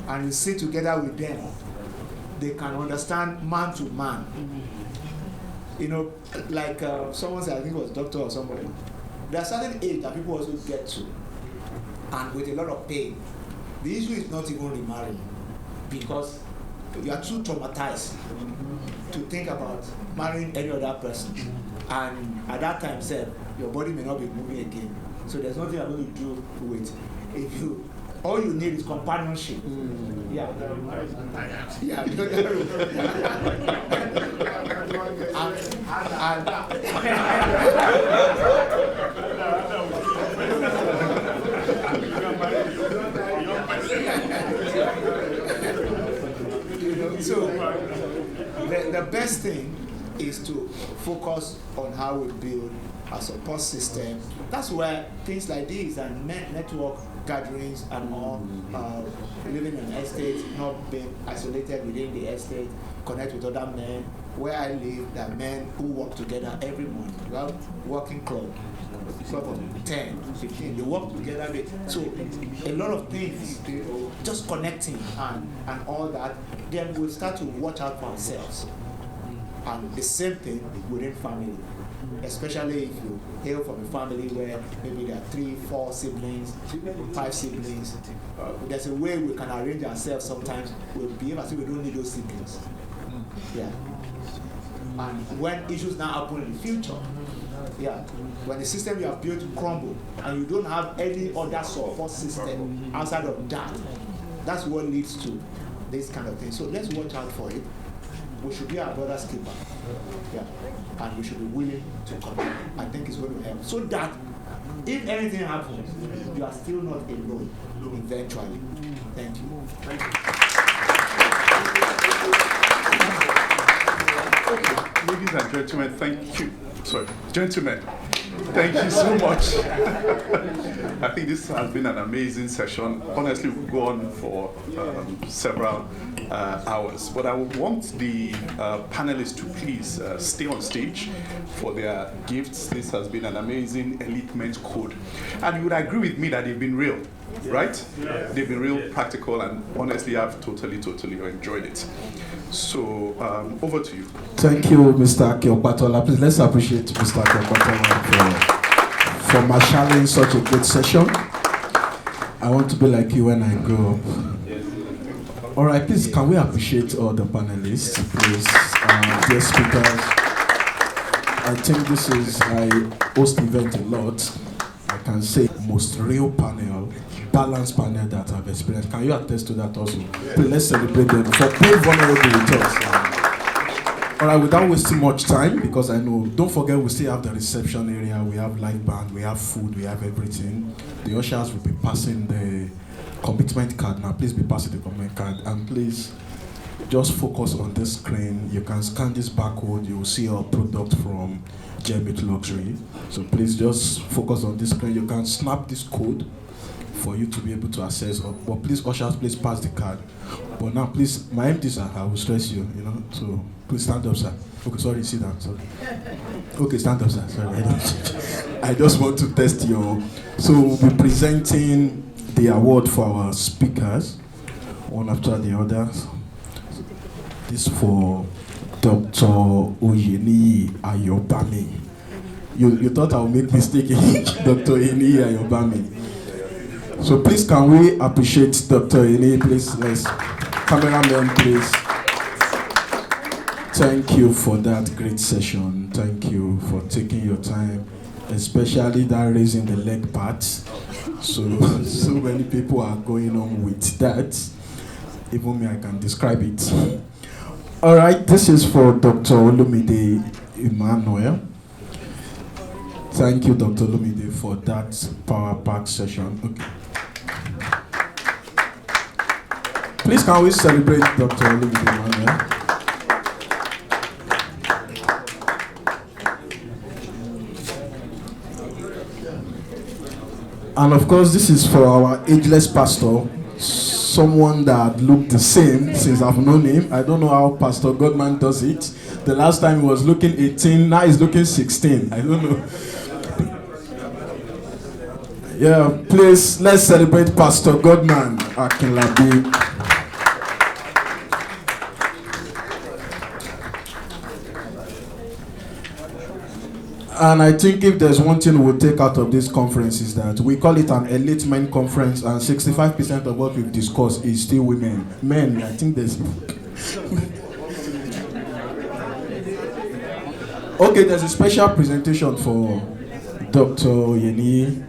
S5: and you sit together with them, they can understand man to man. Like someone said, I think it was doctor or somebody, there are certain age that people also get to, and with a lot of pain. The issue is not even remarrying, because you are too traumatized to think about marrying any other person. And at that time, your body may not be moving again. So there's nothing I'm going to do with it. All you need is companionship. So the best thing is to focus on how we build a support system. That's where things like this and network gatherings and all, living in an estate, not being isolated within the estate, connect with other men. Where I live, there are men who work together every morning. We have working club of 10, 15, they work together. So a lot of things, just connecting and all that, then we'll start to watch out for ourselves. And the same thing within family. especially if you hail from a family where maybe there are 3, 4 siblings, 5 siblings. There's a way we can arrange ourselves sometimes. We'll behave as if we don't need those siblings. Yeah. And when issues now happen in the future, yeah, when the system you have built crumble and you don't have any other support system outside of that, that's what leads to this kind of thing. So let's watch out for it. We should be our brother's keeper. Yeah. And we should be willing to come. I think it's going to help. So that if anything happens, you are still not alone eventually. Thank you. Thank
S1: you. Ladies and gentlemen, thank you. Sorry, gentlemen, thank you so much. I think this has been an amazing session. Honestly, we could go on for several hours, but I would want the panelists to please stay on stage for their gifts. This has been an amazing Elitment code, and you would agree with me that they've been real, right? Yes. They've been real, practical, and honestly, I've totally enjoyed it. So, over to you.
S4: Thank you, Mr. Akiopatola. Please, let's appreciate Mr. Akiopatola for marshalling such a great session. I want to be like you when I grow up. All right, please, can we appreciate all the panelists, please, dear speakers. I think this is, I host event a lot. I can say most real panel, balanced panel that I've experienced. Can you attest to that also? Please, let's celebrate them for being vulnerable with us. All right, without wasting much time, because I know, don't forget we still have the reception area, we have live band, we have food, we have everything. The ushers will be passing the commitment card. Now, please be passing the commitment card, and please just focus on this screen. You can scan this barcode, you will see our product from Gemit Luxury. So please just focus on this screen. You can snap this code for you to be able to access. But please, ushers, please pass the card. But now, please, my MD, sir, I will stress you, so please stand up, sir. Okay, sorry, sit down, sorry. Okay, stand up, sir, sorry. I just want to test your... So we'll be presenting the award for our speakers, one after the other. This for Dr. Oyeni Ayobami. You thought I would make mistake, Dr. Oyeni Ayobami. So please, can we appreciate Dr. Oyeni, please? Let's, cameraman, please. Thank you for that great session. Thank you for taking your time, especially that raising the leg part. So many people are going on with that. Even me, I can describe it. All right, this is for Dr. Olumide Emmanuel. Thank you, Dr. Olumide, for that power pack session. Okay. Please, can we celebrate Dr. Olumide Emmanuel? And of course, this is for our ageless pastor, someone that looked the same since I've known him. I don't know how Pastor Godman does it. The last time he was looking 18, now he's looking 16. I don't know. Yeah, please, let's celebrate Pastor Godman Akinlabi. And I think if there's one thing we'll take out of this conference is that we call it an elite men conference, and 65% of what we've discussed is still women. Men, I think there's... Okay, there's a special presentation for Dr. Oyeni.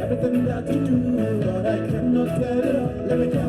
S10: Everything that you do, but I cannot tell it all. Let me